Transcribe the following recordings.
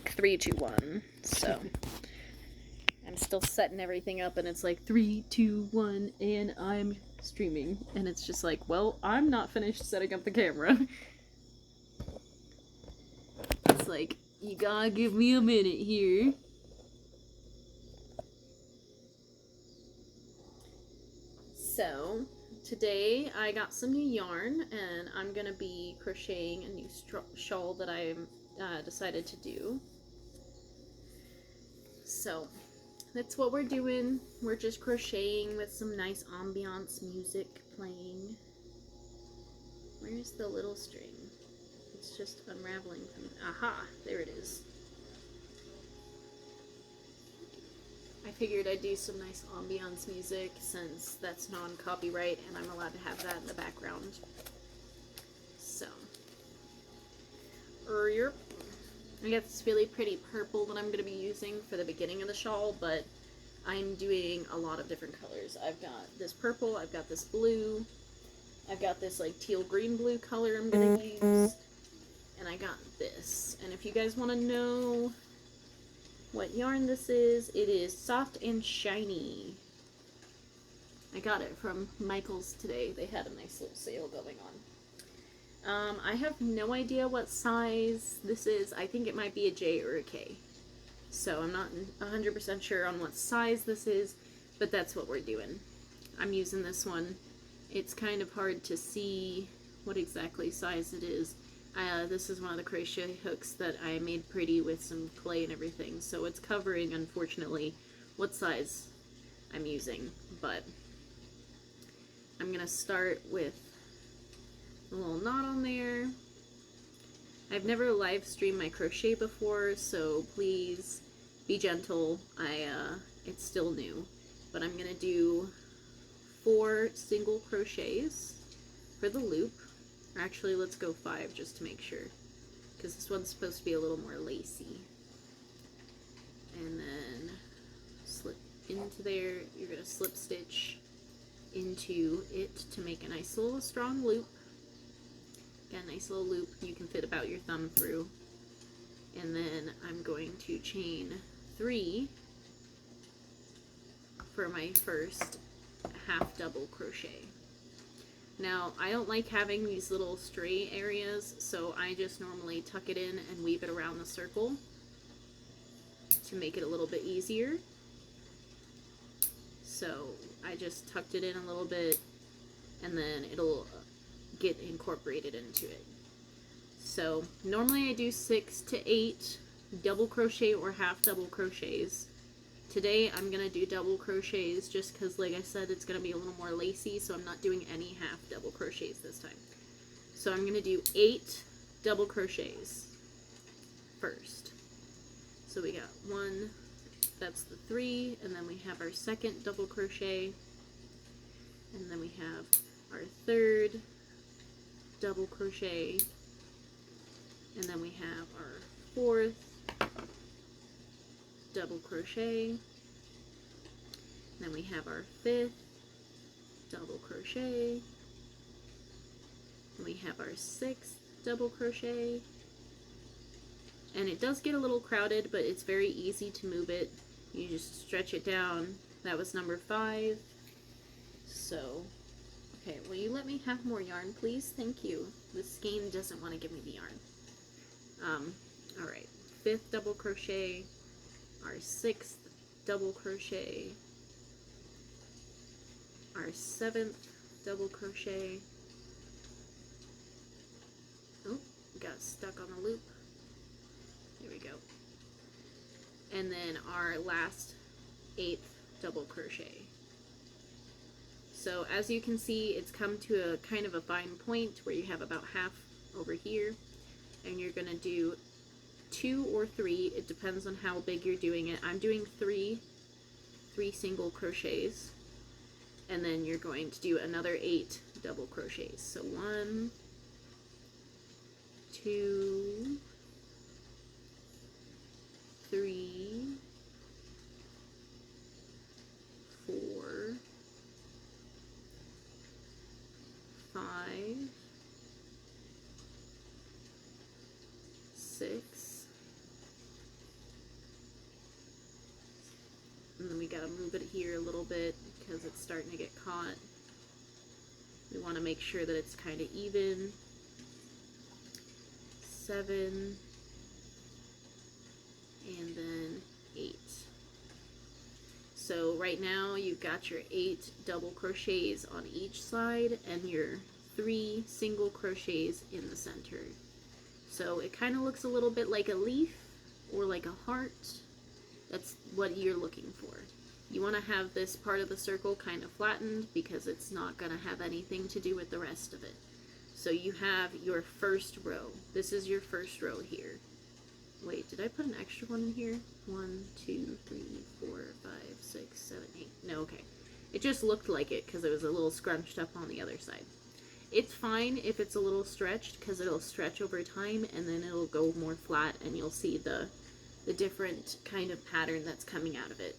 3, 2, 1. So I'm still setting everything up, and it's like 3, 2, 1, and I'm streaming. And it's just like, well, I'm not finished setting up the camera. It's like, you gotta give me a minute here. So today I got some new yarn, and I'm gonna be crocheting a new shawl that I decided to do. So that's what we're doing. We're just crocheting with some nice ambiance music playing. Where's the little string? It's just unraveling from... Aha! There it is. I figured I'd do some nice ambiance music since that's non-copyright and I'm allowed to have that in the background. So. Yep. I got this really pretty purple that I'm going to be using for the beginning of the shawl, but I'm doing a lot of different colors. I've got this purple, I've got this blue, I've got this like teal green blue color I'm going to use, and I got this. And if you guys want to know what yarn this is, it is Soft and Shiny. I got it from Michael's today. They had a nice little sale going on. I have no idea what size this is. I think it might be a J or a K. So I'm not 100% sure on what size this is, but that's what we're doing. I'm using this one. It's kind of hard to see what exactly size it is. This is one of the crochet hooks that I made pretty with some clay and everything, so it's covering, unfortunately, what size I'm using. But I'm going to start with a little knot on there. I've never live streamed my crochet before, so please be gentle. It's still new, but I'm gonna do 4 single crochets for the loop. Or actually, let's go 5 just to make sure, because this one's supposed to be a little more lacy. And then slip into there. You're gonna slip stitch into it to make a nice little strong loop. Got a nice little loop you can fit about your thumb through. And then I'm going to chain 3 for my first half double crochet. Now, I don't like having these little stray areas, so I just normally tuck it in and weave it around the circle to make it a little bit easier. So I just tucked it in a little bit, and then it'll get incorporated into it. So normally I do 6 to 8 double crochet or half double crochets. Today I'm gonna do double crochets just because, like I said, it's gonna be a little more lacy, so I'm not doing any half double crochets this time. So I'm gonna do 8 double crochets first. So we got 1, that's the 3, and then we have our second double crochet, and then we have our third double crochet, and then we have our 4th double crochet, and then we have our 5th double crochet, and we have our 6th double crochet. And it does get a little crowded, but it's very easy to move it. You just stretch it down. That was number 5. So okay, will you let me have more yarn, please? Thank you. The skein doesn't want to give me the yarn. Alright. 5th double crochet, our 6th double crochet, our 7th double crochet. Oh, got stuck on the loop. There we go. And then our last 8th double crochet. So as you can see, it's come to a kind of a fine point where you have about half over here, and you're going to do 2 or 3, it depends on how big you're doing it. I'm doing 3 single crochets, and then you're going to do another 8 double crochets. So 1, 2, 3, 4, 5, 6, and then we gotta move it here a little bit because it's starting to get caught. We want to make sure that it's kind of even. 7, and then 8. So right now you've got your 8 double crochets on each side and your 3 single crochets in the center. So it kind of looks a little bit like a leaf or like a heart. That's what you're looking for. You want to have this part of the circle kind of flattened because it's not going to have anything to do with the rest of it. So you have your first row. This is your first row here. Wait, did I put an extra one in here? 1, 2, 3, 4, 5, 6, 7, 8. No, okay. It just looked like it because it was a little scrunched up on the other side. It's fine if it's a little stretched because it'll stretch over time and then it'll go more flat and you'll see the different kind of pattern that's coming out of it.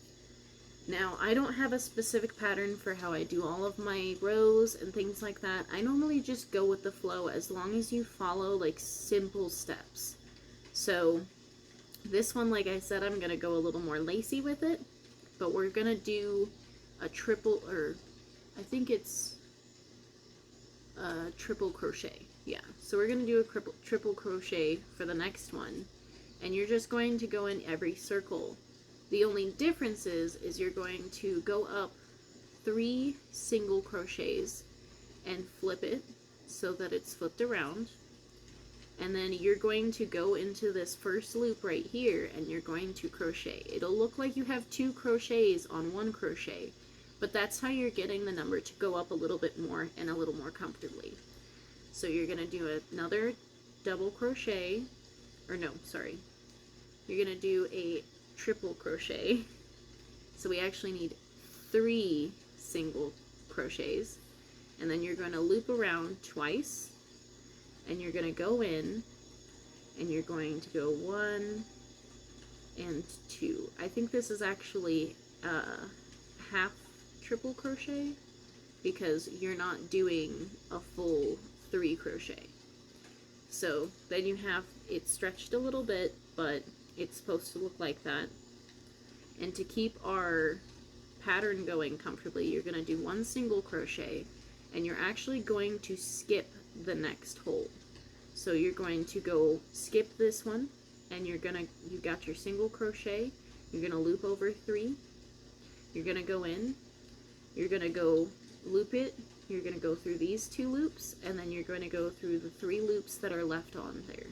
Now, I don't have a specific pattern for how I do all of my rows and things like that. I normally just go with the flow as long as you follow like simple steps. So this one, like I said, I'm going to go a little more lacy with it, but we're going to do a triple, or I think it's a triple crochet. Yeah, so we're going to do a triple crochet for the next one, and you're just going to go in every circle. The only difference is you're going to go up 3 single crochets and flip it so that it's flipped around. And then you're going to go into this first loop right here and you're going to crochet. It'll look like you have 2 crochets on 1 crochet, but that's how you're getting the number to go up a little bit more and a little more comfortably. So you're going to do another double crochet, or no, sorry. You're going to do a triple crochet. So we actually need 3 single crochets, and then you're going to loop around twice, and you're going to go in and you're going to go 1 and 2. I think this is actually half triple crochet because you're not doing a full 3 crochet. So then you have it stretched a little bit, but it's supposed to look like that. And to keep our pattern going comfortably, you're going to do 1 single crochet and you're actually going to skip the next hole. So you're going to go skip this one and you've got your single crochet, you're going to loop over 3, you're going to go in, you're going to go loop it, you're going to go through these 2 loops, and then you're going to go through the 3 loops that are left on there.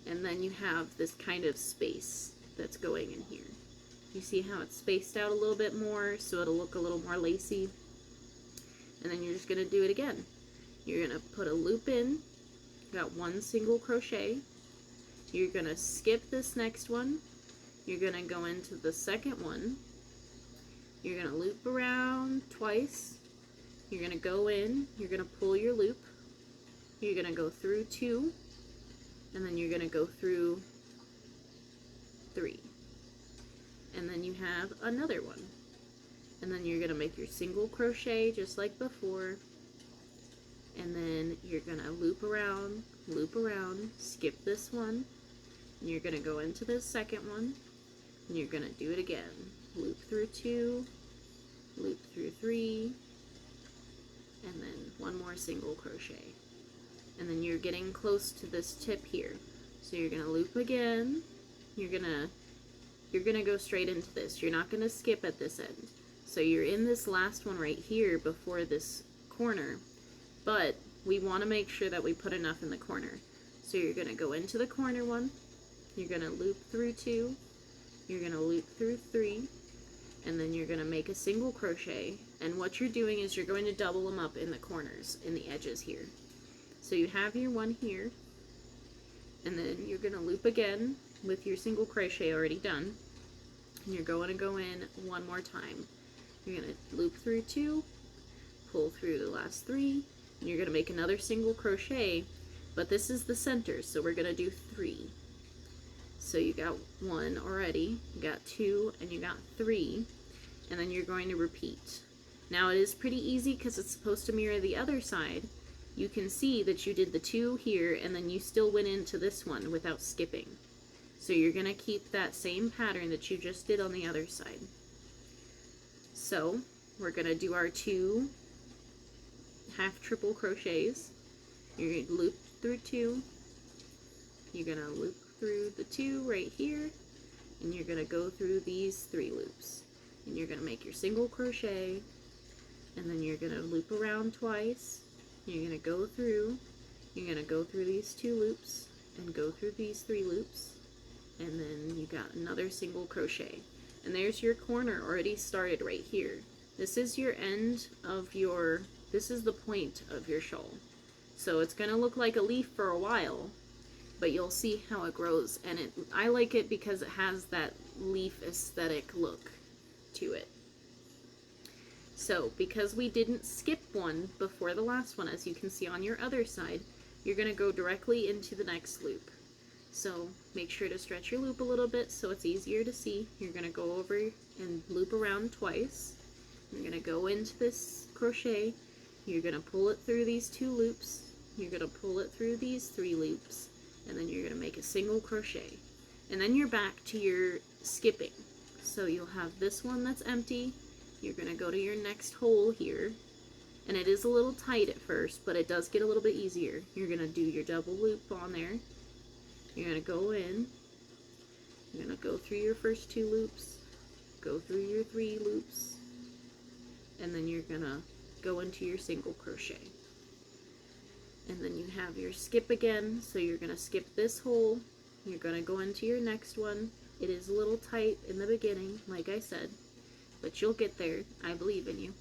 And then you have this kind of space that's going in here. You see how it's spaced out a little bit more, so it'll look a little more lacy. And then you're just going to do it again. You're going to put a loop in, got 1 single crochet, you're going to skip this next one, you're going to go into the second one, you're going to loop around twice, you're going to go in, you're going to pull your loop, you're going to go through 2, and then you're going to go through 3. And then you have another one. And then you're going to make your single crochet just like before. And then you're going to loop around, skip this one. And you're going to go into the second one. And you're going to do it again. Loop through 2, loop through 3, and then 1 more single crochet. And then you're getting close to this tip here. So you're going to loop again. You're going to go straight into this. You're not going to skip at this end. So you're in this last one right here before this corner, but we want to make sure that we put enough in the corner. So you're going to go into the corner one, you're going to loop through 2, you're going to loop through 3, and then you're going to make a single crochet. And what you're doing is you're going to double them up in the corners, in the edges here. So you have your one here, and then you're going to loop again with your single crochet already done, and you're going to go in 1 more time. You're going to loop through 2, pull through the last 3, and you're going to make another single crochet, but this is the center, so we're going to do 3. So you got 1 already, you got 2, and you got 3, and then you're going to repeat. Now it is pretty easy because it's supposed to mirror the other side. You can see that you did the 2 here, and then you still went into this one without skipping. So you're going to keep that same pattern that you just did on the other side. So we're going to do our 2 half triple crochets. You're going to loop through 2. You're going to loop through the 2 right here, and you're going to go through these 3 loops. And you're going to make your single crochet, and then you're going to loop around twice. You're going to go through these 2 loops and go through these 3 loops, and then you got another single crochet. And there's your corner already started right here. This is your end of your, this is the point of your shawl. So it's going to look like a leaf for a while, but you'll see how it grows. And I like it because it has that leaf aesthetic look to it. So because we didn't skip one before the last one, as you can see on your other side, you're going to go directly into the next loop. So make sure to stretch your loop a little bit so it's easier to see. You're going to go over and loop around twice. You're going to go into this crochet. You're going to pull it through these 2 loops. You're going to pull it through these 3 loops. And then you're going to make a single crochet. And then you're back to your skipping. So you'll have this one that's empty. You're going to go to your next hole here. And it is a little tight at first, but it does get a little bit easier. You're going to do your double loop on there. You're going to go in. You're going to go through your first 2 loops. Go through your 3 loops. And then you're going to go into your single crochet. And then you have your skip again. So you're going to skip this hole. You're going to go into your next one. It is a little tight in the beginning, like I said, but you'll get there. I believe in you.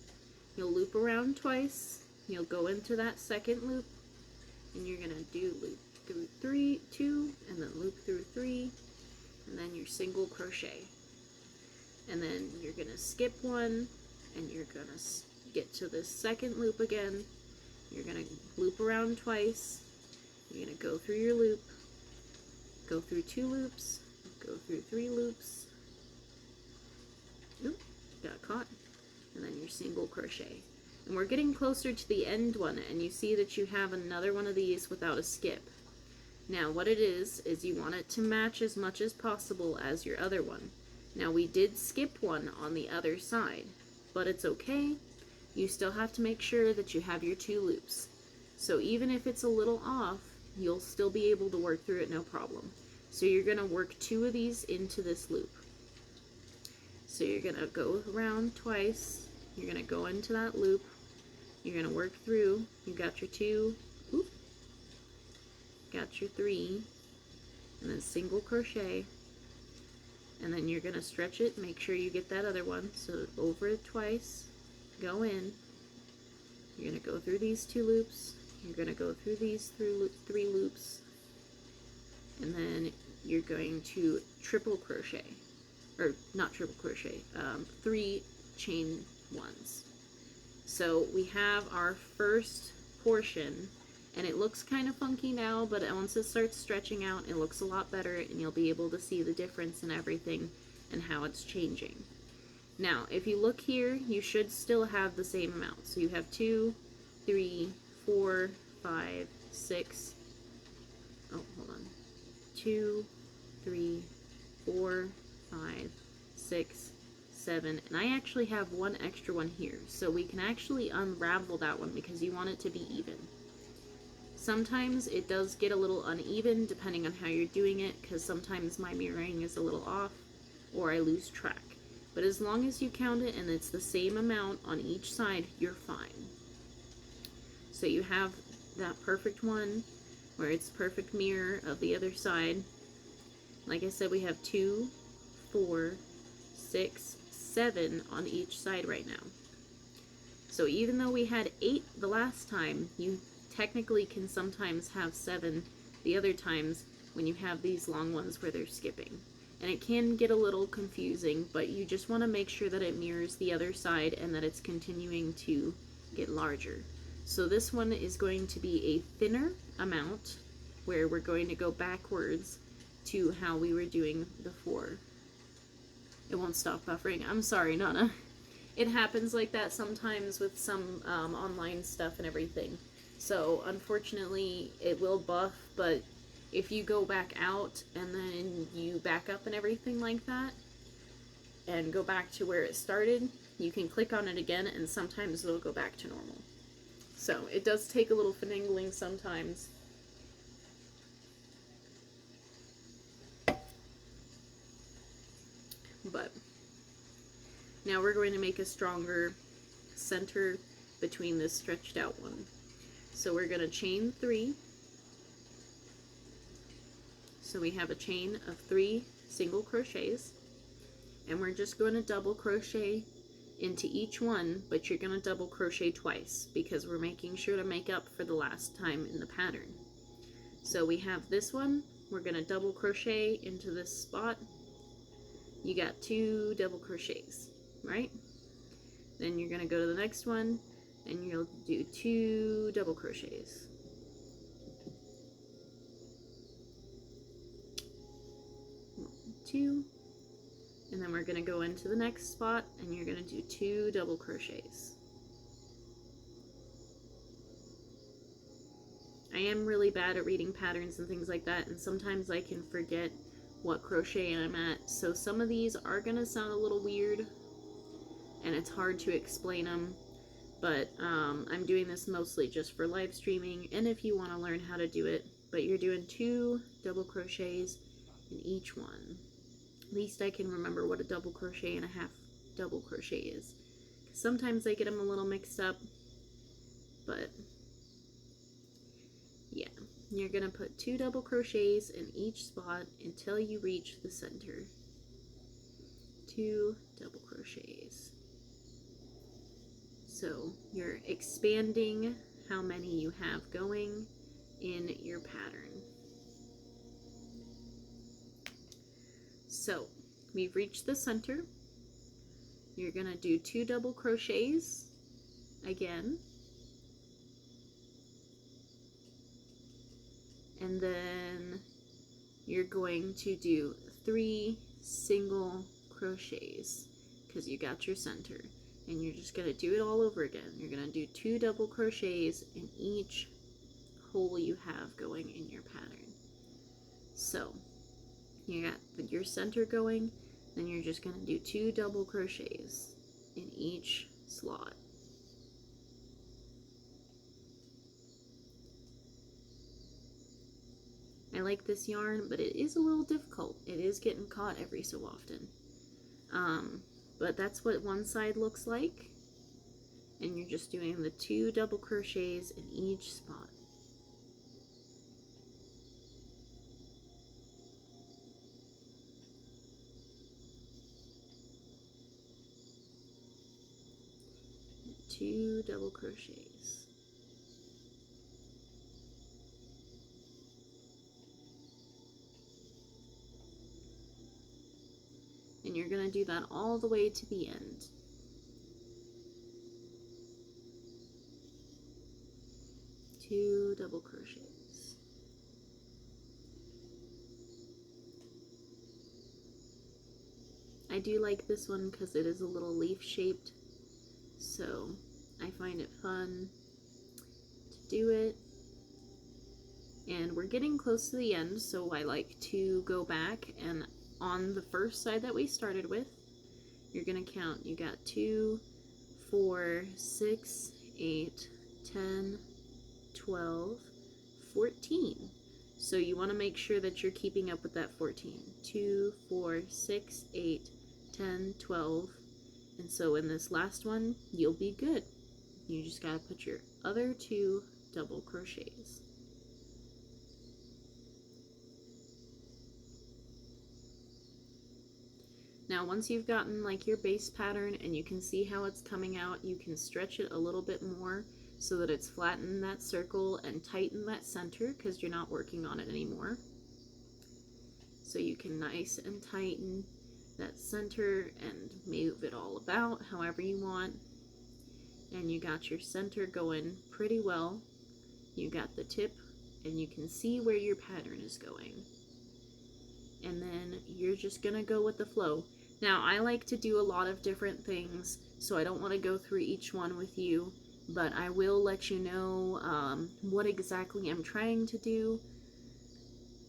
You'll loop around twice. You'll go into that second loop, and you're going to do loop through 2, and then loop through 3, and then your single crochet. And then you're going to skip one, and you're going to get to this second loop again. You're going to loop around twice. You're going to go through your loop, go through 2 loops, go through 3 loops. Oop, got caught. And then your single crochet. And we're getting closer to the end one, and you see that you have another one of these without a skip. Now what it is you want it to match as much as possible as your other one. Now we did skip one on the other side, but it's okay. You still have to make sure that you have your 2 loops. So even if it's a little off, you'll still be able to work through it no problem. So you're going to work 2 of these into this loop. So you're going to go around twice, you're going to go into that loop, you're going to work through, you got your 2, oop, got your 3, and then single crochet, and then you're going to stretch it, make sure you get that other one, so over it twice, go in, you're going to go through these 2 loops, you're going to go through these 3 loops, and then you're going to triple crochet. Or not triple crochet, 3 chain ones. So we have our first portion, and it looks kind of funky now, but once it starts stretching out, it looks a lot better, and you'll be able to see the difference in everything and how it's changing. Now, if you look here, you should still have the same amount. So you have 2, 3, 4, 5, 6, oh, hold on, 2, 3, 4, 5, 6, 7, and I actually have one extra one here, so we can actually unravel that one because you want it to be even. Sometimes it does get a little uneven depending on how you're doing it, because sometimes my mirroring is a little off or I lose track. But as long as you count it and it's the same amount on each side, you're fine. So you have that perfect one where it's perfect mirror of the other side. Like I said, we have 2, 4, 6, 7 on each side right now. So even though we had 8 the last time, you technically can sometimes have 7 the other times when you have these long ones where they're skipping. And it can get a little confusing, but you just want to make sure that it mirrors the other side and that it's continuing to get larger. So this one is going to be a thinner amount where we're going to go backwards to how we were doing before. It won't stop buffering. I'm sorry, Nana. It happens like that sometimes with some online stuff and everything. So unfortunately it will buff, but if you go back out and then you back up and everything like that and go back to where it started, you can click on it again and sometimes it'll go back to normal. So it does take a little finagling sometimes. But now we're going to make a stronger center between this stretched out one. So we're going to chain 3. So we have a chain of 3 single crochets, and we're just going to double crochet into each one, but you're going to double crochet twice because we're making sure to make up for the last time in the pattern. So we have this one, we're going to double crochet into this spot. You got 2 double crochets, right? Then you're going to go to the next one and you'll do 2 double crochets. Two, and then we're going to go into the next spot and you're going to do 2 double crochets. I am really bad at reading patterns and things like that, and sometimes I can forget what crochet I'm at, so some of these are going to sound a little weird and it's hard to explain them, but I'm doing this mostly just for live streaming and if you want to learn how to do it. But you're doing 2 double crochets in each one. At least I can remember what a double crochet and a half double crochet is. Sometimes I get them a little mixed up, but yeah. You're going to put 2 double crochets in each spot until you reach the center. 2 double crochets. So you're expanding how many you have going in your pattern. So we've reached the center. You're going to do 2 double crochets again. And then you're going to do 3 single crochets because you got your center. And you're just going to do it all over again. You're going to do 2 double crochets in each hole you have going in your pattern. So you got your center going, then you're just going to do 2 double crochets in each slot. I like this yarn, but it is a little difficult. It is getting caught every so often. But that's what one side looks like. And you're just doing the 2 double crochets in each spot. And 2 double crochets. And you're going to do that all the way to the end. Two double crochets. I do like this one because it is a little leaf shaped, so I find it fun to do it. And we're getting close to the end, so I like to go back and on the first side that we started with, you're going to count. You got 2, 4, 6, 8, 10, 12, 14. So you want to make sure that you're keeping up with that 14. 2, 4, 6, 8, 10, 12. And so in this last one, you'll be good. You just got to put your other 2 double crochets. Now once you've gotten like your base pattern and you can see how it's coming out, you can stretch it a little bit more so that it's flattened that circle and tighten that center because you're not working on it anymore. So you can nice and tighten that center and move it all about however you want. And you got your center going pretty well. You got the tip and you can see where your pattern is going. And then you're just gonna go with the flow. Now I like to do a lot of different things, so I don't want to go through each one with you, but I will let you know what exactly I'm trying to do.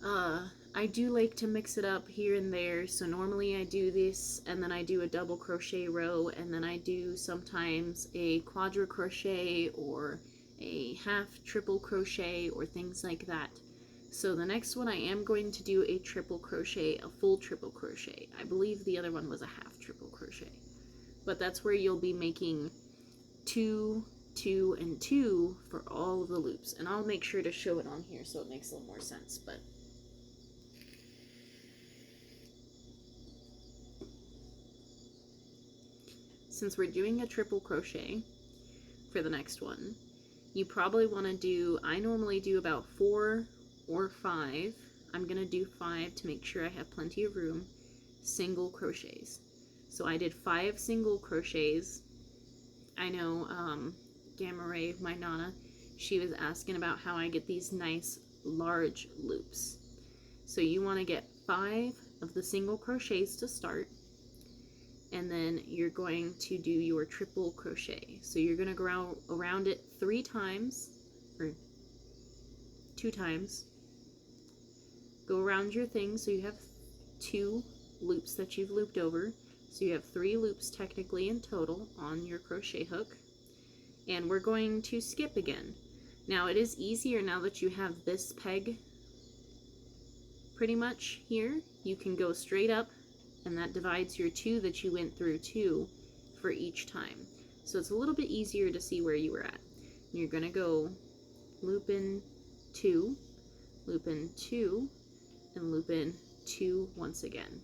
I do like to mix it up here and there, so normally I do this and then I do a double crochet row, and then I do sometimes a quadra crochet or a half triple crochet or things like that. So the next one I am going to do a triple crochet, a full triple crochet. I believe the other one was a half triple crochet, but that's where you'll be making 2, 2, and 2 for all of the loops, and I'll make sure to show it on here so it makes a little more sense. But since we're doing a triple crochet for the next one, you probably want to do, I normally do about 4 or 5, I'm going to do 5 to make sure I have plenty of room, single crochets. So I did 5 single crochets. I know Gamma Ray, my Nana, she was asking about how I get these nice large loops. So you want to get 5 of the single crochets to start, and then you're going to do your triple crochet. So you're going to go around it 3 times, or 2 times. Go around your thing so you have 2 loops that you've looped over. So you have 3 loops technically in total on your crochet hook. And we're going to skip again. Now it is easier now that you have this peg pretty much here. You can go straight up, and that divides your 2 that you went through 2 for each time. So it's a little bit easier to see where you were at. You're going to go loop in 2, loop in 2, and loop in 2 once again.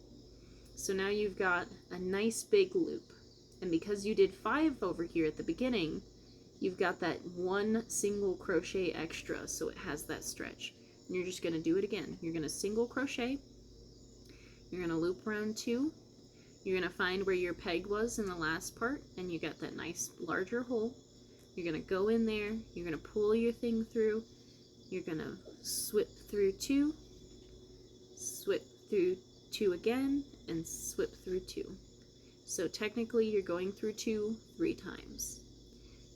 So now you've got a nice big loop. And because you did 5 over here at the beginning, you've got that 1 single crochet extra, so it has that stretch. And you're just going to do it again. You're going to single crochet, you're going to loop around 2, you're going to find where your peg was in the last part, and you got that nice larger hole. You're going to go in there, you're going to pull your thing through, you're going to swip through 2, swip through 2 again, and swip through 2. So technically you're going through 2 3 times.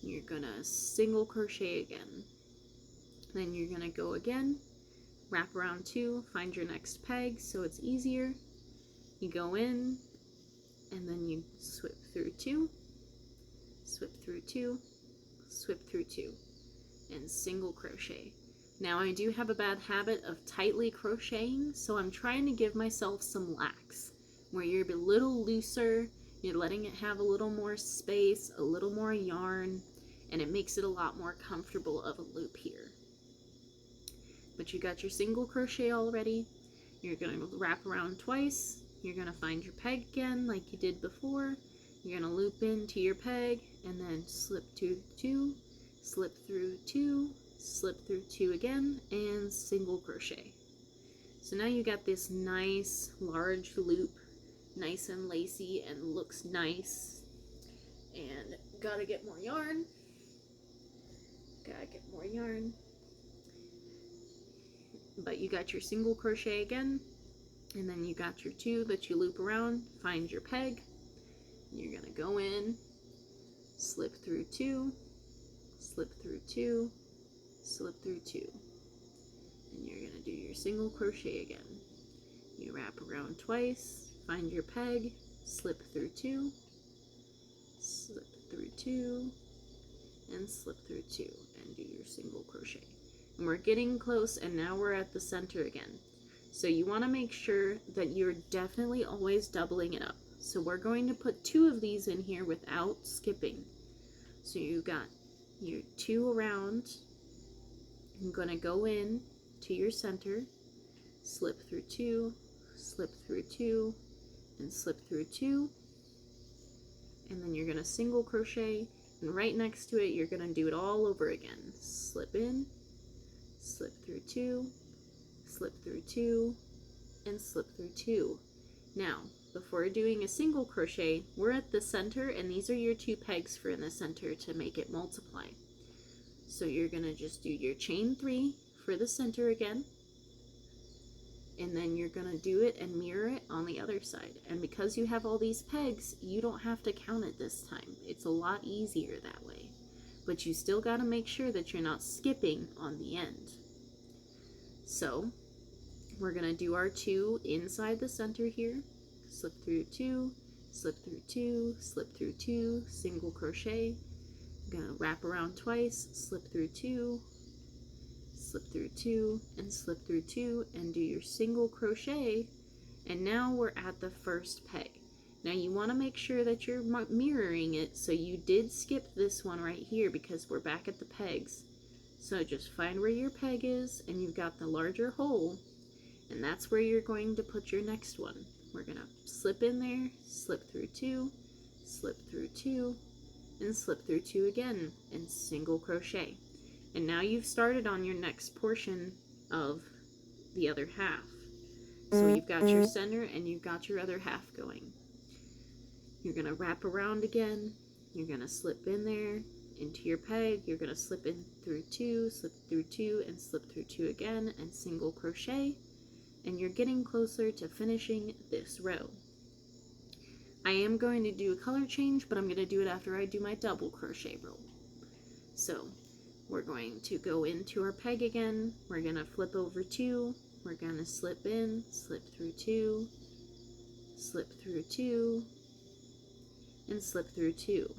You're gonna single crochet again. Then you're gonna go again, wrap around 2, find your next peg so it's easier. You go in, and then you swip through 2, swip through 2, swip through 2, and single crochet. Now I do have a bad habit of tightly crocheting, so I'm trying to give myself some lax, where you're a little looser, you're letting it have a little more space, a little more yarn, and it makes it a lot more comfortable of a loop here. But you got your single crochet already. You're going to wrap around twice, you're going to find your peg again like you did before, you're going to loop into your peg, and then slip through 2, slip through 2, slip through 2 again, and single crochet. So now you got this nice large loop, nice and lacy, and looks nice. And gotta get more yarn. Gotta get more yarn. But you got your single crochet again, and then you got your 2 that you loop around, find your peg, you're gonna go in, slip through 2, slip through 2, slip through 2, and you're gonna do your single crochet again. You wrap around twice, find your peg, slip through 2, slip through 2, and slip through 2, and do your single crochet. And we're getting close, and now we're at the center again. So you want to make sure that you're definitely always doubling it up. So we're going to put 2 of these in here without skipping. So you got your 2 around. I'm going to go in to your center, slip through 2, slip through 2, and slip through 2, and then you're going to single crochet, and right next to it you're going to do it all over again. Slip in, slip through 2, slip through 2, and slip through 2. Now, before doing a single crochet, we're at the center, and these are your 2 pegs for in the center to make it multiply. So you're going to just do your chain 3 for the center again, and then you're going to do it and mirror it on the other side. And because you have all these pegs, you don't have to count it this time. It's a lot easier that way. But you still got to make sure that you're not skipping on the end. So We're going to do our 2 inside the center here, slip through 2, slip through 2, slip through 2, single crochet. I'm going to wrap around twice, slip through 2, slip through 2, and slip through 2, and do your single crochet. And now we're at the first peg. Now you want to make sure that you're mirroring it, so you did skip this one right here because we're back at the pegs. So just find where your peg is, and you've got the larger hole, and that's where you're going to put your next one. We're going to slip in there, slip through 2, slip through 2, and slip through 2 again, and single crochet. And now you've started on your next portion of the other half. So you've got your center and you've got your other half going. You're going to wrap around again, you're going to slip in there into your peg, you're going to slip in through 2, slip through 2, and slip through 2 again, and single crochet, and you're getting closer to finishing this row. I am going to do a color change, but I'm going to do it after I do my double crochet row. So we're going to go into our peg again, we're going to flip over 2, we're going to slip in, slip through 2, slip through 2, and slip through 2,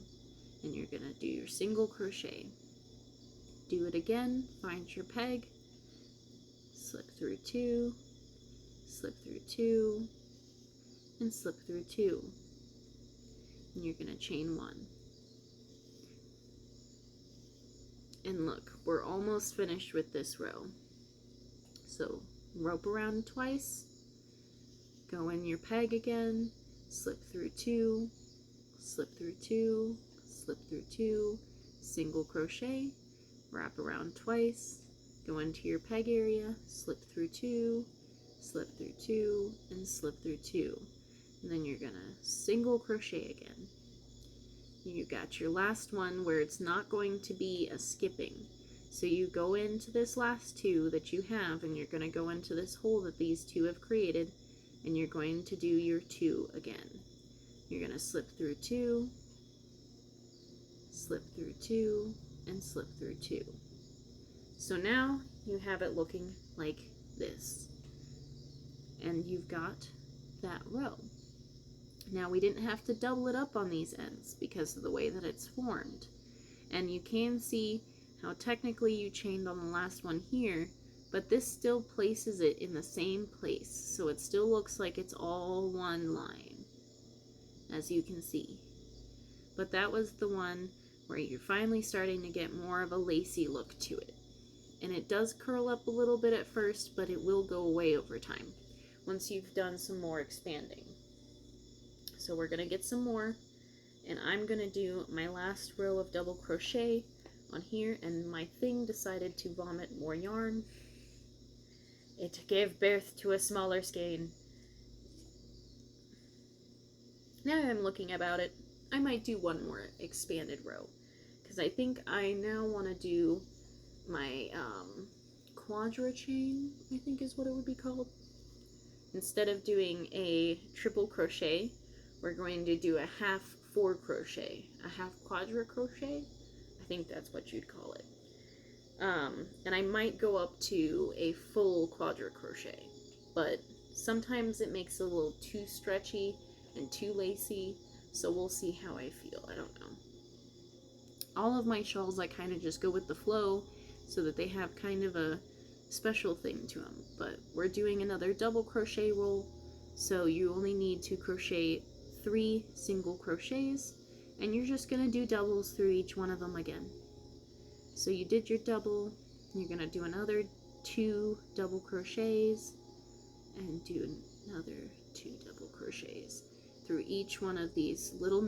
and you're going to do your single crochet. Do it again, find your peg, slip through 2, slip through 2, and slip through 2, and you're going to chain 1. And look, we're almost finished with this row. So rope around twice, go in your peg again, slip through 2, slip through 2, slip through 2, single crochet, wrap around twice, go into your peg area, slip through 2, slip through 2, and slip through 2. And then you're gonna single crochet again. You got your last one where it's not going to be a skipping. So you go into this last 2 that you have, and you're gonna go into this hole that these 2 have created, and you're going to do your 2 again. You're going to slip through 2, slip through 2, and slip through 2. So now you have it looking like this. And you've got that row. Now we didn't have to double it up on these ends because of the way that it's formed. And you can see how technically you chained on the last one here, but this still places it in the same place. So it still looks like it's all one line, as you can see. But that was the one where you're finally starting to get more of a lacy look to it. And it does curl up a little bit at first, but it will go away over time once you've done some more expanding. So we're going to get some more, and I'm going to do my last row of double crochet on here, and my thing decided to vomit more yarn. It gave birth to a smaller skein. Now I'm looking about it, I might do one more expanded row, because I think I now want to do my quadra chain, I think is what it would be called. Instead of doing a triple crochet, we're going to do a half 4 crochet, a half quadra crochet, I think that's what you'd call it. And I might go up to a full quadra crochet, but sometimes it makes it a little too stretchy and too lacy, so we'll see how I feel. I don't know. All of my shawls I kind of just go with the flow so that they have kind of a special thing to them. But we're doing another double crochet roll, so you only need to crochet 3 single crochets, and you're just going to do doubles through each one of them again. So you did your double, you're going to do another 2 double crochets and do another 2 double crochets through each one of these little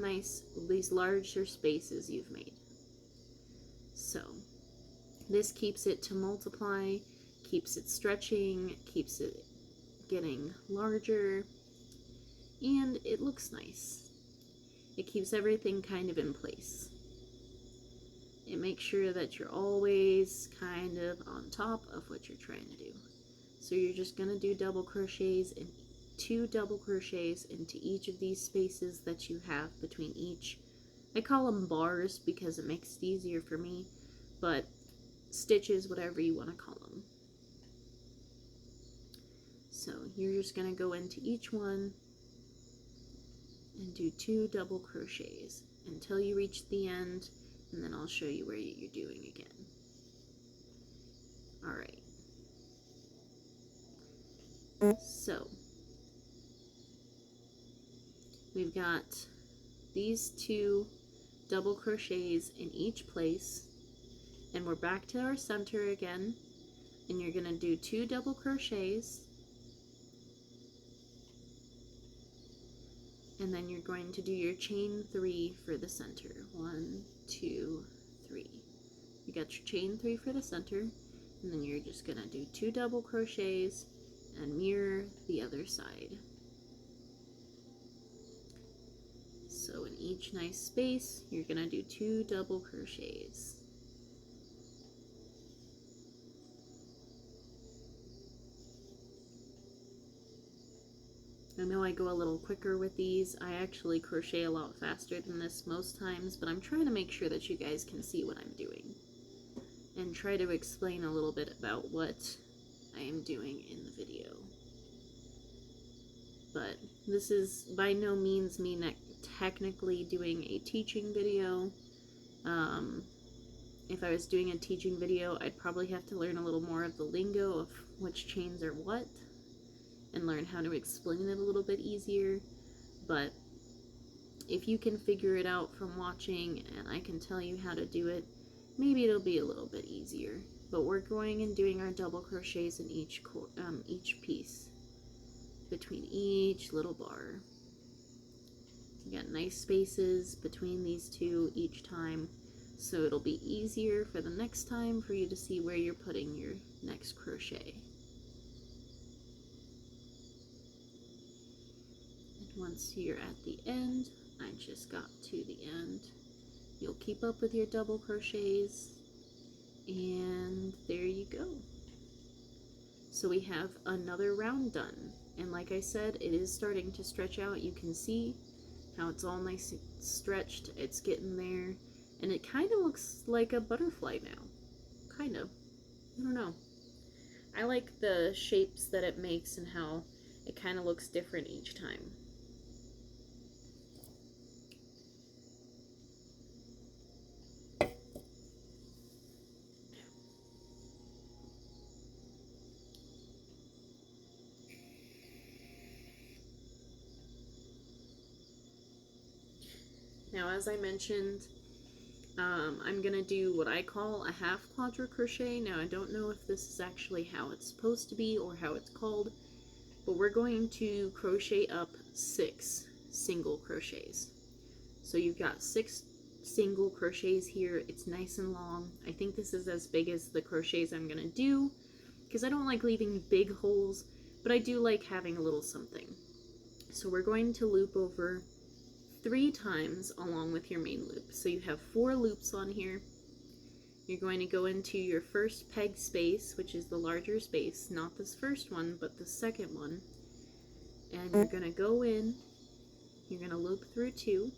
these larger spaces you've made. So this keeps it to multiply, keeps it stretching, keeps it getting larger, and it looks nice. It keeps everything kind of in place. It makes sure that you're always kind of on top of what you're trying to do. So you're just going to do double crochets and 2 double crochets into each of these spaces that you have between each. I call them bars because it makes it easier for me, but stitches, whatever you want to call them. So you're just going to go into each one and do 2 double crochets until you reach the end, and then I'll show you where you're doing again. Alright. So we've got these 2 double crochets in each place, and we're back to our center again, and you're going to do 2 double crochets, and then you're going to do your chain 3 for the center. 1, 2, 3. You got your chain 3 for the center, and then you're just going to do 2 double crochets and mirror the other side. So in each nice space, you're going to do 2 double crochets. I know I go a little quicker with these. I actually crochet a lot faster than this most times, but I'm trying to make sure that you guys can see what I'm doing and try to explain a little bit about what I am doing in the video. But this is by no means me technically doing a teaching video. If I was doing a teaching video, I'd probably have to learn a little more of the lingo of which chains are what, and learn how to explain it a little bit easier. But if you can figure it out from watching and I can tell you how to do it, maybe it'll be a little bit easier. But we're going and doing our double crochets in each piece, between each little bar. You got nice spaces between these 2 each time, so it'll be easier for the next time for you to see where you're putting your next crochet. Once you're at the end, I just got to the end, you'll keep up with your double crochets, and there you go. So we have another round done, and like I said, it is starting to stretch out. You can see how it's all nice and stretched. It's getting there, and it kind of looks like a butterfly now. Kind of. I don't know. I like the shapes that it makes and how it kind of looks different each time. Now, as I mentioned, I'm going to do what I call a half quadra crochet. Now, I don't know if this is actually how it's supposed to be or how it's called, but we're going to crochet up 6 single crochets. So you've got 6 single crochets here. It's nice and long. I think this is as big as the crochets I'm going to do, because I don't like leaving big holes, but I do like having a little something. So we're going to loop over 3 times along with your main loop. So you have 4 loops on here. You're going to go into your first peg space, which is the larger space, not this first one, but the second one. And you're going to go in, you're going to loop through 2,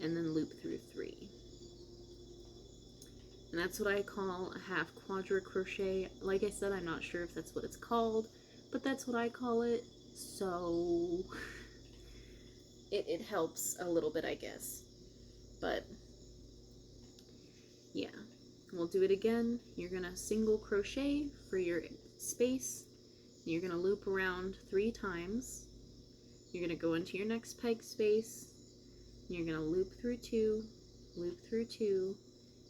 and then loop through 3. And that's what I call a half quadra crochet. Like I said, I'm not sure if that's what it's called, but that's what I call it. So it helps a little bit, I guess. But yeah, we'll do it again. You're gonna single crochet for your space. You're gonna loop around 3 times. You're gonna go into your next peg space. You're gonna loop through 2, and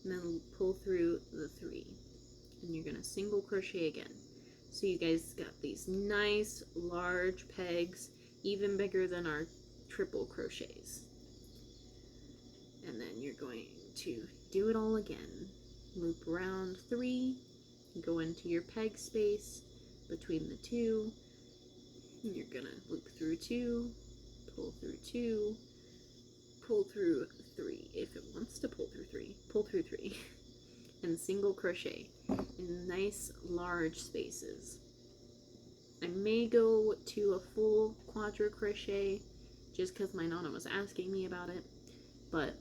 then pull through the 3. And you're gonna single crochet again. So you guys got these nice large pegs, even bigger than our triple crochets. And then you're going to do it all again. Loop around 3, go into your peg space between the 2, and you're gonna loop through 2, pull through 2, pull through 3. If it wants to pull through 3, pull through 3. And single crochet in nice large spaces. I may go to a full quadra crochet just because my Nana was asking me about it, but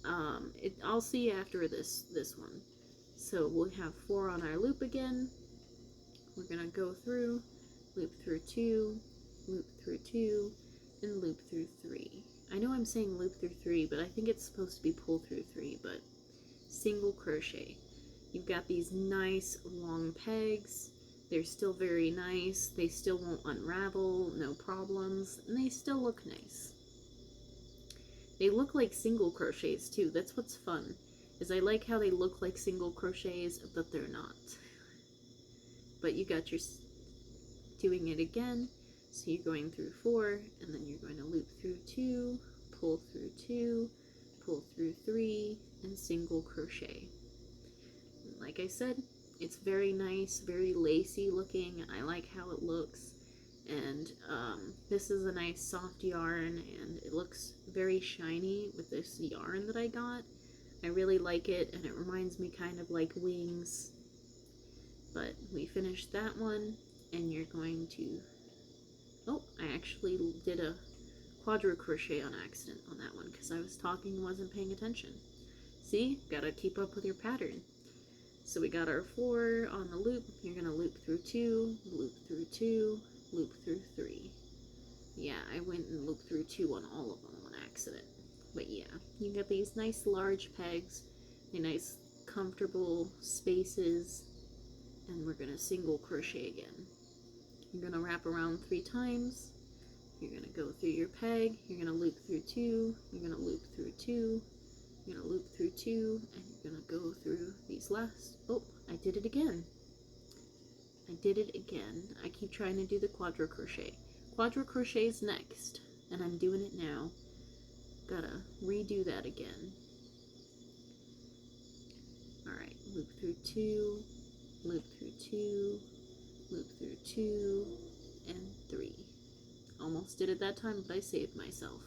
I'll see after this one. So we'll have 4 on our loop again, we're gonna go through, loop through 2, loop through 2, and loop through 3. I know I'm saying loop through 3, but I think it's supposed to be pull through 3, but single crochet. You've got these nice long pegs. They're still very nice. They still won't unravel, no problems, and they still look nice. They look like single crochets too. That's what's fun, is I like how they look like single crochets, but they're not. But you got your doing it again. So you're going through 4, and then you're going to loop through 2, pull through 2, pull through 3, and single crochet. Like I said, it's very nice, very lacy looking. I like how it looks. And this is a nice soft yarn, and it looks very shiny with this yarn that I got. I really like it, and it reminds me kind of like wings. But we finished that one, and you're going to... Oh, I actually did a quadra crochet on accident on that one because I was talking and wasn't paying attention. See? Gotta keep up with your pattern. So we got our 4 on the loop. You're gonna loop through 2, loop through 2, loop through 3. Yeah, I went and looped through 2 on all of them on accident. But yeah, you got these nice large pegs, the nice comfortable spaces, and we're gonna single crochet again. You're gonna wrap around 3 times. You're gonna go through your peg. You're gonna loop through 2. You're gonna loop through 2. You're gonna loop through 2, and you're gonna go through these last... Oh, I did it again. I did it again. I keep trying to do the quadra crochet. Quadra crochet is next, and I'm doing it now. Gotta redo that again. Alright, loop through 2, loop through 2, loop through 2, and 3. Almost did it that time, but I saved myself.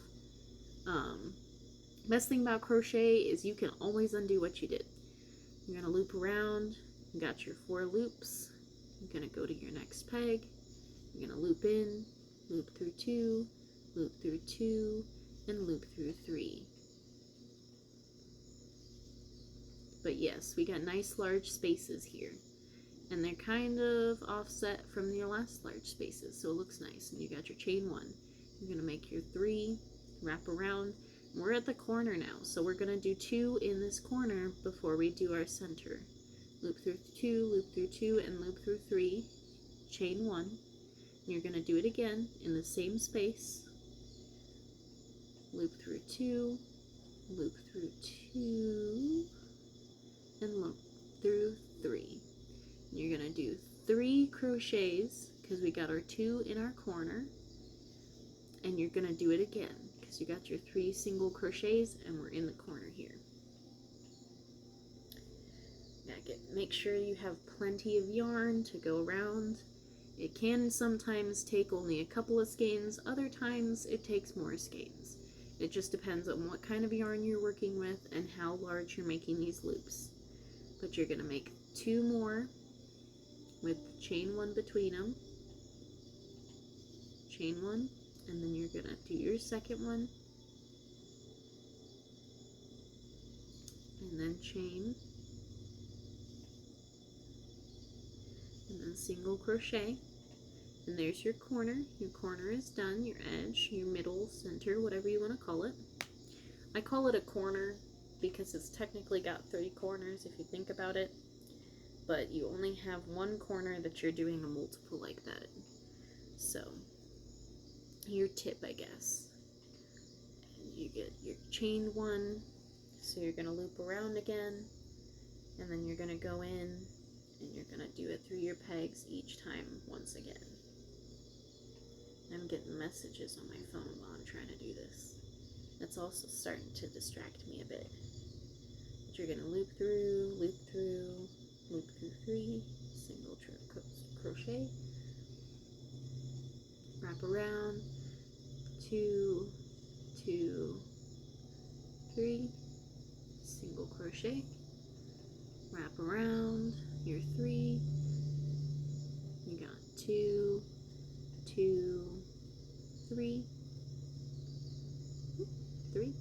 Best thing about crochet is you can always undo what you did. You're going to loop around. You got your 4 loops. You're going to go to your next peg. You're going to loop in, loop through 2, loop through 2, and loop through 3. But yes, we got nice large spaces here. And they're kind of offset from your last large spaces, so it looks nice. And you got your chain 1. You're going to make your 3, wrap around. We're at the corner now, so we're going to do 2 in this corner before we do our center. Loop through 2, loop through 2, and loop through 3, chain 1. And you're going to do it again in the same space. Loop through 2, loop through 2, and loop through 3. And you're going to do 3 crochets because we got our 2 in our corner, and you're going to do it again. So you got your 3 single crochets, and we're in the corner here. Make sure you have plenty of yarn to go around. It can sometimes take only a couple of skeins, other times it takes more skeins. It just depends on what kind of yarn you're working with and how large you're making these loops. But you're going to make 2 more with chain 1 between them, chain 1, and then you're going to do your second one, and then chain, and then single crochet, and there's your corner. Your corner is done, your edge, your middle, center, whatever you want to call it. I call it a corner because it's technically got 3 corners if you think about it, but you only have 1 corner that you're doing a multiple like that. So your tip, I guess. And you get your chain 1, so you're going to loop around again, and then you're going to go in and you're going to do it through your pegs each time once again. I'm getting messages on my phone while I'm trying to do this. That's also starting to distract me a bit. But you're going to loop through, loop through, loop through 3, single crochet, wrap around, 2, 2, 3, single crochet, wrap around your 3, you got 2, 2, 3, 3,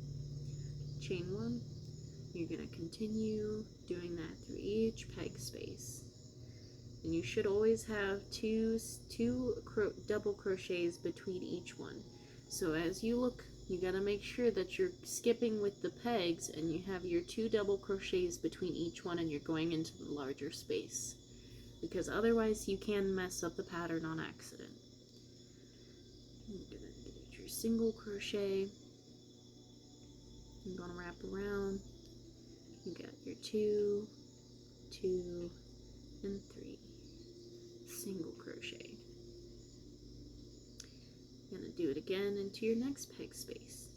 chain 1. You're going to continue doing that through each peg space. And you should always have two double crochets between each one. So as you look, you gotta make sure that you're skipping with the pegs and you have your 2 double crochets between each one and you're going into the larger space. Because otherwise you can mess up the pattern on accident. You're gonna get your single crochet. You're gonna wrap around. You got your 2, 2, and 3. Single crochet. You're gonna do it again into your next peg space.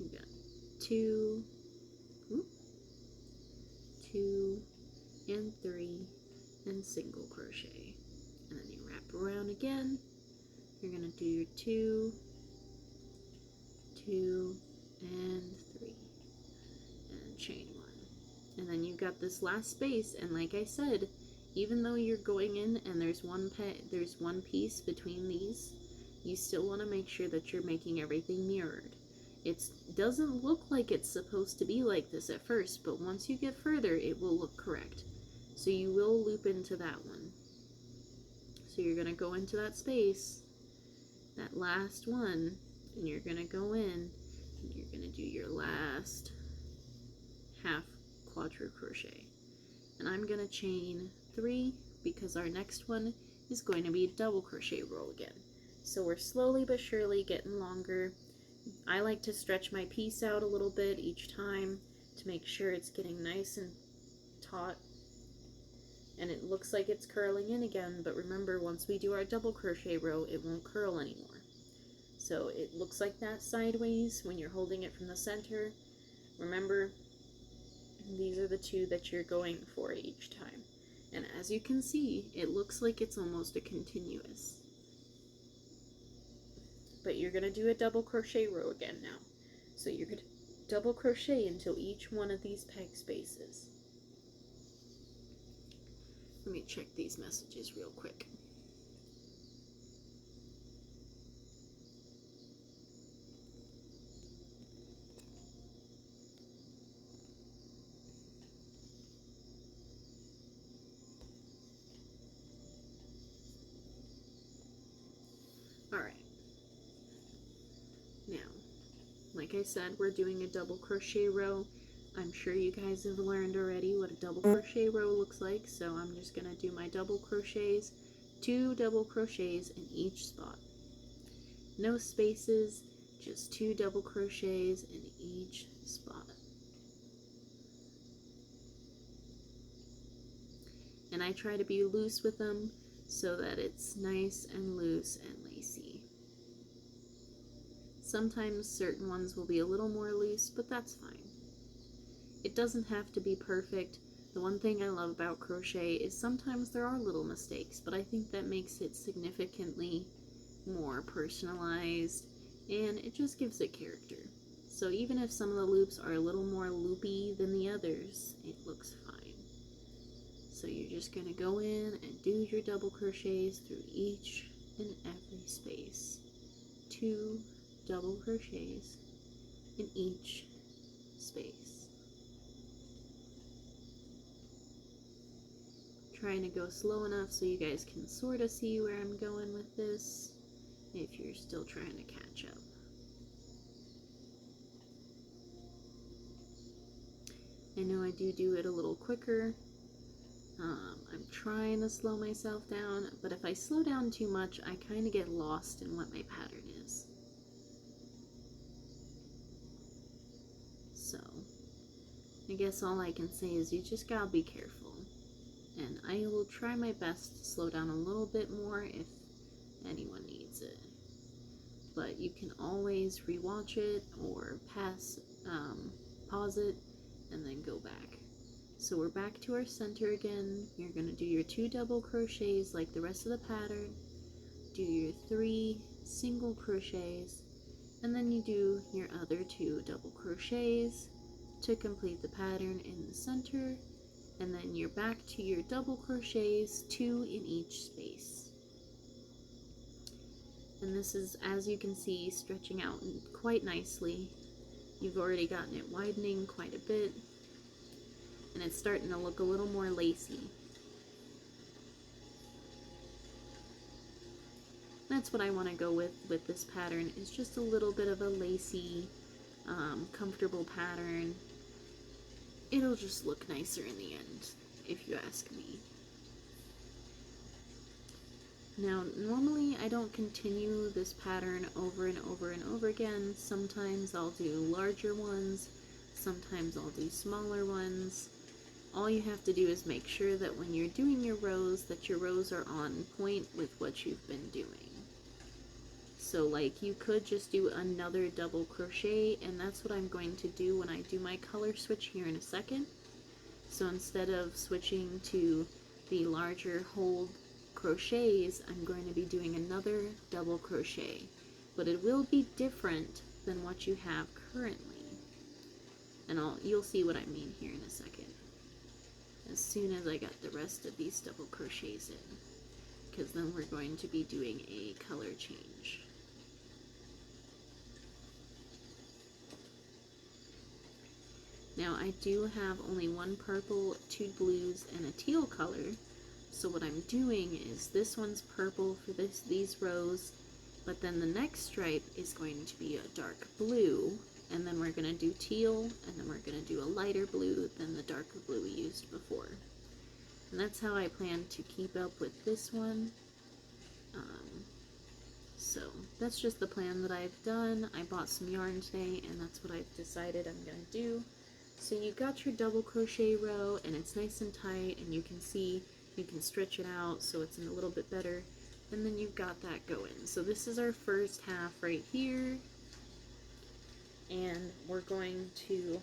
You got 2, 2, and 3, and single crochet. And then you wrap around again. You're gonna do your 2, 2, and 3, and chain 1. And then you've got this last space, and like I said, even though you're going in and there's one piece between these, you still want to make sure that you're making everything mirrored. It doesn't look like it's supposed to be like this at first, but once you get further, it will look correct. So you will loop into that one. So you're going to go into that space, that last one, and you're going to go in, and you're going to do your last half quadru crochet. And I'm going to chain 3 because our next one is going to be a double crochet row again. So we're slowly but surely getting longer. I like to stretch my piece out a little bit each time to make sure it's getting nice and taut. And it looks like it's curling in again, but remember, once we do our double crochet row, it won't curl anymore. So it looks like that sideways when you're holding it from the center. Remember, these are the 2 that you're going for each time. And as you can see, it looks like it's almost a continuous. But you're going to do a double crochet row again now. So you're going to double crochet until each one of these peg spaces. Let me check these messages real quick. Alright. Now, like I said, we're doing a double crochet row. I'm sure you guys have learned already what a double crochet row looks like, so I'm just going to do my double crochets, 2 double crochets in each spot. No spaces, just 2 double crochets in each spot. And I try to be loose with them so that it's nice and loose and lacy. Sometimes certain ones will be a little more loose, but that's fine. It doesn't have to be perfect. The one thing I love about crochet is sometimes there are little mistakes, but I think that makes it significantly more personalized, and it just gives it character. So even if some of the loops are a little more loopy than the others, it looks fine. So you're just going to go in and do your double crochets through each and every space. 2 double crochets in each space. Trying to go slow enough so you guys can sort of see where I'm going with this if you're still trying to catch up. I know I do it a little quicker. I'm trying to slow myself down, but if I slow down too much, I kind of get lost in what my pattern is. So, I guess all I can say is you just gotta be careful. And I will try my best to slow down a little bit more if anyone needs it. But you can always rewatch it or pause it, and then go back. So we're back to our center again. You're going to do your 2 double crochets like the rest of the pattern. Do your 3 single crochets, and then you do your other 2 double crochets to complete the pattern in the center. And then you're back to your double crochets, 2 in each space. And this is, as you can see, stretching out quite nicely. You've already gotten it widening quite a bit, and it's starting to look a little more lacy. That's what I want to go with this pattern, is just a little bit of a lacy, comfortable pattern. It'll just look nicer in the end, if you ask me. Now, normally I don't continue this pattern over and over and over again. Sometimes I'll do larger ones, sometimes I'll do smaller ones. All you have to do is make sure that when you're doing your rows, that your rows are on point with what you've been doing. So like, you could just do another double crochet, and that's what I'm going to do when I do my color switch here in a second. So instead of switching to the larger hold crochets, I'm going to be doing another double crochet, but it will be different than what you have currently, and you'll see what I mean here in a second, as soon as I got the rest of these double crochets in, because then we're going to be doing a color change. Now I do have only one purple, two blues, and a teal color. So what I'm doing is, this one's purple for these rows, but then the next stripe is going to be a dark blue, and then we're going to do teal, and then we're going to do a lighter blue than the darker blue we used before. And that's how I plan to keep up with this one. So that's just the plan that I've done. I bought some yarn today, and that's what I've decided I'm going to do. So you've got your double crochet row, and it's nice and tight, and you can see you can stretch it out so it's a little bit better, and then you've got that going. So this is our first half right here, and we're going to,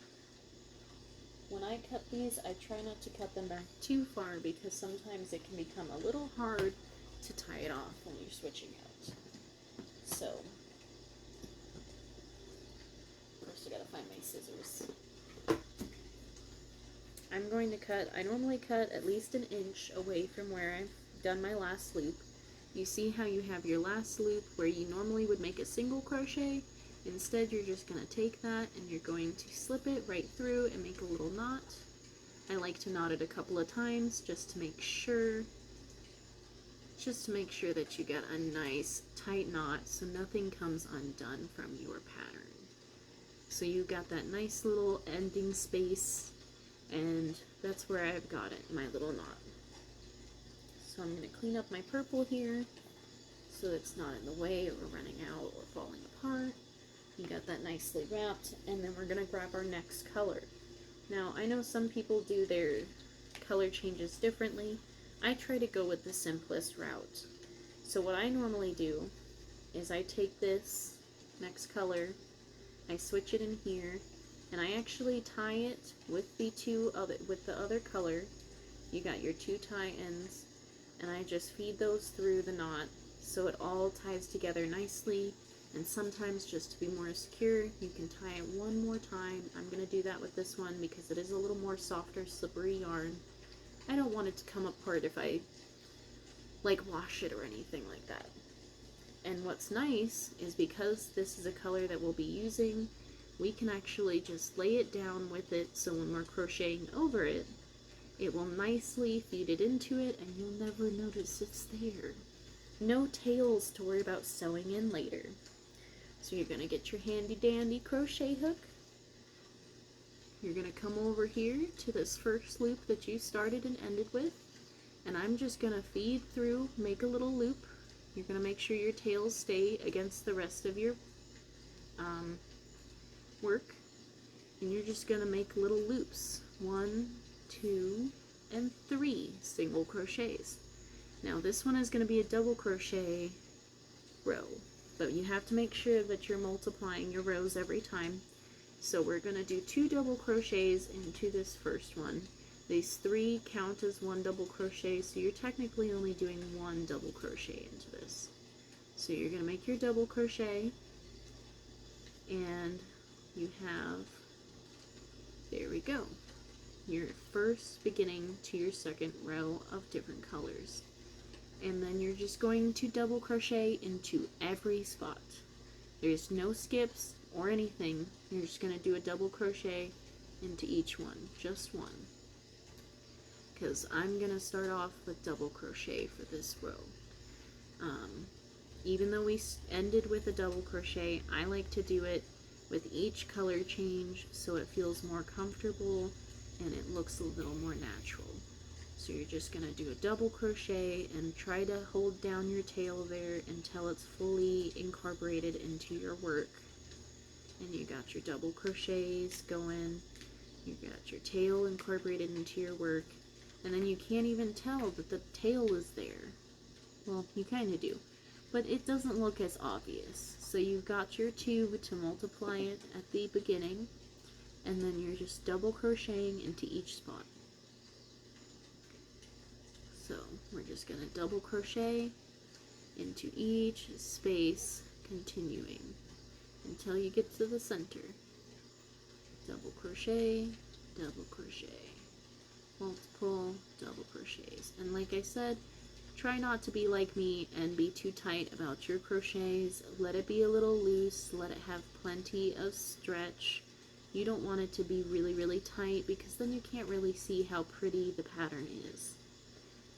when I cut these, I try not to cut them back too far, because sometimes it can become a little hard to tie it off when you're switching out. So first I gotta find my scissors. I'm going to cut, I normally cut at least an inch away from where I've done my last loop. You see how you have your last loop where you normally would make a single crochet? Instead, you're just going to take that and you're going to slip it right through and make a little knot. I like to knot it a couple of times just to make sure that you get a nice tight knot so nothing comes undone from your pattern. So you got that nice little ending space, and that's where I've got it, my little knot. So I'm going to clean up my purple here so it's not in the way or running out or falling apart. You got that nicely wrapped, and then we're going to grab our next color. Now, I know some people do their color changes differently. I try to go with the simplest route. So what I normally do is I take this next color, I switch it in here, and I actually tie it with the other color. You got your two tie ends, and I just feed those through the knot so it all ties together nicely. And sometimes, just to be more secure, you can tie it one more time. I'm going to do that with this one because it is a little more softer, slippery yarn. I don't want it to come apart if I wash it or anything like that. And what's nice is, because this is a color that we'll be using, we can actually just lay it down with it, so when we're crocheting over it, it will nicely feed it into it and you'll never notice it's there. No tails to worry about sewing in later. So you're going to get your handy dandy crochet hook. You're going to come over here to this first loop that you started and ended with, and I'm just going to feed through, make a little loop. You're going to make sure your tails stay against the rest of your work, and you're just going to make little loops. 1, 2, and 3 single crochets. Now this one is going to be a double crochet row, but you have to make sure that you're multiplying your rows every time. So we're going to do 2 double crochets into this first one. These 3 count as 1 double crochet, so you're technically only doing 1 double crochet into this. So you're going to make your double crochet, and you have, there we go, your first beginning to your second row of different colors. And then you're just going to double crochet into every spot. There's no skips or anything. You're just going to do a double crochet into each one, just one. Because I'm going to start off with double crochet for this row. even though we ended with a double crochet, I like to do it with each color change so it feels more comfortable and it looks a little more natural. So you're just going to do a double crochet and try to hold down your tail there until it's fully incorporated into your work. And you got your double crochets going, you got your tail incorporated into your work, and then you can't even tell that the tail is there. Well, you kind of do, but it doesn't look as obvious. So you've got your tube to multiply it at the beginning, and then you're just double crocheting into each spot. So we're just going to double crochet into each space, continuing until you get to the center. Double crochet, multiple double crochets. And like I said, try not to be like me and be too tight about your crochets. Let it be a little loose, let it have plenty of stretch. You don't want it to be really, really tight because then you can't really see how pretty the pattern is.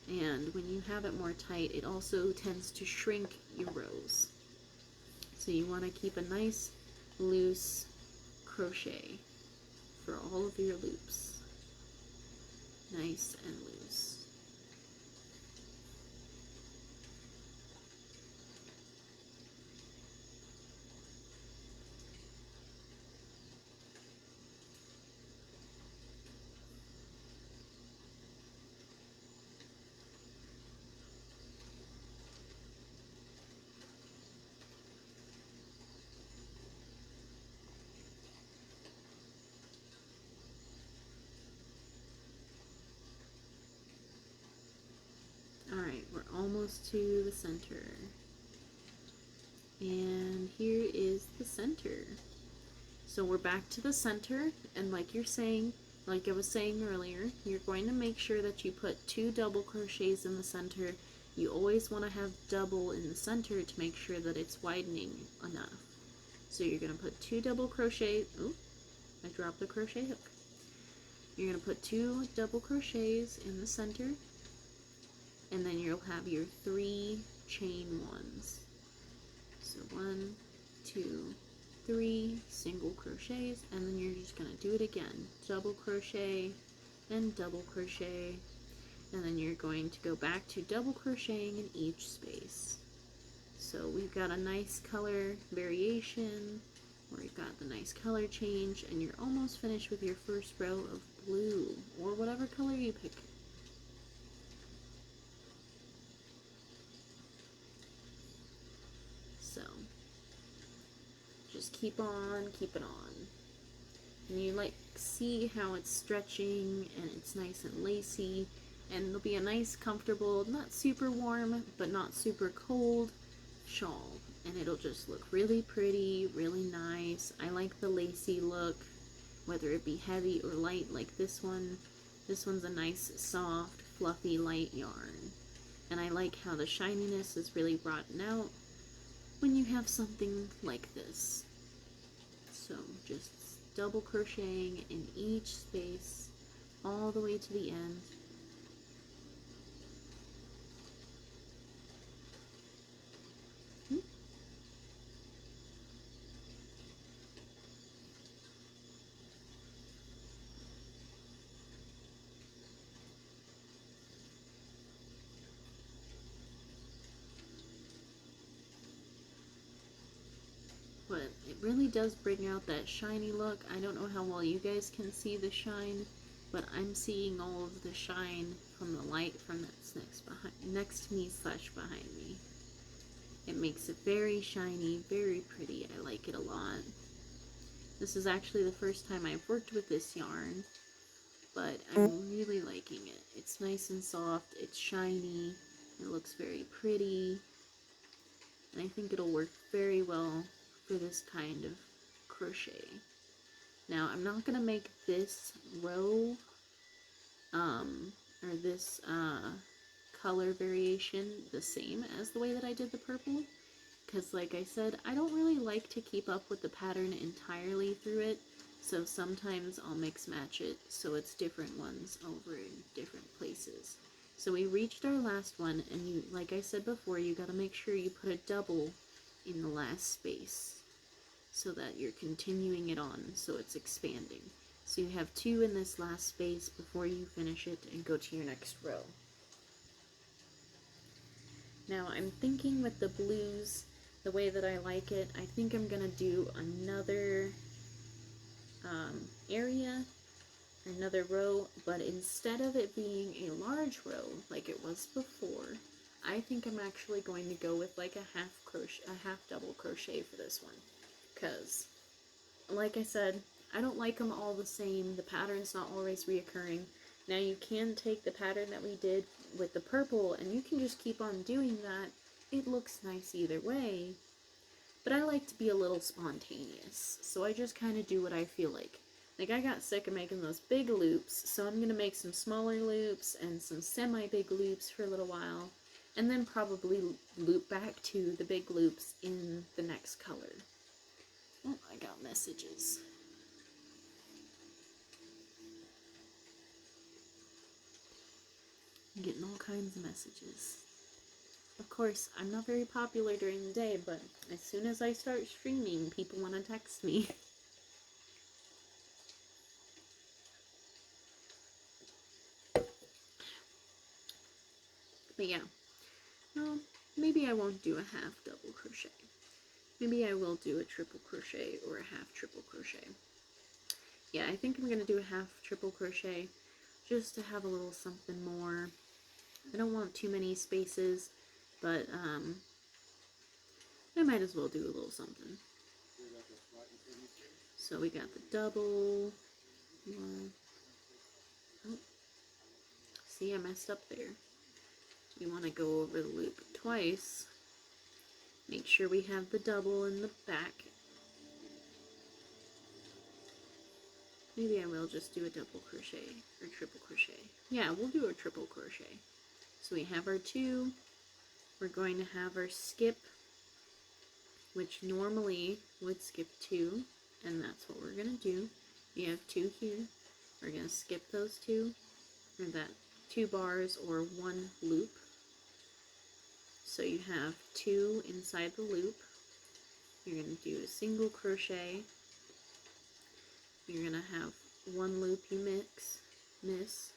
And when you have it more tight, it also tends to shrink your rows. So you want to keep a nice loose crochet for all of your loops. Nice and loose. Alright, we're almost to the center. And here is the center. So we're back to the center, and like I was saying earlier, you're going to make sure that you put 2 double crochets in the center. You always want to have double in the center to make sure that it's widening enough. So you're going to put 2 double crochets. Oh, I dropped the crochet hook. You're going to put 2 double crochets in the center, and then you'll have your 3 chain ones. So 1, 2, 3 single crochets, and then you're just going to do it again. Double crochet and double crochet, and then you're going to go back to double crocheting in each space. So we've got a nice color variation, where you've got the nice color change, and you're almost finished with your first row of blue, or whatever color you pick. So just keep on keeping on. And you see how it's stretching and it's nice and lacy, and it'll be a nice, comfortable, not super warm but not super cold shawl, and it'll just look really pretty, really nice. I like the lacy look, whether it be heavy or light like this one. This one's a nice, soft, fluffy, light yarn, and I like how the shininess is really brought out when you have something like this. So just double crocheting in each space all the way to the end. But it really does bring out that shiny look. I don't know how well you guys can see the shine, but I'm seeing all of the shine from the light from that's next to me / behind me. It makes it very shiny, very pretty. I like it a lot. This is actually the first time I've worked with this yarn, but I'm really liking it. It's nice and soft, it's shiny, it looks very pretty, and I think it'll work very well for this kind of crochet. Now, I'm not going to make this row, or this color variation the same as the way that I did the purple, because like I said, I don't really like to keep up with the pattern entirely through it, so sometimes I'll mix match it so it's different ones over in different places. So we reached our last one, and you, like I said before, you gotta make sure you put a double in the last space so that you're continuing it on, so it's expanding. So you have 2 in this last space before you finish it and go to your next row. Now I'm thinking with the blues, the way that I like it, I think I'm gonna do another area, another row, but instead of it being a large row like it was before, I think I'm actually going to go with like a half double crochet for this one, because like I said, I don't like them all the same. The pattern's not always reoccurring. Now you can take the pattern that we did with the purple and you can just keep on doing that. It looks nice either way, but I like to be a little spontaneous, so I just kind of do what I feel like. Like, I got sick of making those big loops, so I'm going to make some smaller loops and some semi-big loops for a little while, and then probably loop back to the big loops in the next color. Oh, I got messages. I'm getting all kinds of messages. Of course, I'm not very popular during the day, but as soon as I start streaming, people want to text me. But yeah, well, maybe I won't do a half double crochet. Maybe I will do a triple crochet or a half triple crochet. Yeah, I think I'm going to do a half triple crochet just to have a little something more. I don't want too many spaces, but I might as well do a little something. So we got the double. Oh, see, I messed up there. You want to go over the loop twice. Make sure we have the double in the back. Maybe I will just do a double crochet or triple crochet. Yeah, we'll do a triple crochet. So we have our 2. We're going to have our skip, which normally would skip 2, and that's what we're going to do. We have 2 here. We're going to skip those 2, or that 2 bars or 1 loop. So you have 2 inside the loop. You're going to do a single crochet. You're going to have 1 loop you miss,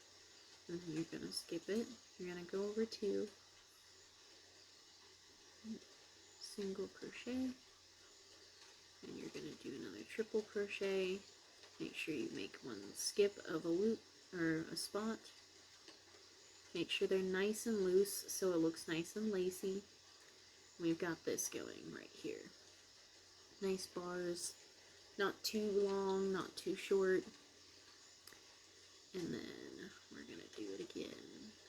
and then you're going to skip it. You're going to go over 2, single crochet, and you're going to do another triple crochet. Make sure you make 1 skip of a loop or a spot. Make sure they're nice and loose so it looks nice and lacy. We've got this going right here. Nice bars, not too long, not too short. And then we're going to do it again.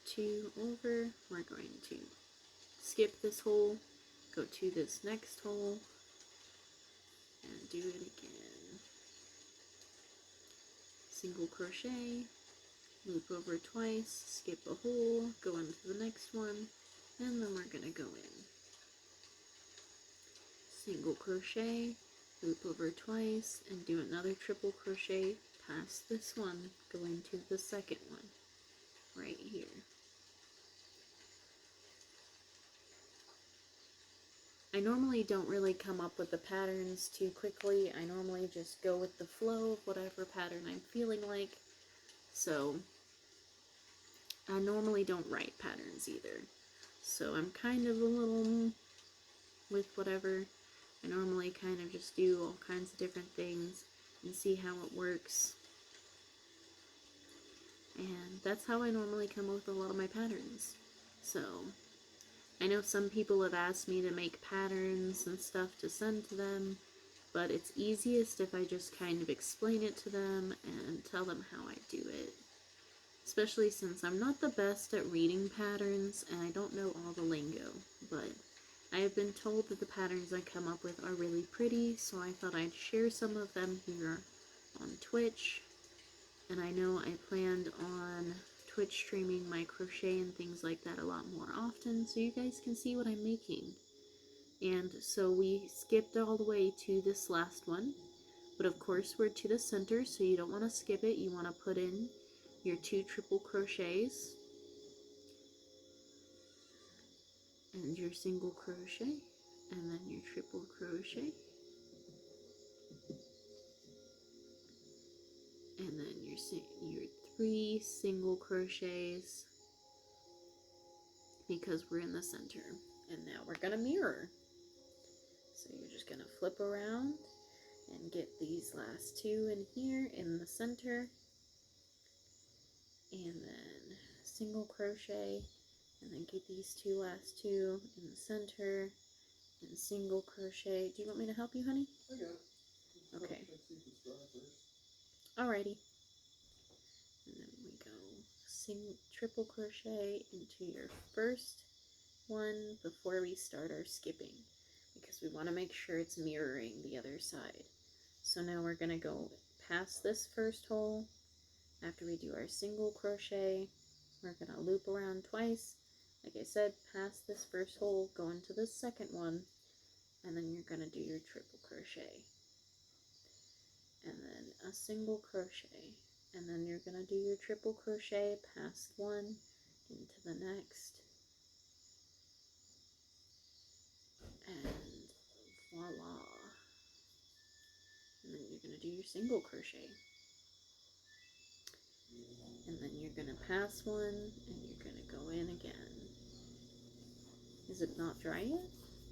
2 over. We're going to skip this hole, go to this next hole, and do it again. Single crochet, loop over twice, skip a hole, go into the next one, and then we're going to go in. Single crochet, loop over twice, and do another triple crochet past this one, go into the second one, right here. I normally don't really come up with the patterns too quickly. I normally just go with the flow of whatever pattern I'm feeling like. So I normally don't write patterns either. So I'm kind of a little with whatever. I normally kind of just do all kinds of different things and see how it works. And that's how I normally come up with a lot of my patterns. So I know some people have asked me to make patterns and stuff to send to them, but it's easiest if I just kind of explain it to them and tell them how I do it. Especially since I'm not the best at reading patterns and I don't know all the lingo, but I have been told that the patterns I come up with are really pretty, so I thought I'd share some of them here on Twitch. And I know I planned on Twitch streaming my crochet and things like that a lot more often, so you guys can see what I'm making. And so we skipped all the way to this last one, but of course we're to the center, so you don't want to skip it. You want to put in your 2 triple crochets, and your single crochet, and then your triple crochet, and then your 3 single crochets, because we're in the center. And now we're gonna mirror. So you're just gonna flip around and get these last 2 in here in the center, and then single crochet, and then get these last 2 in the center, and single crochet. Do you want me to help you, honey? I got it. Okay. Alrighty. And then we go triple crochet into your first one before we start our skipping, because we want to make sure it's mirroring the other side. So now we're going to go past this first hole. After we do our single crochet, we're going to loop around twice. Like I said, past this first hole, go into the second one, and then you're going to do your triple crochet. And then a single crochet. And then you're going to do your triple crochet past one into the next. And voila. And then you're going to do your single crochet. And then you're going to pass one, and you're going to go in again. Is it not dry yet?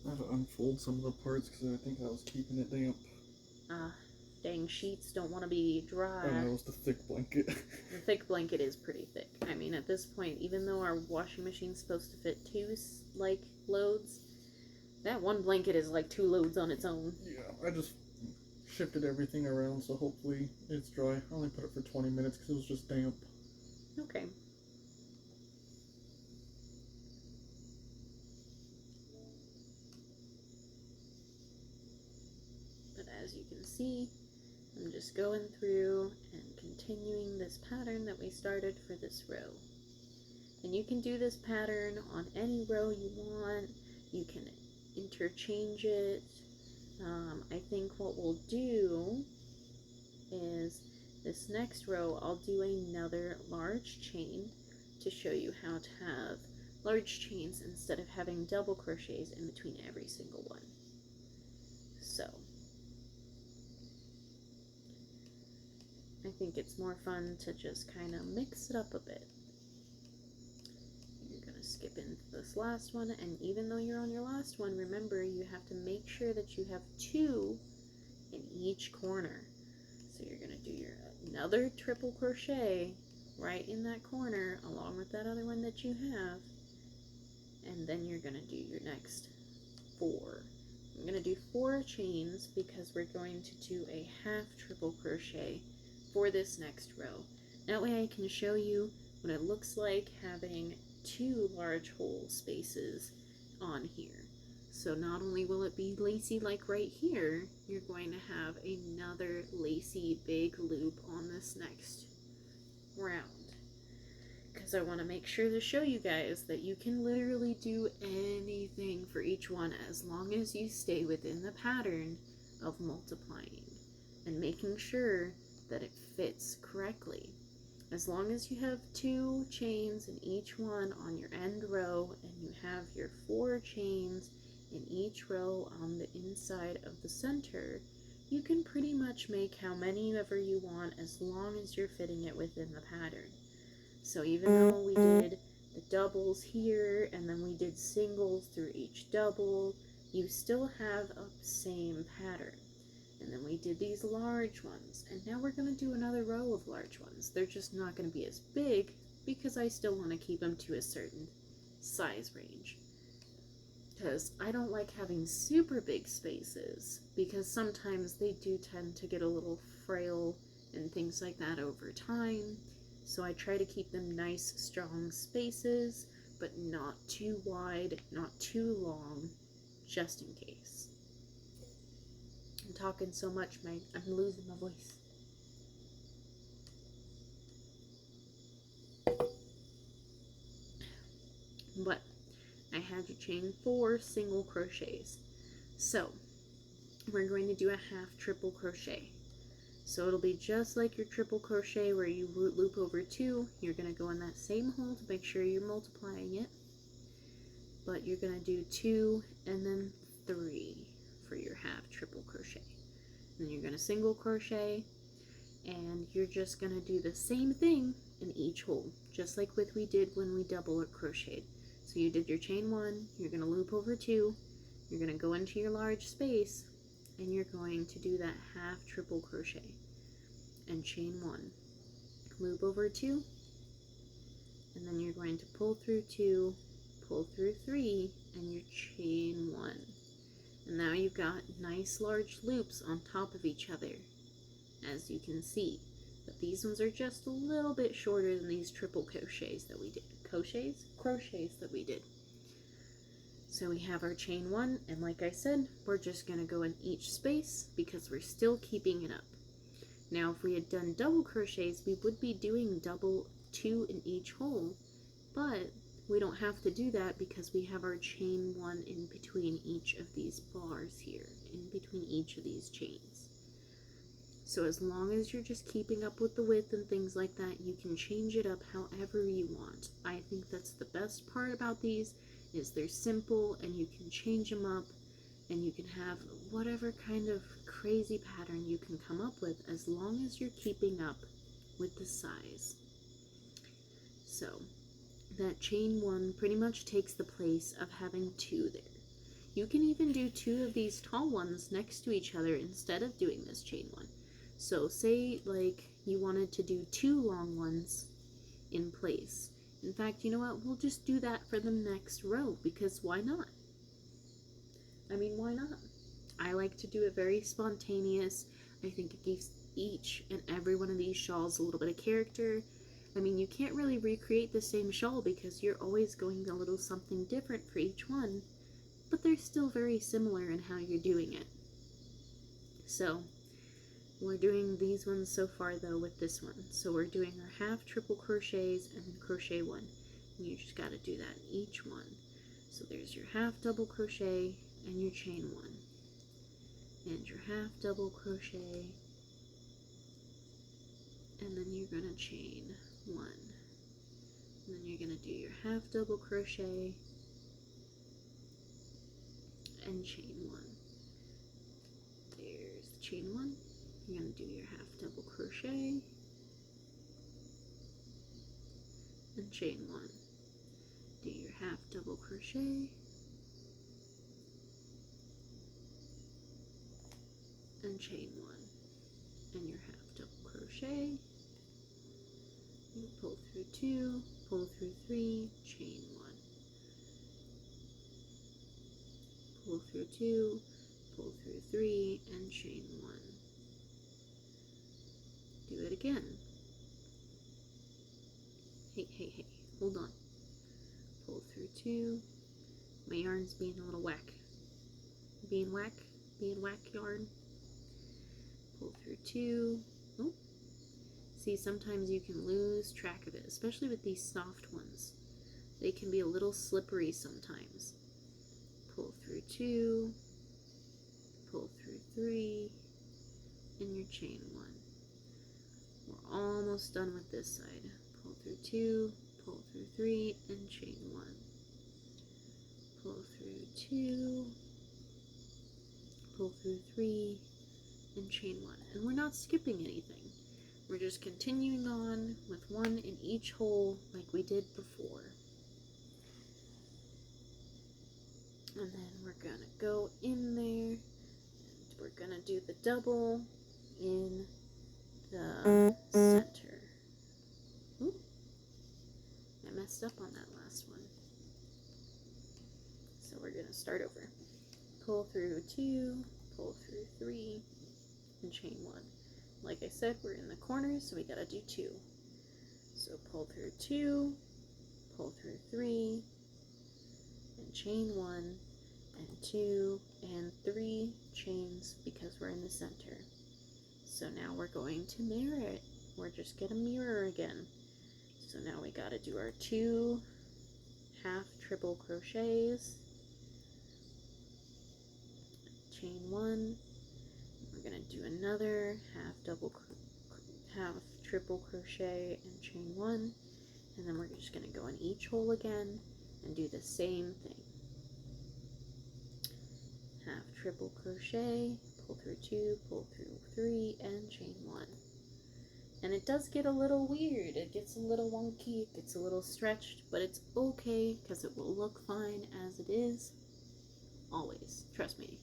I have to unfold some of the parts because I think I was keeping it damp. Ah, dang, sheets don't want to be dry. Oh no, it was the thick blanket. The thick blanket is pretty thick. I mean, at this point, even though our washing machine's supposed to fit 2, like, loads, that one blanket is like 2 loads on its own. Yeah, I just shifted everything around, so hopefully it's dry. I only put it for 20 minutes because it was just damp. Okay. But as you can see, I'm just going through and continuing this pattern that we started for this row. And you can do this pattern on any row you want. You can interchange it. I think what we'll do is this next row, I'll do another large chain to show you how to have large chains instead of having double crochets in between every single one. So I think it's more fun to just kind of mix it up a bit. You're going to skip into this last one, and even though you're on your last one, remember you have to make sure that you have 2 in each corner. So you're going to do another triple crochet right in that corner along with that other one that you have, and then you're going to do your next 4. I'm going to do 4 chains because we're going to do a half triple crochet for this next row. That way I can show you what it looks like having 2 large hole spaces on here. So not only will it be lacy like right here, you're going to have another lacy big loop on this next round. Because I want to make sure to show you guys that you can literally do anything for each one as long as you stay within the pattern of multiplying and making sure that it fits correctly. As long as you have 2 chains in each one on your end row and you have your 4 chains in each row on the inside of the center, you can pretty much make how many ever you want as long as you're fitting it within the pattern. So even though we did the doubles here and then we did singles through each double, you still have a same pattern. And then we did these large ones, and now we're going to do another row of large ones. They're just not going to be as big because I still want to keep them to a certain size range. Because I don't like having super big spaces, because sometimes they do tend to get a little frail and things like that over time. So I try to keep them nice, strong spaces, but not too wide, not too long, just in case. I'm talking so much, I'm losing my voice. But I had to chain 4 single crochets. So we're going to do a half triple crochet. So it'll be just like your triple crochet where you loop over 2. You're going to go in that same hole to make sure you're multiplying it. but you're going to do 2 and then 3 for your half triple crochet. And then you're going to single crochet, and you're just going to do the same thing in each hole, just like what we did when we double crocheted. So you did your chain 1, you're going to loop over 2, you're going to go into your large space, and you're going to do that half triple crochet and chain 1, loop over 2, and then you're going to pull through 2, pull through 3, and you chain 1. And now you've got nice large loops on top of each other, as you can see. But these ones are just a little bit shorter than these triple crochets that we did. Crochets that we did. So we have our chain 1, and like I said, we're just going to go in each space because we're still keeping it up. Now if we had done double crochets, we would be doing double 2 in each hole, but we don't have to do that because we have our chain 1 in between each of these bars here, in between each of these chains. So as long as you're just keeping up with the width and things like that, you can change it up however you want. I think that's the best part about these, is they're simple and you can change them up, and you can have whatever kind of crazy pattern you can come up with as long as you're keeping up with the size. So that chain 1 pretty much takes the place of having 2 there. You can even do 2 of these tall ones next to each other instead of doing this chain 1. So say like you wanted to do 2 long ones in place. In fact, you know what? We'll just do that for the next row, because why not? I mean, why not? I like to do it very spontaneous. I think it gives each and every one of these shawls a little bit of character. I mean, you can't really recreate the same shawl because you're always going a little something different for each one, but they're still very similar in how you're doing it. So we're doing these ones so far though with this one. So we're doing our half triple crochets and then crochet 1. And you just got to do that in each one. So there's your half double crochet and your chain 1. And your half double crochet, and then you're going to chain 1. And then you're going to do your half double crochet and chain 1. There's the chain 1. You're going to do your half double crochet and chain 1. Do your half double crochet and chain 1. And your half double crochet. You pull through 2, pull through 3, chain 1. Pull through 2, pull through 3, and chain 1. Do it again. Hey, hold on. Pull through 2. My yarn's being a little whack. Being whack yarn. Pull through 2. Oh. See, sometimes you can lose track of it, especially with these soft ones. They can be a little slippery sometimes. Pull through 2, pull through 3, and your chain 1. We're almost done with this side. Pull through 2, pull through 3, and chain 1. Pull through 2, pull through 3, and chain 1. And we're not skipping anything. We're just continuing on with 1 in each hole like we did before. And then we're going to go in there, and we're going to do the double in the center. Ooh, I messed up on that last one. So we're going to start over. Pull through 2, pull through 3, and chain 1. Like I said, we're in the corners, so we got to do 2. So pull through 2, pull through 3, and chain 1, and 2, and 3 chains because we're in the center. So now we're going to mirror it. We're just going to mirror again. So now we got to do our 2 half triple crochets, chain 1. We're going to do another half triple crochet and chain 1, and then we're just going to go in each hole again and do the same thing. triple crochet, pull through 2, pull through 3, and chain 1. And it does get a little weird, it gets a little wonky, it gets a little stretched, but it's okay because it will look fine as it is. Always, trust me.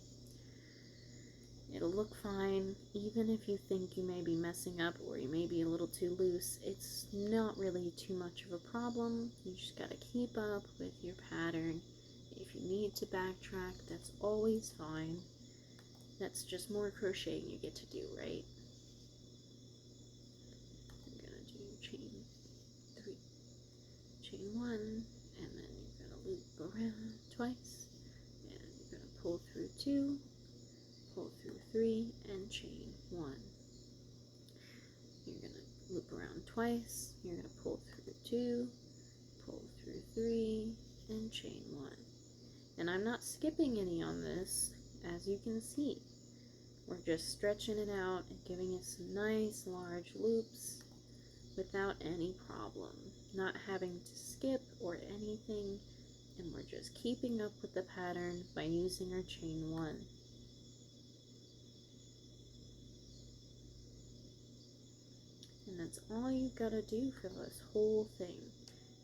It'll look fine, even if you think you may be messing up or you may be a little too loose. It's not really too much of a problem. You just gotta keep up with your pattern. If you need to backtrack, that's always fine. That's just more crocheting you get to do, right? I'm gonna do chain 3, chain 1, and then you're gonna loop around twice, and you're gonna pull through 2, pull through 3, and chain 1. You're gonna loop around twice, you're gonna pull through 2, pull through 3, and chain 1. And I'm not skipping any on this, as you can see. We're just stretching it out and giving it some nice large loops without any problem. Not having to skip or anything, and we're just keeping up with the pattern by using our chain 1. And that's all you've got to do for this whole thing.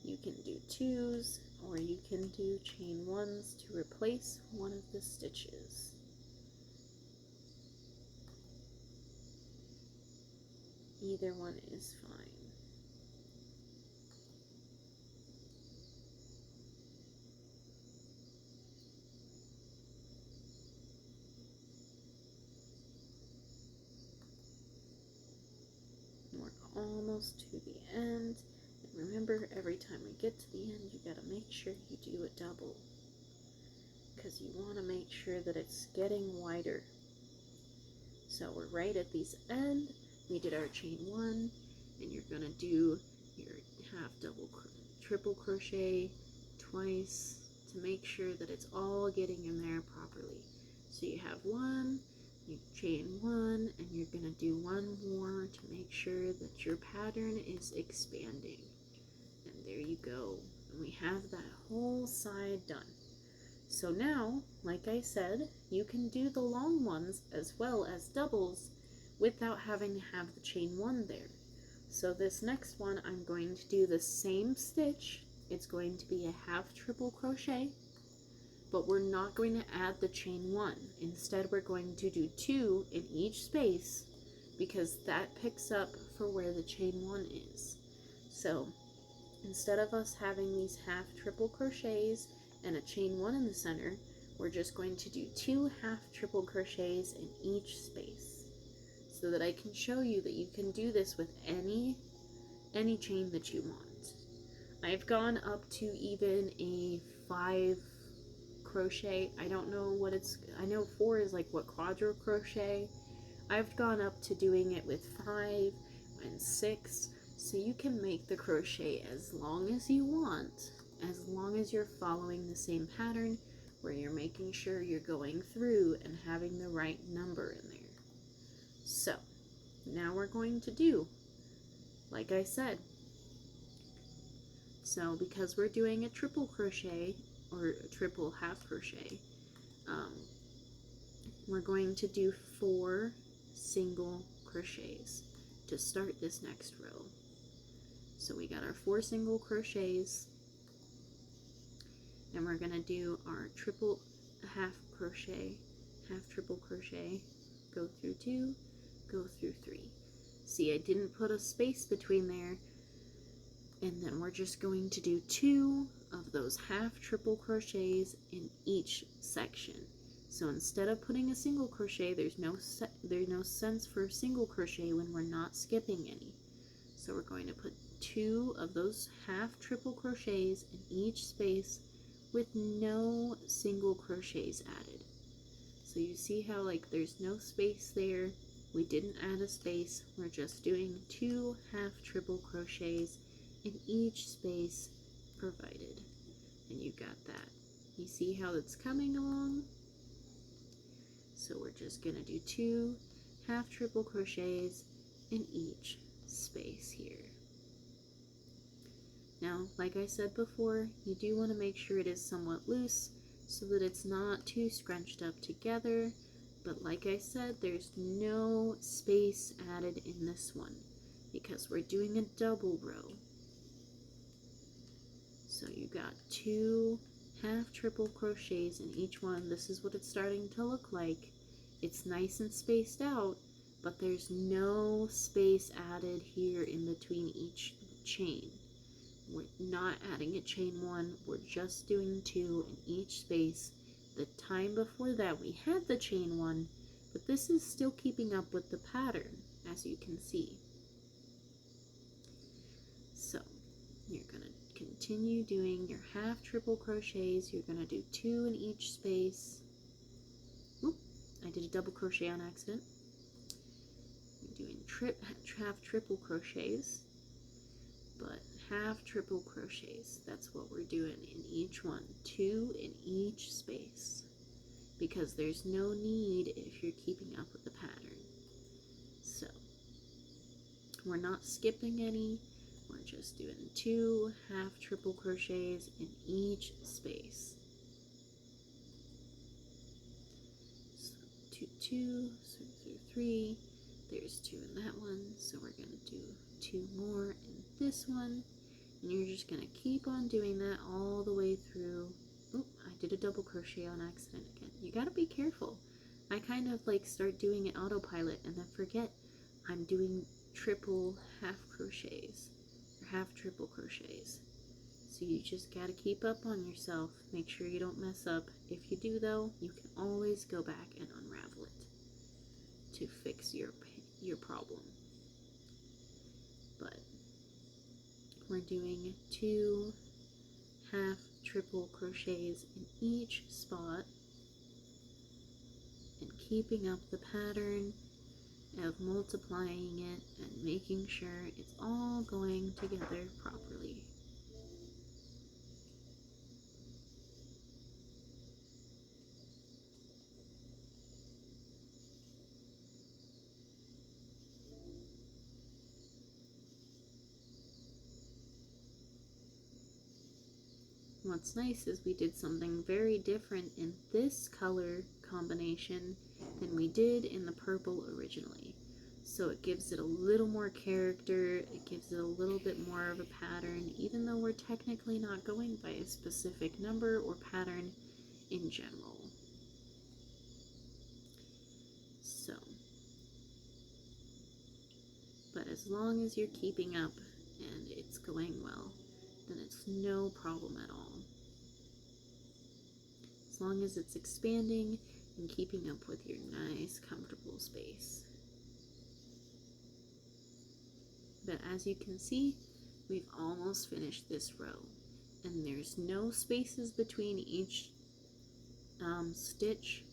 You can do 2s, or you can do chain 1s to replace one of the stitches. Either one is fine. We're almost to the end. And remember, every time we get to the end, you gotta make sure you do a double, because you want to make sure that it's getting wider. So we're right at this end. We did our chain 1, and you're gonna do your half double triple crochet twice to make sure that it's all getting in there properly. So you have 1, you chain 1, and you're gonna do 1 more to make sure that your pattern is expanding. And there you go. And we have that whole side done. So now, like I said, you can do the long ones as well as doubles without having to have the chain 1 there. So this next one, I'm going to do the same stitch. It's going to be a half triple crochet, but we're not going to add the chain 1. Instead, we're going to do 2 in each space, because that picks up for where the chain 1 is. So instead of us having these half triple crochets and a chain 1 in the center, we're just going to do 2 half triple crochets in each space, so that I can show you that you can do this with any chain that you want. I've gone up to even a 5 crochet. I don't know what it's, I know 4 is like what quadro crochet. I've gone up to doing it with 5 and 6, so you can make the crochet as long as you want, as long as you're following the same pattern where you're making sure you're going through and having the right number in there. So now we're going to do, like I said, so because we're doing a triple crochet or a triple half crochet, we're going to do 4 single crochets to start this next row. So we got our 4 single crochets, and we're going to do our triple half crochet, half triple crochet, go through 2, go through 3. See, I didn't put a space between there, and then we're just going to do 2 of those half triple crochets in each section. So instead of putting a single crochet, there's no sense for a single crochet when we're not skipping any. So we're going to put 2 of those half triple crochets in each space with no single crochets added. So you see how like there's no space there, we didn't add a space, we're just doing 2 half triple crochets in each space provided. And you got that. You see how it's coming along? So we're just gonna do 2 half triple crochets in each space here. Now, like I said before, you do want to make sure it is somewhat loose, so that it's not too scrunched up together. But like I said, there's no space added in this one because we're doing a double row. So you got 2 half triple crochets in each one. This is what it's starting to look like. It's nice and spaced out, but there's no space added here in between each chain. We're not adding a chain 1, we're just doing 2 in each space. The time before that we had the chain 1, but this is still keeping up with the pattern, as you can see. So you're going to continue doing your half triple crochets. You're going to do 2 in each space. Oop, I did a double crochet on accident. You're doing half triple crochets, but half triple crochets, that's what we're doing in each one. 2 in each space, because there's no need if you're keeping up with the pattern. So we're not skipping any, we're just doing 2 half triple crochets in each space. So 2, 2, so 3, there's 2 in that one, so we're going to do 2 more in this one, and you're just going to keep on doing that all the way through. Oh, I did a double crochet on accident again. You got to be careful. I kind of like start doing it autopilot and then forget I'm doing triple half crochets or half triple crochets. So you just got to keep up on yourself. Make sure you don't mess up. If you do though, you can always go back and unravel it to fix your problem. But we're doing 2 half triple crochets in each spot and keeping up the pattern of multiplying it and making sure it's all going together properly. What's nice is we did something very different in this color combination than we did in the purple originally. So it gives it a little more character, it gives it a little bit more of a pattern, even though we're technically not going by a specific number or pattern in general. So, but as long as you're keeping up and it's going well, then it's no problem at all. As long as it's expanding and keeping up with your nice, comfortable space. But as you can see, we've almost finished this row, and there's no spaces between each stitch.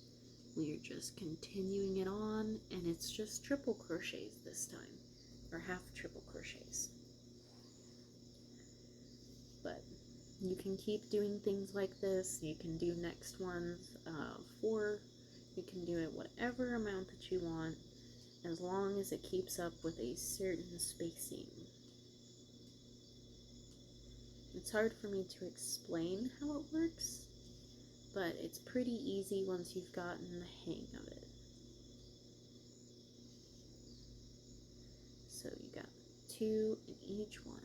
We are just continuing it on, and it's just triple crochets this time, or half triple crochets. But you can keep doing things like this. You can do next ones 4. You can do it whatever amount that you want, as long as it keeps up with a certain spacing. It's hard for me to explain how it works, but it's pretty easy once you've gotten the hang of it. So you got 2 in each one.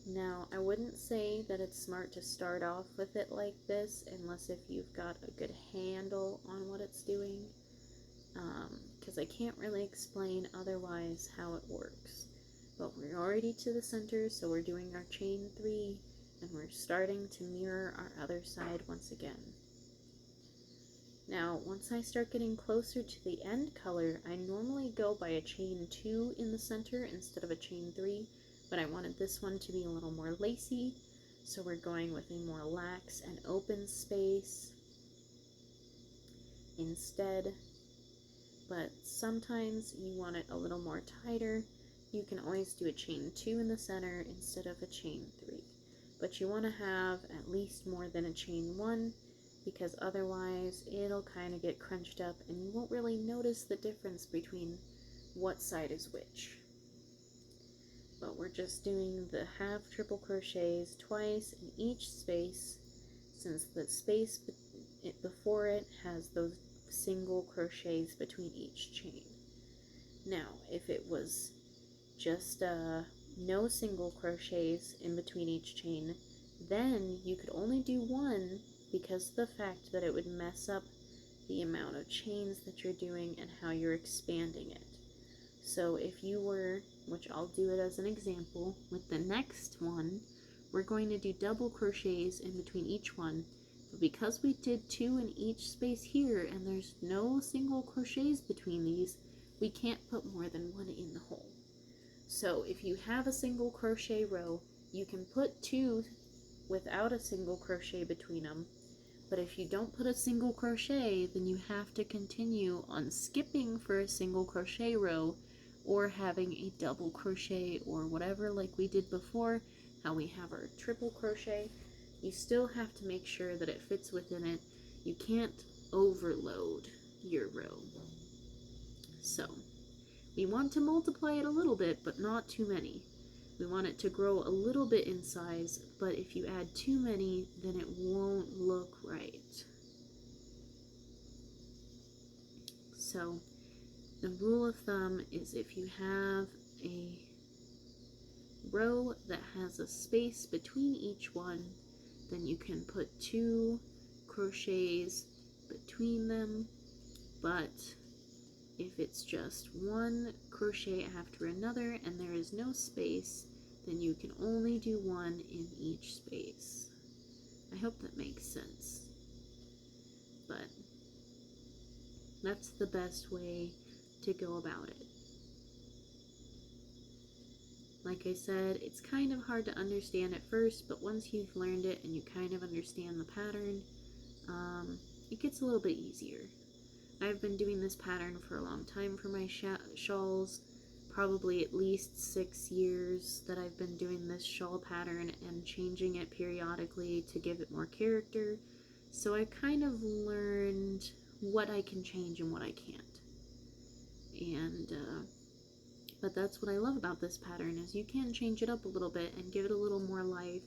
Now, I wouldn't say that it's smart to start off with it like this unless if you've got a good handle on what it's doing, because I can't really explain otherwise how it works. But we're already to the center, so we're doing our chain 3, and we're starting to mirror our other side once again. Now, once I start getting closer to the end color, I normally go by a chain 2 in the center instead of a chain 3, but I wanted this one to be a little more lacy, so we're going with a more lax and open space instead. But sometimes you want it a little more tighter. You can always do a chain 2 in the center instead of a chain 3. But you want to have at least more than a chain 1, because otherwise it'll kind of get crunched up and you won't really notice the difference between what side is which. but we're just doing the half triple crochets twice in each space, since the space before it has those single crochets between each chain. Now, if it was just no single crochets in between each chain, then you could only do one, because of the fact that it would mess up the amount of chains that you're doing and how you're expanding it. So if you were, which I'll do it as an example, with the next one, we're going to do double crochets in between each one, but because we did 2 in each space here and there's no single crochets between these, we can't put more than 1 in the hole. So if you have a single crochet row, you can put 2 without a single crochet between them, but if you don't put a single crochet, then you have to continue on skipping for a single crochet row or having a double crochet or whatever, like we did before, how we have our triple crochet. You still have to make sure that it fits within it. You can't overload your row. So we want to multiply it a little bit, but not too many. We want it to grow a little bit in size, but if you add too many, then it won't look right. So the rule of thumb is if you have a row that has a space between each one, then you can put 2 crochets between them, but if it's just 1 crochet after another and there is no space, then you can only do 1 in each space. I hope that makes sense. But that's the best way to go about it. Like I said, it's kind of hard to understand at first, but once you've learned it and you kind of understand the pattern, it gets a little bit easier. I've been doing this pattern for a long time for my shawls, probably at least 6 years that I've been doing this shawl pattern and changing it periodically to give it more character. So I kind of learned what I can change and what I can't. And but that's what I love about this pattern, is you can change it up a little bit and give it a little more life,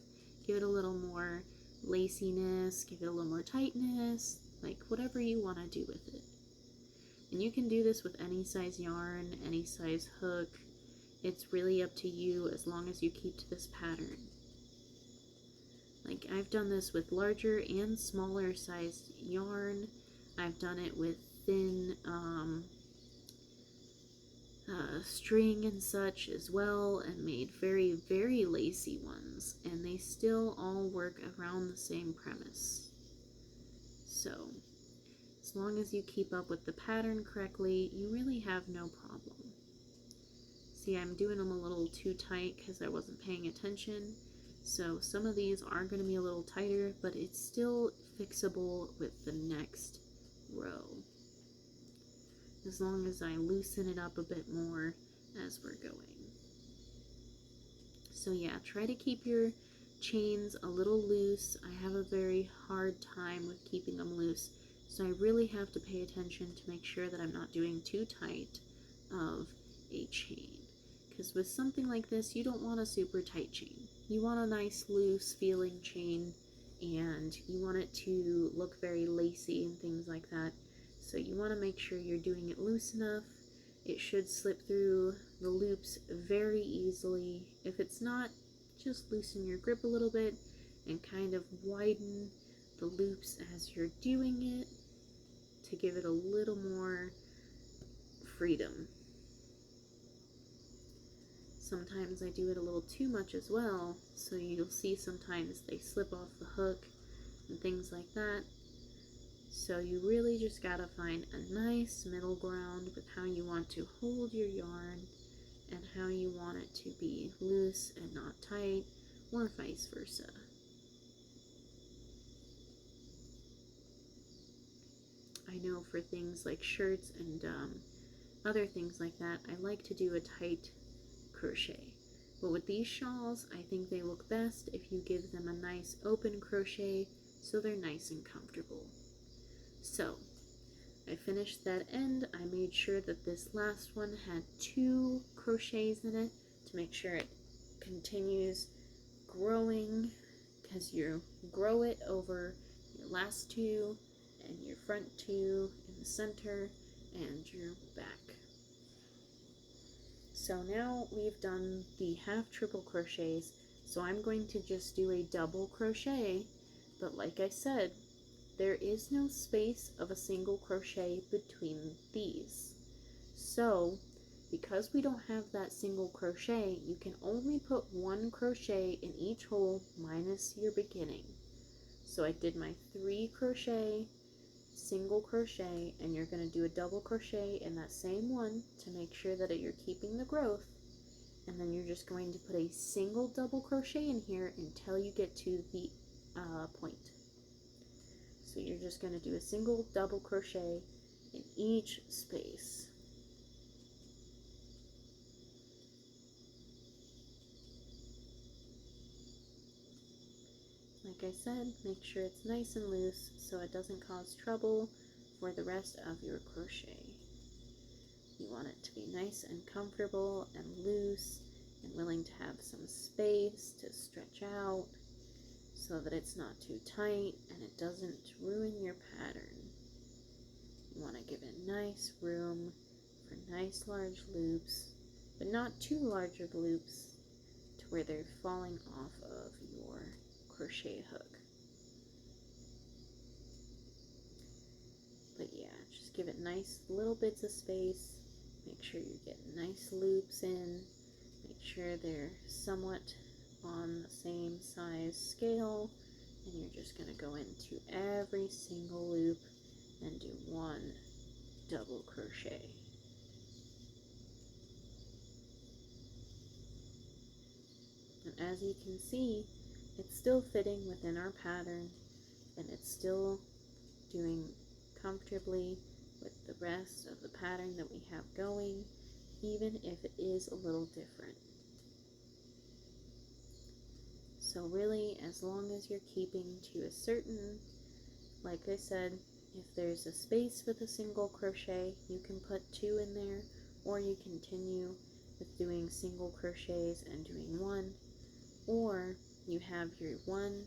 give it a little more laciness, give it a little more tightness, like whatever you want to do with it. And you can do this with any size yarn, any size hook. It's really up to you as long as you keep to this pattern. Like I've done this with larger and smaller sized yarn. I've done it with thin string and such as well, and made very, very lacy ones, and they still all work around the same premise. So as long as you keep up with the pattern correctly, you really have no problem. See, I'm doing them a little too tight because I wasn't paying attention, so some of these are going to be a little tighter, but it's still fixable with the next row, as long as I loosen it up a bit more as we're going. So yeah, try to keep your chains a little loose. I have a very hard time with keeping them loose, so I really have to pay attention to make sure that I'm not doing too tight of a chain. Because with something like this, you don't want a super tight chain. You want a nice loose feeling chain, and you want it to look very lacy and things like that. So you want to make sure you're doing it loose enough. It should slip through the loops very easily. If it's not, just loosen your grip a little bit and kind of widen the loops as you're doing it to give it a little more freedom. Sometimes I do it a little too much as well, so you'll see sometimes they slip off the hook and things like that. So you really just gotta find a nice middle ground with how you want to hold your yarn and how you want it to be loose and not tight, or vice versa. I know for things like shirts and other things like that, I like to do a tight crochet. But with these shawls, I think they look best if you give them a nice open crochet so they're nice and comfortable. So I finished that end. I made sure that this last one had 2 crochets in it to make sure it continues growing because you grow it over your last two and your front two in the center and your back. So now we've done the half triple crochets, so I'm going to just do a double crochet, but like I said, there is no space of a single crochet between these. So because we don't have that single crochet, you can only put one crochet in each hole minus your beginning. So I did my 3 crochet, single crochet, and you're going to do a double crochet in that same one to make sure that you're keeping the growth, and then you're just going to put a single double crochet in here until you get to the point. So you're just going to do a single double crochet in each space. Like I said, make sure it's nice and loose so it doesn't cause trouble for the rest of your crochet. You want it to be nice and comfortable and loose and willing to have some space to stretch out so that it's not too tight and it doesn't ruin your pattern. You want to give it nice room for nice large loops, but not too large of loops to where they're falling off of your crochet hook. But yeah, just give it nice little bits of space. Make sure you get nice loops in. Make sure they're somewhat on the same size scale, and you're just going to go into every single loop and do 1 double crochet. And as you can see, it's still fitting within our pattern, and it's still doing comfortably with the rest of the pattern that we have going, even if it is a little different. So really, as long as you're keeping to a certain, like I said, if there's a space with a single crochet, you can put 2 in there, or you continue with doing single crochets and doing 1, or you have your 1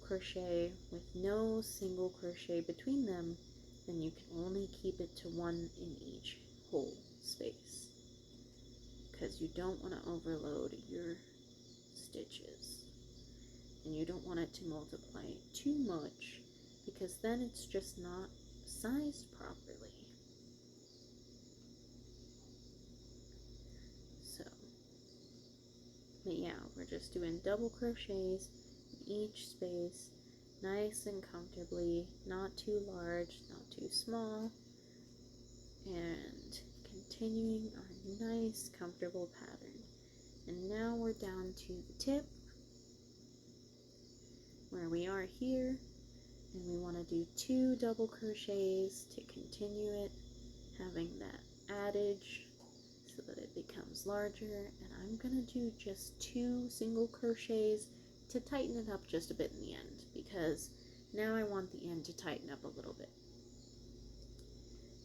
crochet with no single crochet between them, then you can only keep it to 1 in each whole space, because you don't want to overload your stitches, and you don't want it to multiply too much, because then it's just not sized properly. So, but yeah, we're just doing double crochets in each space, nice and comfortably, not too large, not too small, and continuing our nice comfortable pattern. And now we're down to the tip where we are here, and we want to do 2 double crochets to continue it, having that adage so that it becomes larger. And I'm going to do just 2 single crochets to tighten it up just a bit in the end, because now I want the end to tighten up a little bit.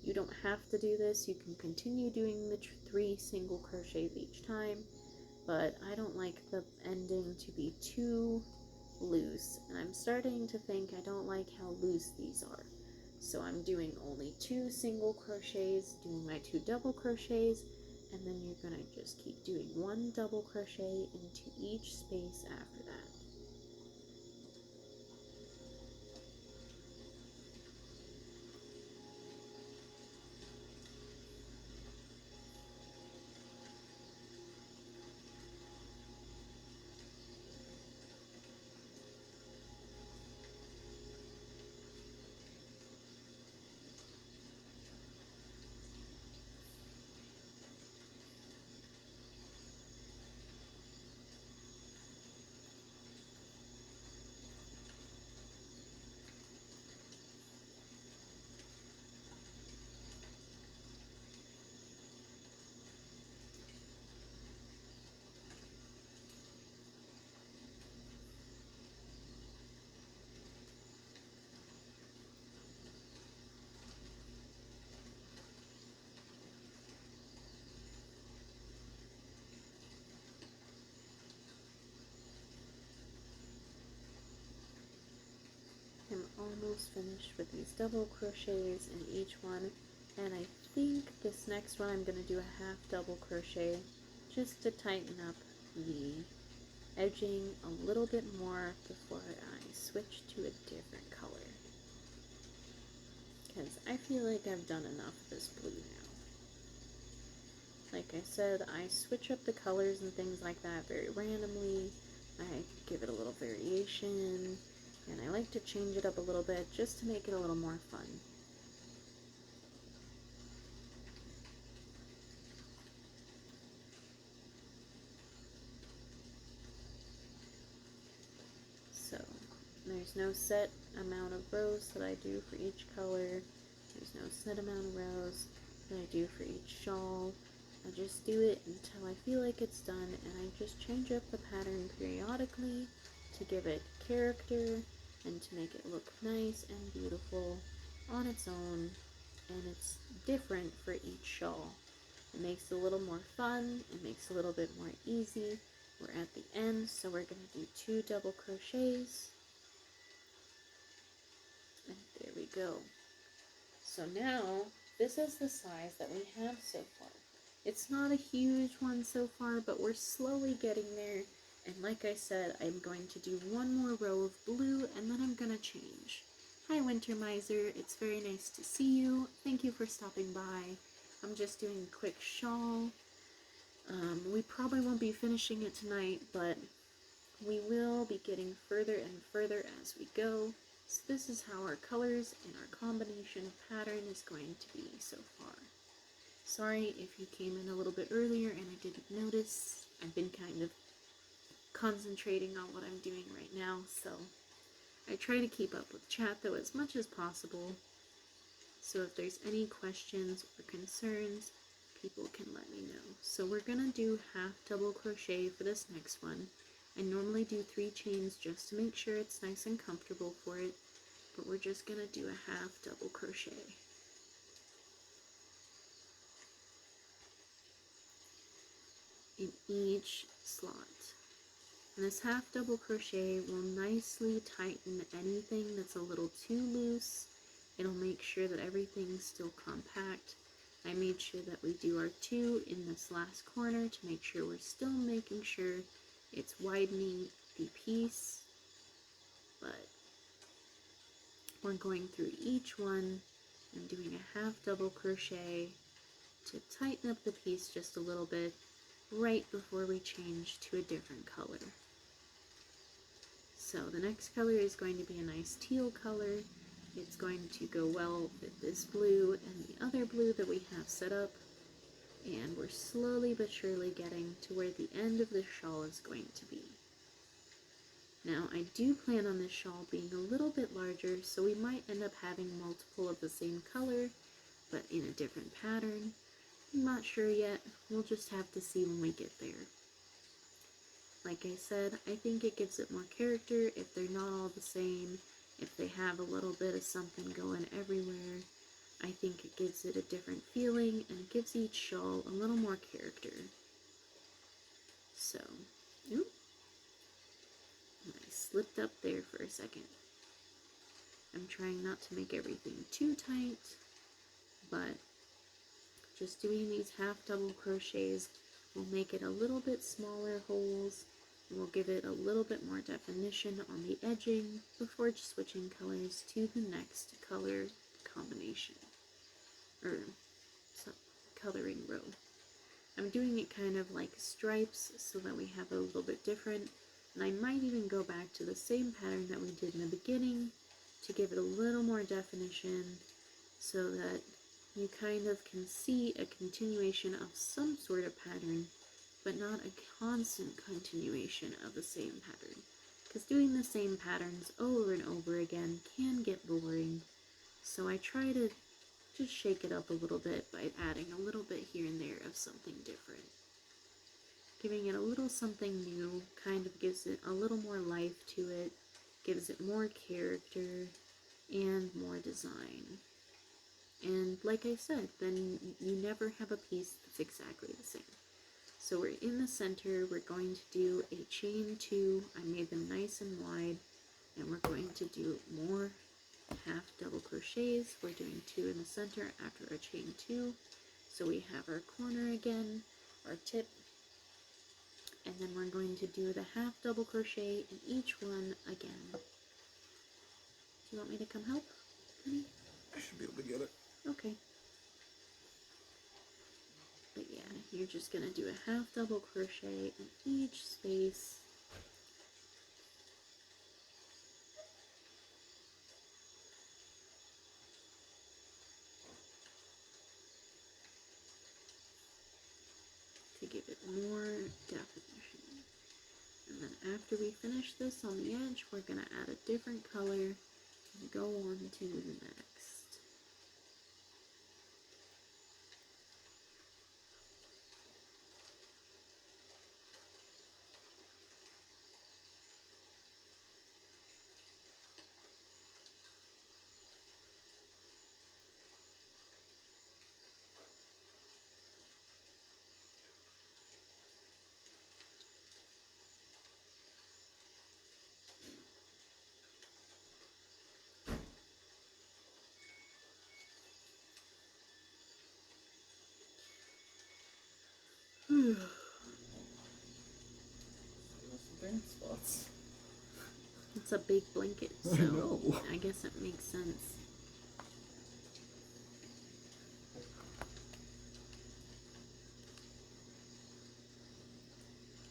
You don't have to do this. You can continue doing the 3 single crochets each time, but I don't like the ending to be too loose, and I'm starting to think I don't like how loose these are. So I'm doing only 2 single crochets, doing my 2 double crochets, and then you're going to just keep doing 1 double crochet into each space after that. almost finished with these double crochets in each one, and I think this next one I'm going to do a half double crochet just to tighten up the edging a little bit more before I switch to a different color, because I feel like I've done enough of this blue now. Like I said, I switch up the colors and things like that very randomly. I give it a little variation, and I like to change it up a little bit just to make it a little more fun. So there's no set amount of rows that I do for each color. There's no set amount of rows that I do for each shawl. I just do it until I feel like it's done, and I just change up the pattern periodically to give it character and to make it look nice and beautiful on its own, and it's different for each shawl. It makes it a little more fun, it makes it a little bit more easy. We're at the end, so we're going to do 2 double crochets, and there we go. So now, this is the size that we have so far. It's not a huge one so far, but we're slowly getting there. And like I said, I'm going to do one more row of blue, and then I'm going to change. Hi, Winter Miser. It's very nice to see you. Thank you for stopping by. I'm just doing a quick shawl. We probably won't be finishing it tonight, but we will be getting further and further as we go. So this is how our colors and our combination of pattern is going to be so far. Sorry if you came in a little bit earlier and I didn't notice. I've been kind of concentrating on what I'm doing right now, so I try to keep up with chat though as much as possible. So if there's any questions or concerns, people can let me know. So we're gonna do half double crochet for this next one. I normally do 3 chains just to make sure it's nice and comfortable for it, but we're just gonna do a half double crochet. In each slot. And this half double crochet will nicely tighten anything that's a little too loose. It'll make sure that everything's still compact. I made sure that we do our 2 in this last corner to make sure we're still making sure it's widening the piece, but we're going through each one and doing a half double crochet to tighten up the piece just a little bit right before we change to a different color. So the next color is going to be a nice teal color. It's going to go well with this blue and the other blue that we have set up, and we're slowly but surely getting to where the end of this shawl is going to be. Now I do plan on this shawl being a little bit larger, so we might end up having multiple of the same color, but in a different pattern. I'm not sure yet. We'll just have to see when we get there. Like I said, I think it gives it more character if they're not all the same, if they have a little bit of something going everywhere. I think it gives it a different feeling and gives each shawl a little more character. So, oop, I slipped up there for a second. I'm trying not to make everything too tight, but just doing these half double crochets will make it a little bit smaller holes. We'll give it a little bit more definition on the edging before switching colors to the next color combination, or coloring row. I'm doing it kind of like stripes so that we have a little bit different, and I might even go back to the same pattern that we did in the beginning to give it a little more definition so that you kind of can see a continuation of some sort of pattern, but not a constant continuation of the same pattern. Because doing the same patterns over and over again can get boring. So I try to just shake it up a little bit by adding a little bit here and there of something different. Giving it a little something new kind of gives it a little more life to it, gives it more character and more design. And like I said, then you never have a piece that's exactly the same. So we're in the center, we're going to do a chain 2, I made them nice and wide, and we're going to do more half double crochets. We're doing 2 in the center after a chain 2. So we have our corner again, our tip, and then we're going to do the half double crochet in each one again. Do you want me to come help, honey? I should be able to get it. Okay. But yeah, you're just going to do a half double crochet in each space. To give it more definition. And then after we finish this on the edge, we're going to add a different color and go on to the next. Spots. It's a big blanket, so I guess it makes sense.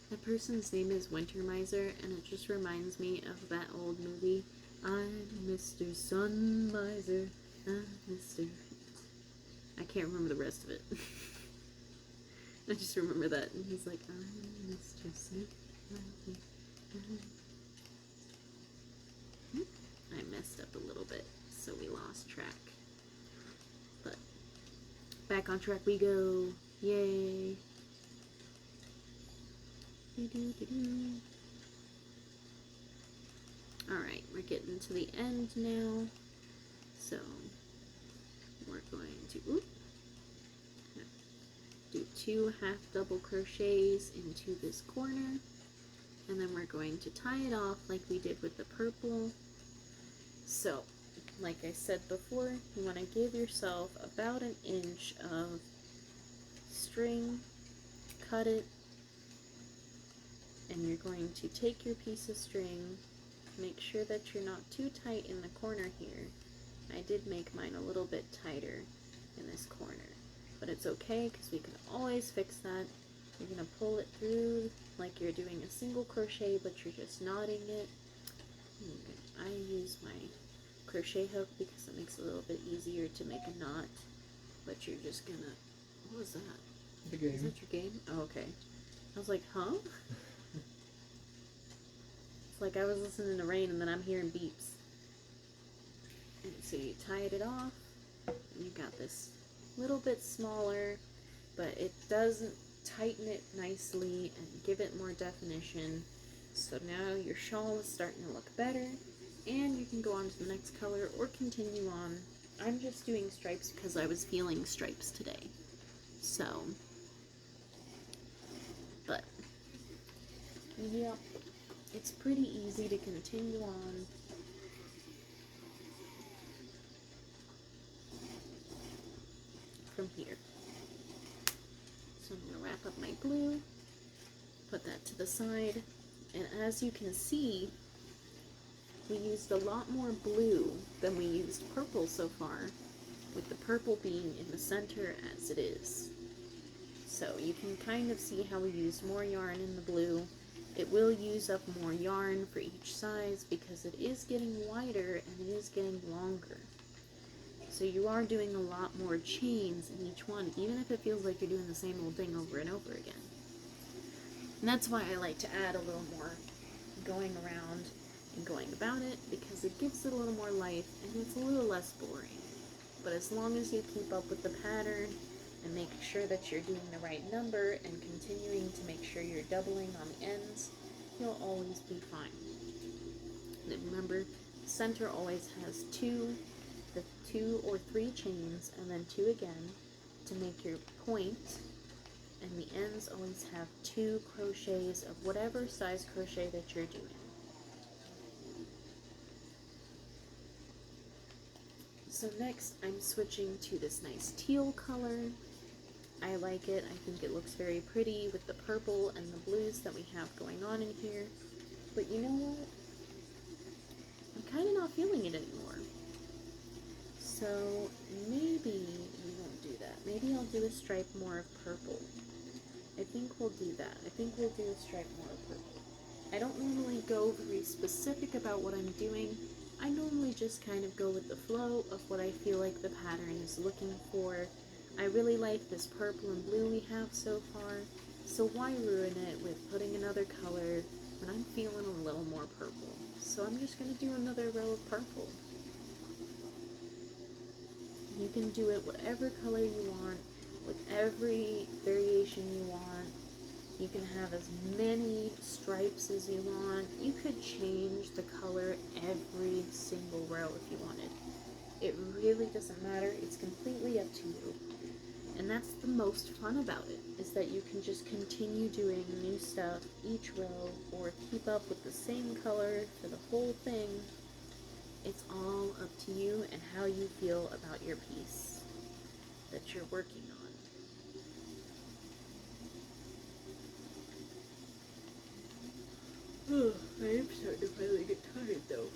The person's name is Winter Miser, and it just reminds me of that old movie. I'm Mr. Sun Miser, I'm Mr. I can't remember the rest of it. I just remember that, and he's like, I'm Mr. Sun Miser. I messed up a little bit, so we lost track. But back on track we go. Yay. Alright, we're getting to the end now. So we're going to do 2 half double crochets into this corner. And then we're going to tie it off like we did with the purple. So, like I said before, you want to give yourself about 1 inch of string, cut it, and you're going to take your piece of string, make sure that you're not too tight in the corner here. I did make mine a little bit tighter in this corner, but it's okay because we can always fix that. You're going to pull it through like you're doing a single crochet, but you're just knotting it. I use my crochet hook because it makes it a little bit easier to make a knot, but you're just gonna, what was that? The game. Is that your game? Oh, okay. I was like, huh? It's like I was listening to rain and then I'm hearing beeps. And so you tied it off, and you got this little bit smaller, but it doesn't tighten it nicely and give it more definition. So now your shawl is starting to look better, and you can go on to the next color or continue on. I'm just doing stripes because I was feeling stripes today. So, but yeah, it's pretty easy to continue on. From here. So I'm going to wrap up my blue, put that to the side, and as you can see, we used a lot more blue than we used purple so far, with the purple being in the center as it is. So you can kind of see how we used more yarn in the blue. It will use up more yarn for each size because it is getting wider and it is getting longer. So you are doing a lot more chains in each one, even if it feels like you're doing the same old thing over and over again. And that's why I like to add a little more going around and going about it, because it gives it a little more life and it's a little less boring. But as long as you keep up with the pattern and make sure that you're doing the right number and continuing to make sure you're doubling on the ends, you'll always be fine. And remember, the center always has two or three chains and then 2 again to make your point, and the ends always have 2 crochets of whatever size crochet that you're doing. So next I'm switching to this nice teal color. I like it. I think it looks very pretty with the purple and the blues that we have going on in here. But you know what? I'm kind of not feeling it anymore. So maybe we won't do that. Maybe I'll do a stripe more of purple. I think we'll do that. I think we'll do a stripe more of purple. I don't normally go very specific about what I'm doing. I normally just kind of go with the flow of what I feel like the pattern is looking for. I really like this purple and blue we have so far, so why ruin it with putting another color when I'm feeling a little more purple? So I'm just going to do another row of purple. You can do it whatever color you want, with every variation you want. You can have as many stripes as you want. You could change the color every single row if you wanted. It really doesn't matter. It's completely up to you. And that's the most fun about it, is that you can just continue doing new stuff each row or keep up with the same color for the whole thing. It's all up to you and how you feel about your piece that you're working on. I am starting to finally get tired though.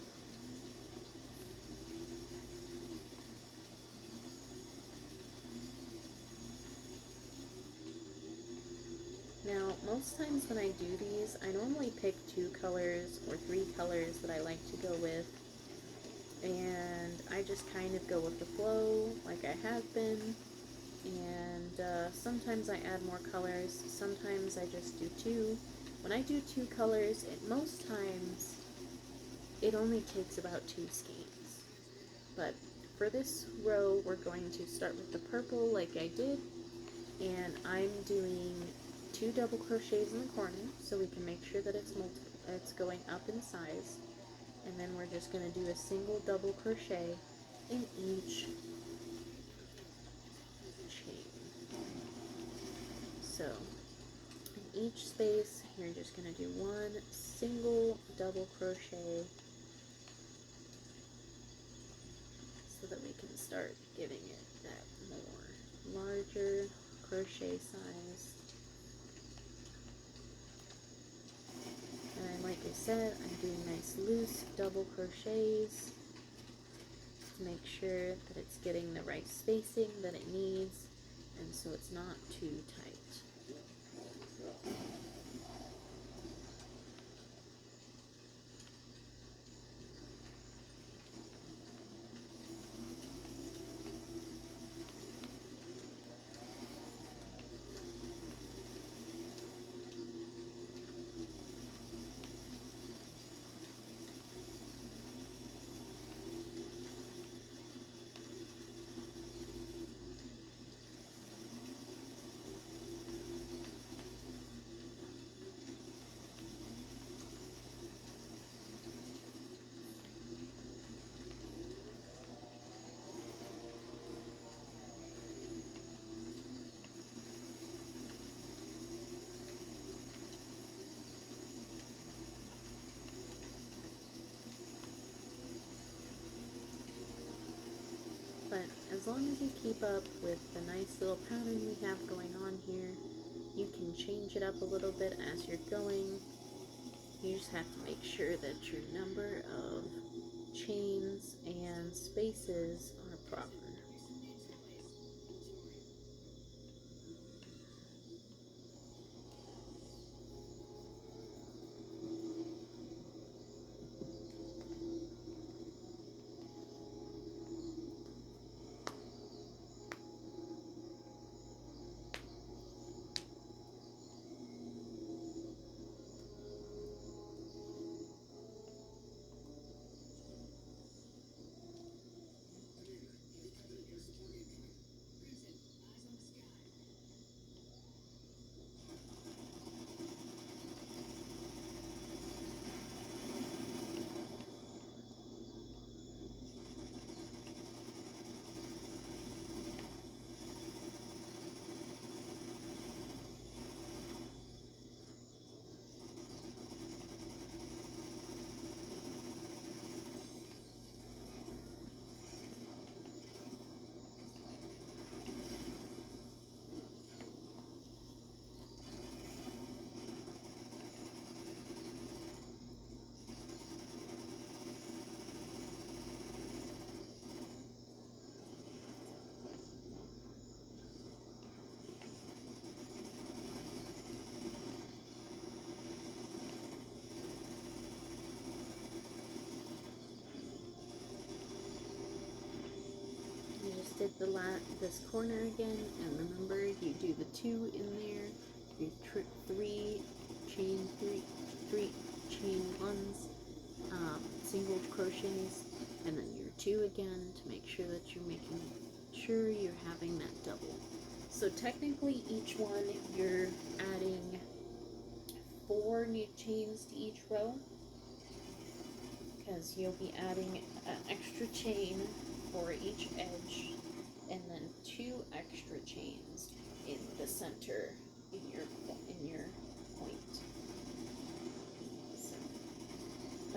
Now, most times when I do these, I normally pick 2 colors or 3 colors that I like to go with, and I just kind of go with the flow like I have been, and sometimes I add more colors, sometimes I just do 2. When I do 2 colors, most times it only takes about 2 skeins, but for this row we're going to start with the purple like I did, and I'm doing 2 double crochets in the corner so we can make sure that it's going up in size, and then we're just going to do a single double crochet in each chain. So in each space you're just going to do 1 single double crochet so that we can start giving it that more larger crochet size. And like I said, I'm doing nice loose double crochets to make sure that it's getting the right spacing that it needs, and so it's not too tight. But as long as you keep up with the nice little pattern we have going on here, you can change it up a little bit as you're going. You just have to make sure that your number of chains and spaces are proper. did this corner again, and remember you do the 2 in there, you three chain ones, single crochets, and then your 2 again to make sure that you're making sure you're having that double. So technically each one you're adding 4 new chains to each row, because you'll be adding an extra chain for each edge and then 2 extra chains in the center in your point. So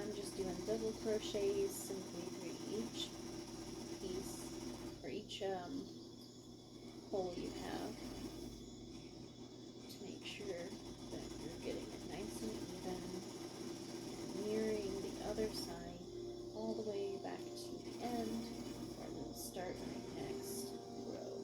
I'm just doing double crochets simply for each piece or each hole you have to make sure that you're getting it nice and even, mirroring the other side all the way back to the end, where we'll start my next row.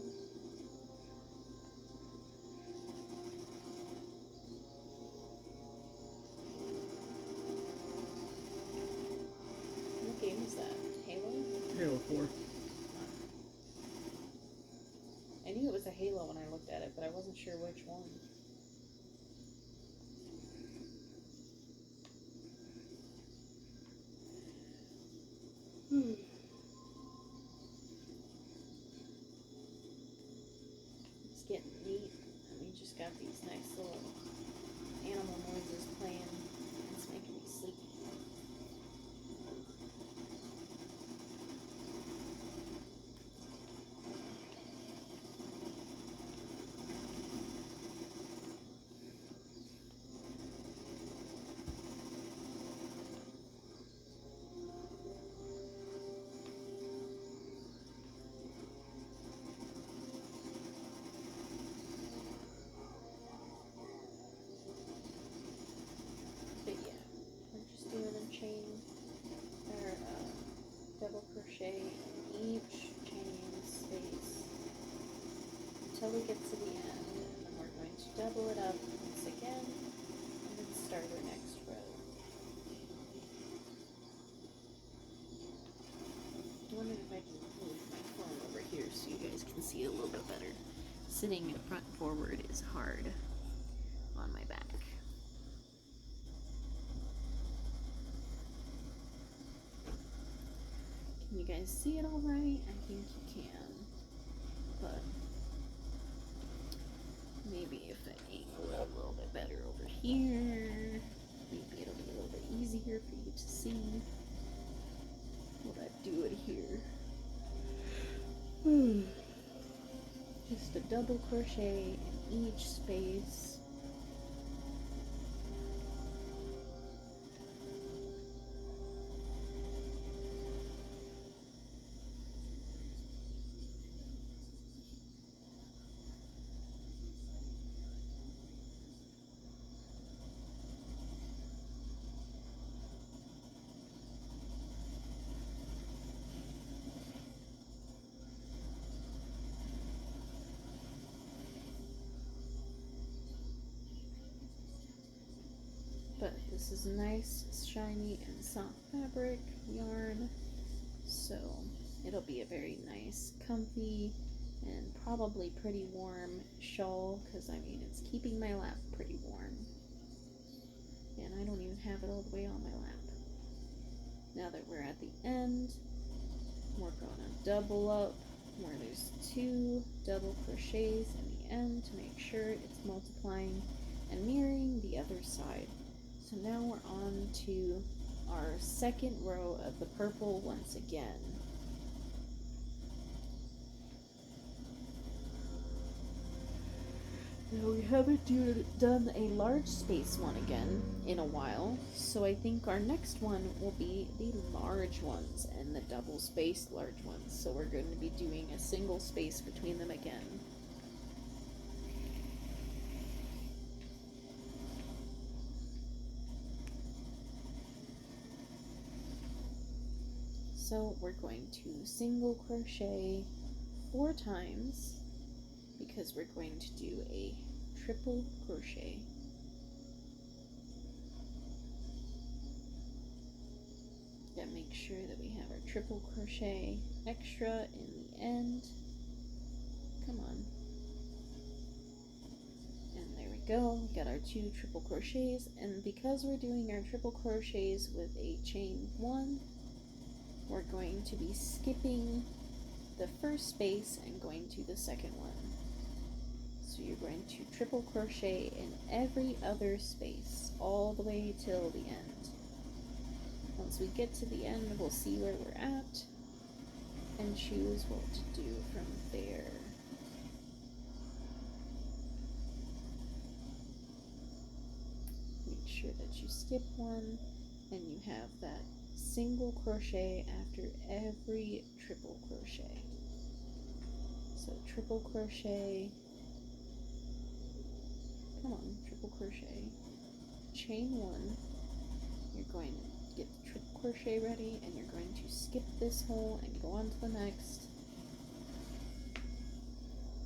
What game is that? Halo? Halo 4. I knew it was a Halo when I looked at it, but I wasn't sure which one. It's getting neat. And we just got these nice little animal noises playing. It's making me sleepy. But yeah, we're just doing a chain or double crochet in each chain space until we get to the end, and then we're going to double it up once again and then start our next row. I wonder if I can move my phone over here so you guys can see it a little bit better. Sitting front forward is hard on my back. Can you guys see it all right? I think you can. But maybe if I angle it a little bit better over here, maybe it'll be a little bit easier for you to see what I do it here. Just a double crochet in each space. But this is nice, shiny, and soft fabric yarn, so it'll be a very nice, comfy, and probably pretty warm shawl, because I mean it's keeping my lap pretty warm. And I don't even have it all the way on my lap. Now that we're at the end, we're gonna double up where there's 2 double crochets in the end to make sure it's multiplying and mirroring the other side. So now we're on to our second row of the purple once again. Now we haven't done a large space one again in a while, so I think our next one will be the large ones and the double spaced large ones. So we're going to be doing a single space between them again. So we're going to single crochet 4 times because we're going to do a triple crochet. Gotta make sure that we have our triple crochet extra in the end go. We got our 2 triple crochets, and because we're doing our triple crochets with a chain 1, we're going to be skipping the first space and going to the second one. So you're going to triple crochet in every other space all the way till the end. Once we get to the end, we'll see where we're at and choose what to do from there. Make sure that you skip one and you have that single crochet after every triple crochet. So triple crochet, come on, triple crochet, chain 1, you're going to get the triple crochet ready and you're going to skip this hole and go on to the next,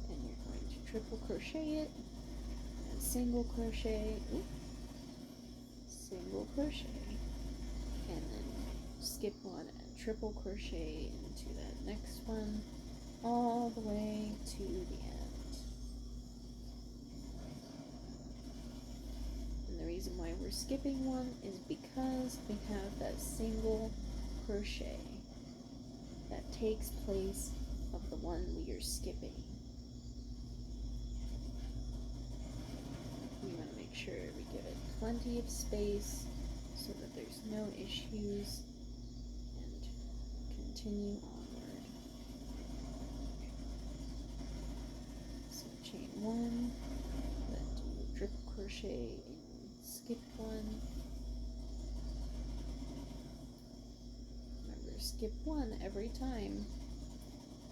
and you're going to triple crochet it and single crochet, single crochet, and then skip one and triple crochet into that next one all the way to the end. And the reason why we're skipping one is because we have that single crochet that takes place of the one we are skipping. We want to make sure we give it plenty of space so that there's no issues, and continue onward. So chain 1, then do triple crochet and skip 1. Remember, skip 1 every time,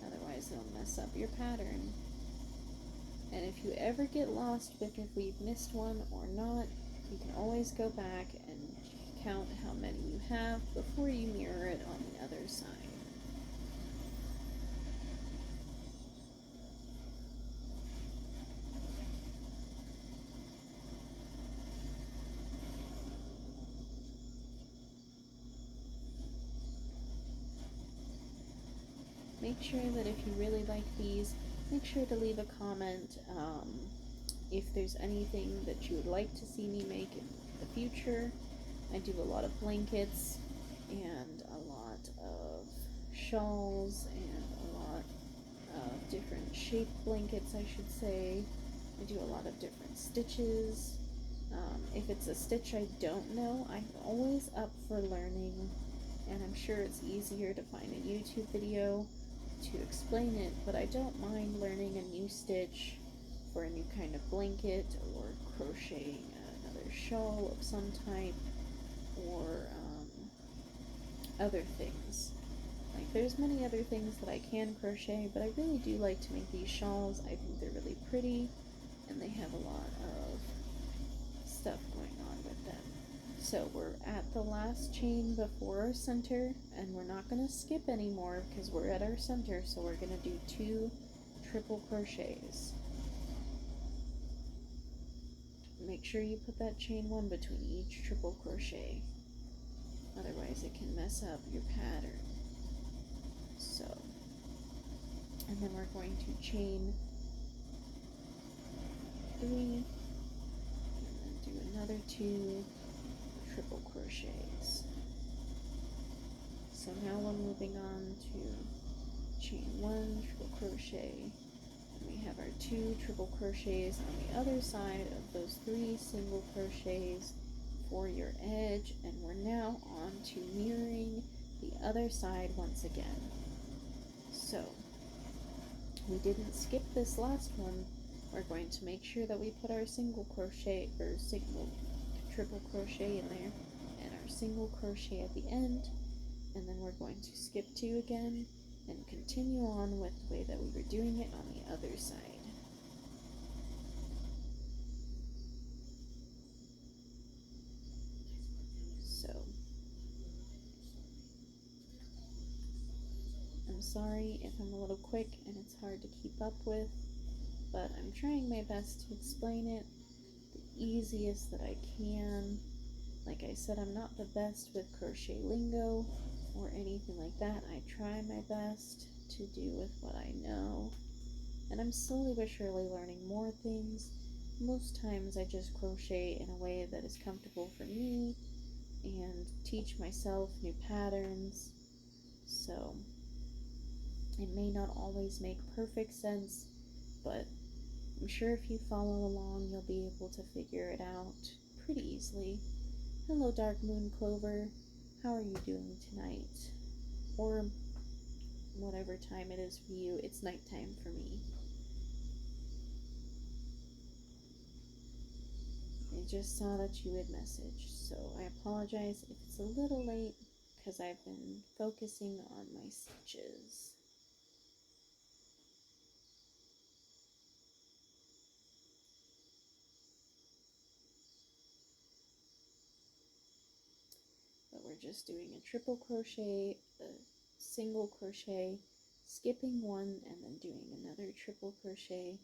otherwise it'll mess up your pattern. And if you ever get lost with if we've missed one or not, you can always go back and count how many you have before you mirror it on the other side. Make sure that if you really like these, make sure to leave a comment if there's anything that you would like to see me make in the future. I do a lot of blankets and a lot of shawls and a lot of different shaped blankets, I should say. I do a lot of different stitches. If it's a stitch I don't know, I'm always up for learning, and I'm sure it's easier to find a YouTube video to explain it, but I don't mind learning a new stitch for a new kind of blanket, or crocheting another shawl of some type, or other things. Like, there's many other things that I can crochet, but I really do like to make these shawls. I think they're really pretty, and they have a lot of stuff going on with them. So we're at the last chain before our center, and we're not going to skip anymore because we're at our center, so we're going to do 2 triple crochets. Make sure you put that chain 1 between each triple crochet, otherwise it can mess up your pattern. So, and then we're going to chain 3, and then do another 2 triple crochets. So now we're moving on to chain 1, triple crochet, and we have our 2 triple crochets on the other side of those 3 single crochets for your edge, and we're now on to mirroring the other side once again. So we didn't skip this last one. We're going to make sure that we put our single crochet or triple crochet in there and our single crochet at the end, and then we're going to skip 2 again and continue on with the way that we were doing it on the other side. So I'm sorry if I'm a little quick and it's hard to keep up with, but I'm trying my best to explain it the easiest that I can. Like I said, I'm not the best with crochet lingo or anything like that. I try my best to do with what I know, and I'm slowly but surely learning more things, most times I just crochet in a way that is comfortable for me and teach myself new patterns. So it may not always make perfect sense, but I'm sure if you follow along, you'll be able to figure it out pretty easily. Hello, Dark Moon Clover. How are you doing tonight? Or whatever time it is for you. It's nighttime for me. I just saw that you had messaged, so I apologize if it's a little late because I've been focusing on my stitches. But we're just doing a triple crochet, a single crochet, skipping one, and then doing another triple crochet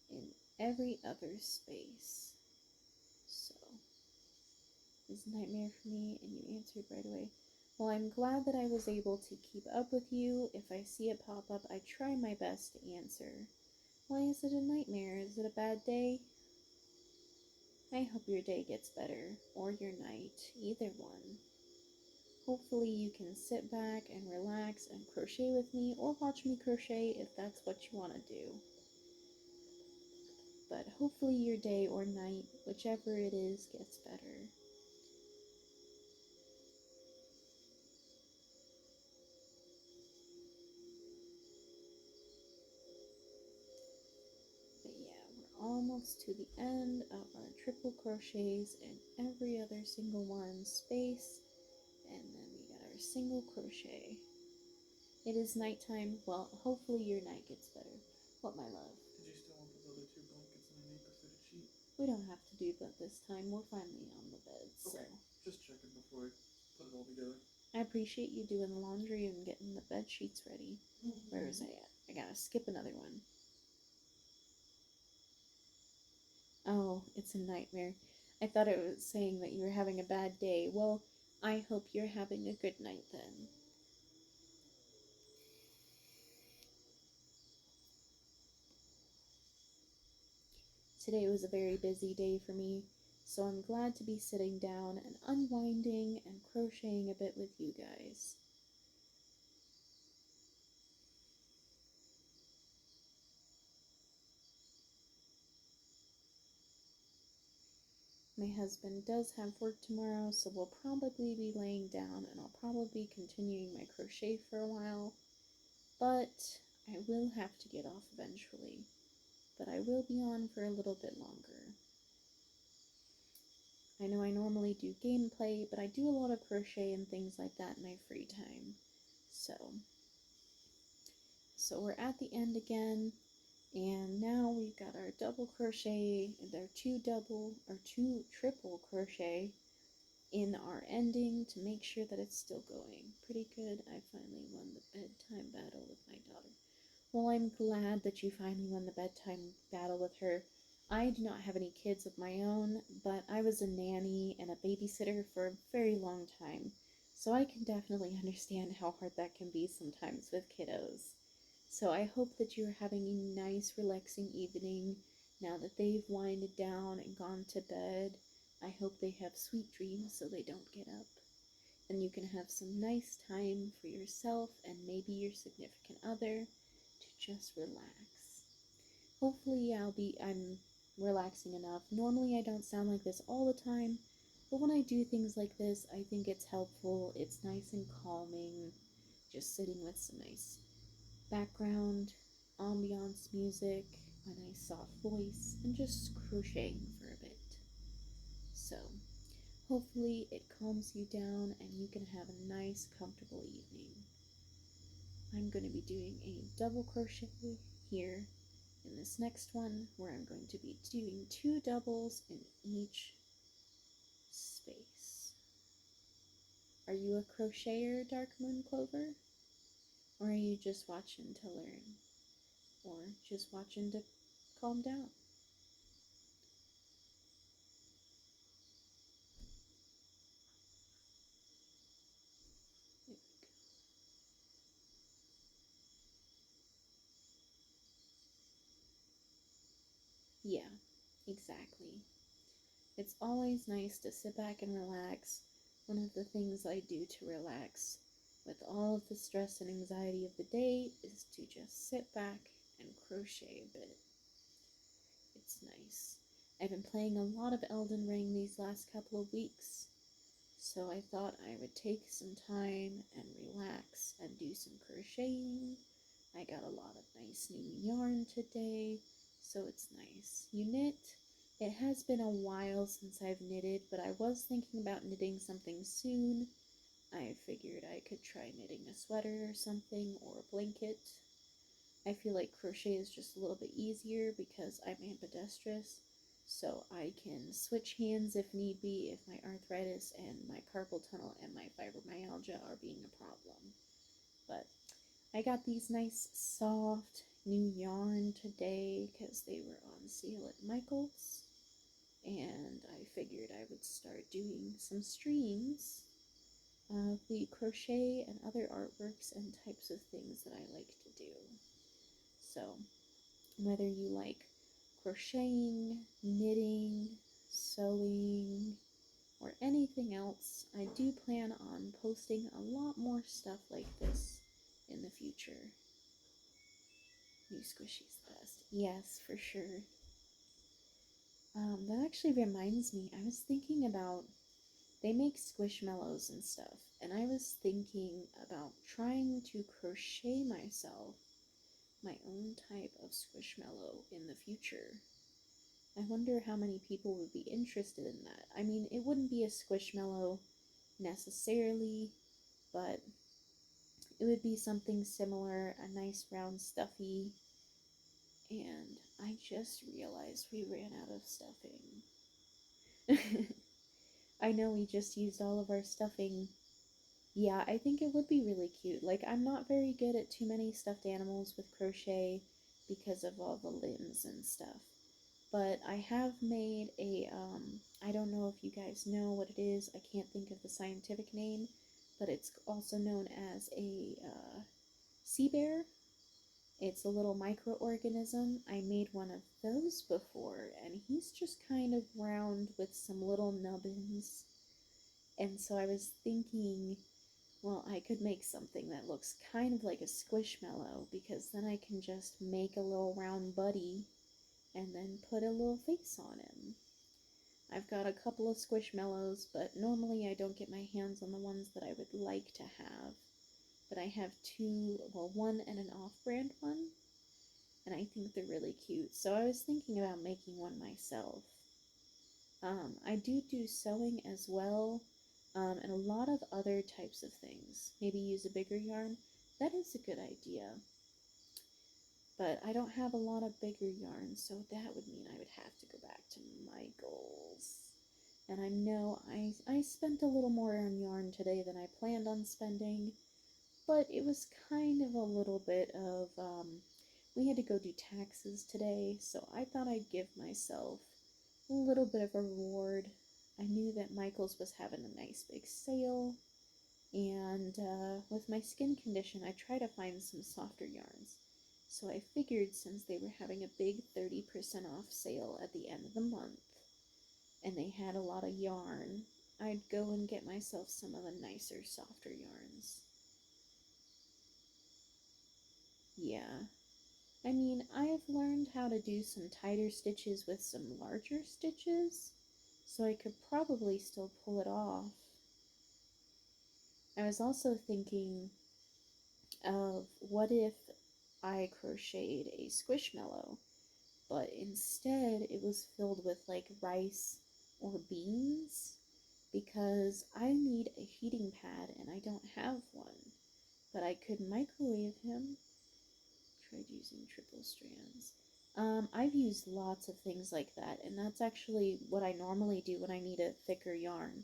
in every other space. So, it's a nightmare for me, and you answered right away. Well, I'm glad that I was able to keep up with you. If I see it pop up, I try my best to answer. Why is it a nightmare? Is it a bad day? I hope your day gets better, or your night, either one. Hopefully you can sit back and relax and crochet with me, or watch me crochet if that's what you want to do. But hopefully your day or night, whichever it is, gets better. But yeah, we're almost to the end of our triple crochets in every other single one space, and then we got our single crochet. It is nighttime. Well, hopefully your night gets better. What, my love? Did you still want those other 2 blankets underneath the fitted sheet? We don't have to do that this time. We're finally on the bed, so. Okay, just checking before I put it all together. I appreciate you doing the laundry and getting the bed sheets ready. Where was I at? I gotta skip another one. Oh, it's a nightmare. I thought it was saying that you were having a bad day. Well, I hope you're having a good night then. Today was a very busy day for me, so I'm glad to be sitting down and unwinding and crocheting a bit with you guys. My husband does have work tomorrow, so we'll probably be laying down and I'll probably be continuing my crochet for a while. But I will have to get off eventually. But I will be on for a little bit longer. I know I normally do gameplay, but I do a lot of crochet and things like that in my free time. So we're at the end again, and now we've got our double crochet, our two triple crochet in our ending to make sure that it's still going. Pretty good. I finally won the bedtime battle with my daughter. Well, I'm glad that you finally won the bedtime battle with her. I do not have any kids of my own, but I was a nanny and a babysitter for a very long time, so I can definitely understand how hard that can be sometimes with kiddos. So I hope that you're having a nice, relaxing evening now that they've winded down and gone to bed. I hope they have sweet dreams so they don't get up. And you can have some nice time for yourself and maybe your significant other to just relax. Hopefully I'm relaxing enough. Normally I don't sound like this all the time, but when I do things like this, I think it's helpful. It's nice and calming, just sitting with some nice background, ambiance music, a nice soft voice, and just crocheting for a bit. So, hopefully it calms you down and you can have a nice, comfortable evening. I'm going to be doing a double crochet here in this next one, where I'm going to be doing 2 doubles in each space. Are you a crocheter, Dark Moon Clover? Or are you just watching to learn? Or just watching to calm down? There we go. Yeah, Exactly. It's always nice to sit back and relax. One of the things I do to relax with all of the stress and anxiety of the day is to just sit back and crochet a bit. It's nice. I've been playing a lot of Elden Ring these last couple of weeks, so I thought I would take some time and relax and do some crocheting. I got a lot of nice new yarn today, so it's nice. You knit? It has been a while since I've knitted, but I was thinking about knitting something soon. I figured I could try knitting a sweater or something, or a blanket. I feel like crochet is just a little bit easier because I'm ambidextrous, so I can switch hands if need be if my arthritis and my carpal tunnel and my fibromyalgia are being a problem. But I got these nice soft new yarn today because they were on sale at Michael's, and I figured I would start doing some streams of the crochet and other artworks and types of things that I like to do. So whether you like crocheting, knitting, sewing, or anything else, I do plan on posting a lot more stuff like this in the future. New squishies best. Yes, for sure. That actually reminds me, I was thinking about, they make squishmallows and stuff, and I was thinking about trying to crochet myself my own type of squishmallow in the future. I wonder how many people would be interested in that. I mean, it wouldn't be a squishmallow necessarily, but it would be something similar, a nice round stuffy. And I just realized we ran out of stuffing. I know we just used all of our stuffing. Yeah, I think it would be really cute. Like, I'm not very good at too many stuffed animals with crochet because of all the limbs and stuff. But I have made a, I don't know if you guys know what it is. I can't think of the scientific name, but it's also known as a sea bear. It's a little microorganism. I made one of those before, and he's just kind of round with some little nubbins. And so I was thinking, well, I could make something that looks kind of like a squishmallow, because then I can just make a little round buddy and then put a little face on him. I've got a couple of squishmallows, but normally I don't get my hands on the ones that I would like to have. But I have two, well, one and an off-brand one, and I think they're really cute. So I was thinking about making one myself. I do sewing as well, and a lot of other types of things. Maybe use a bigger yarn. That is a good idea. But I don't have a lot of bigger yarn, so that would mean I would have to go back to Michael's. And I know I spent a little more on yarn today than I planned on spending, but it was kind of a little bit of, we had to go do taxes today, so I thought I'd give myself a little bit of a reward. I knew that Michael's was having a nice big sale, and with my skin condition, I try to find some softer yarns. So I figured since they were having a big 30% off sale at the end of the month, and they had a lot of yarn, I'd go and get myself some of the nicer, softer yarns. Yeah. I mean, I've learned how to do some tighter stitches with some larger stitches, so I could probably still pull it off. I was also thinking of what if I crocheted a squishmallow, but instead it was filled with like rice or beans, because I need a heating pad and I don't have one, but I could microwave him. Tried using triple strands. I've used lots of things like that, and that's actually what I normally do when I need a thicker yarn,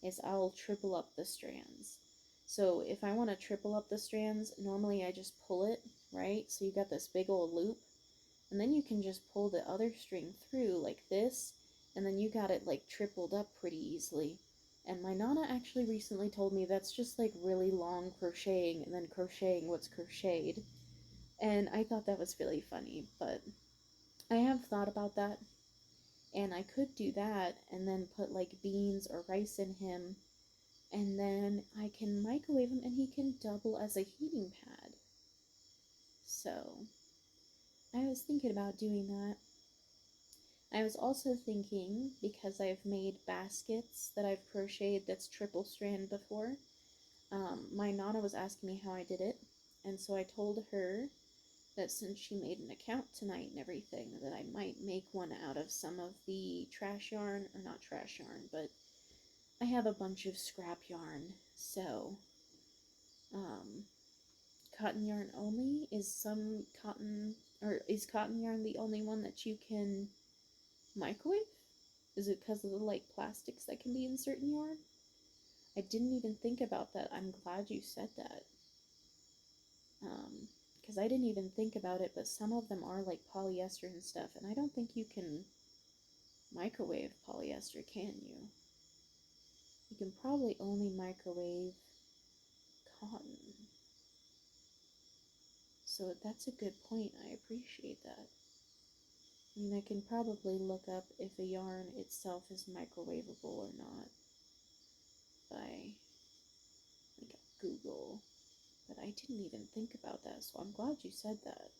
is I'll triple up the strands. So if I want to triple up the strands, normally I just pull it, right? So you got this big old loop, and then you can just pull the other string through like this, and then you got it like tripled up pretty easily. And my Nana actually recently told me that's just like really long crocheting and then crocheting what's crocheted. And I thought that was really funny, but I have thought about that. And I could do that and then put like beans or rice in him, and then I can microwave him and he can double as a heating pad. So I was thinking about doing that. I was also thinking, because I've made baskets that I've crocheted that's triple strand before, my Nana was asking me how I did it, and so I told her that since she made an account tonight and everything, that I might make one out of some of the trash yarn, or not trash yarn, but I have a bunch of scrap yarn, so cotton yarn only. Is cotton yarn the only one that you can microwave? Is it because of the light plastics that can be in certain yarn? I didn't even think about that. I'm glad you said that. Because I didn't even think about it, but some of them are like polyester and stuff, and I don't think you can microwave polyester, can you? You can probably only microwave cotton. So that's a good point. I appreciate that. I mean, I can probably look up if a yarn itself is microwavable or not by like Google, but I didn't even think about that, so I'm glad you said that.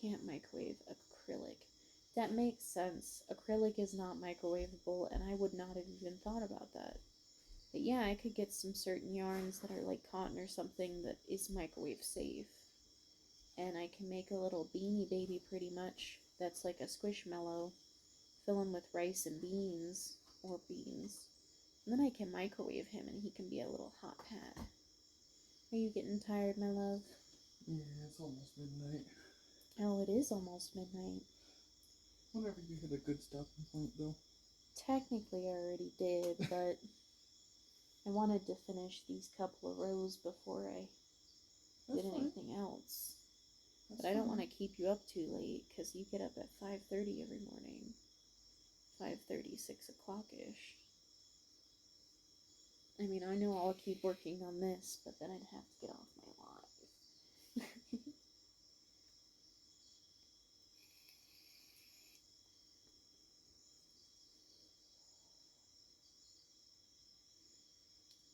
Can't microwave acrylic. That makes sense. Acrylic is not microwavable, and I would not have even thought about that. But yeah, I could get some certain yarns that are like cotton or something that is microwave safe. And I can make a little beanie baby pretty much that's like a squishmallow. Fill him with rice and beans, or beans. And then I can microwave him and he can be a little hot pad. Are you getting tired, my love? Yeah, it's almost midnight. Oh, it is almost midnight. Whenever you hit a good stopping point, though. Technically, I already did, but I wanted to finish these couple of rows before I did anything else. But I don't want to keep you up too late, because you get up at 5:30 every morning. 5:30, 6 o'clock-ish. I mean, I know I'll keep working on this, but then I'd have to get off my live.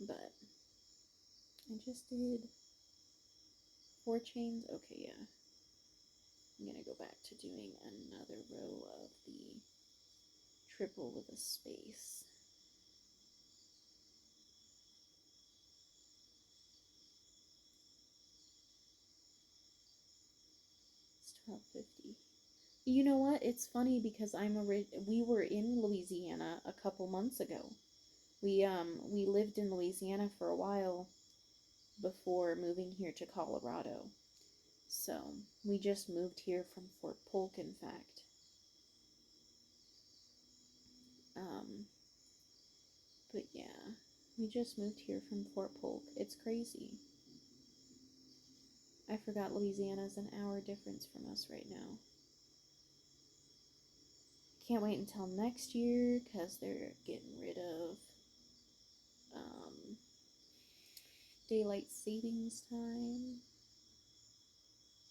But I just did 4 chains. Okay, yeah. I'm gonna go back to doing another row of the triple with a space. It's 12:50. You know what? It's funny because we were in Louisiana a couple months ago. We lived in Louisiana for a while before moving here to Colorado. So, we just moved here from Fort Polk, in fact. But yeah, we just moved here from Fort Polk. It's crazy. I forgot Louisiana's an hour difference from us right now. Can't wait until next year, because they're getting rid of daylight savings time.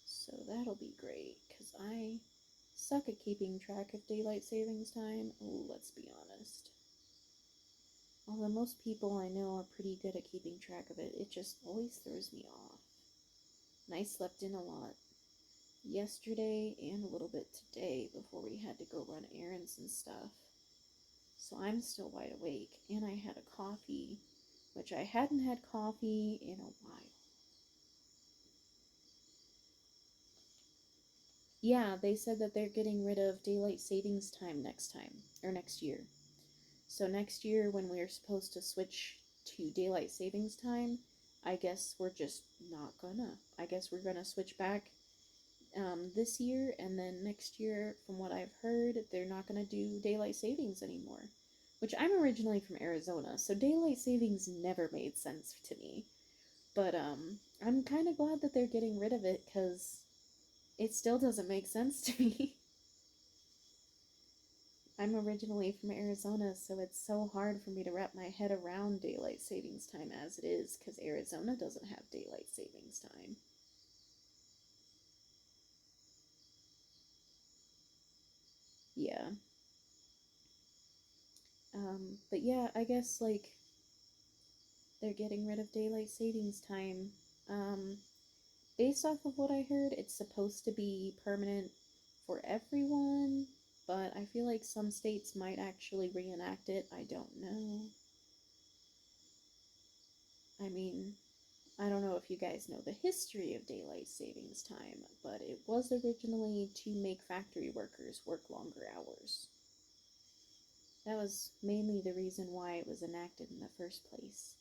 So that'll be great, because I suck at keeping track of daylight savings time. Ooh, let's be honest. Although most people I know are pretty good at keeping track of it, it just always throws me off. And I slept in a lot yesterday and a little bit today before we had to go run errands and stuff. So I'm still wide awake, and I had a coffee, which I hadn't had coffee in a while. Yeah, they said that they're getting rid of daylight savings time next year. So next year, when we're supposed to switch to daylight savings time, I guess we're just not gonna. I guess we're gonna switch back this year, and then next year, from what I've heard, they're not gonna do daylight savings anymore. Which, I'm originally from Arizona, so daylight savings never made sense to me. But I'm kind of glad that they're getting rid of it, because it still doesn't make sense to me. I'm originally from Arizona, so it's so hard for me to wrap my head around daylight savings time as it is, because Arizona doesn't have daylight savings time. Yeah. But yeah, I guess like they're getting rid of daylight savings time. Um, Based off of what I heard, it's supposed to be permanent for everyone, but I feel like some states might actually reenact it. I don't know. I mean, I don't know if you guys know the history of daylight savings time, but it was originally to make factory workers work longer hours. That was mainly the reason why it was enacted in the first place.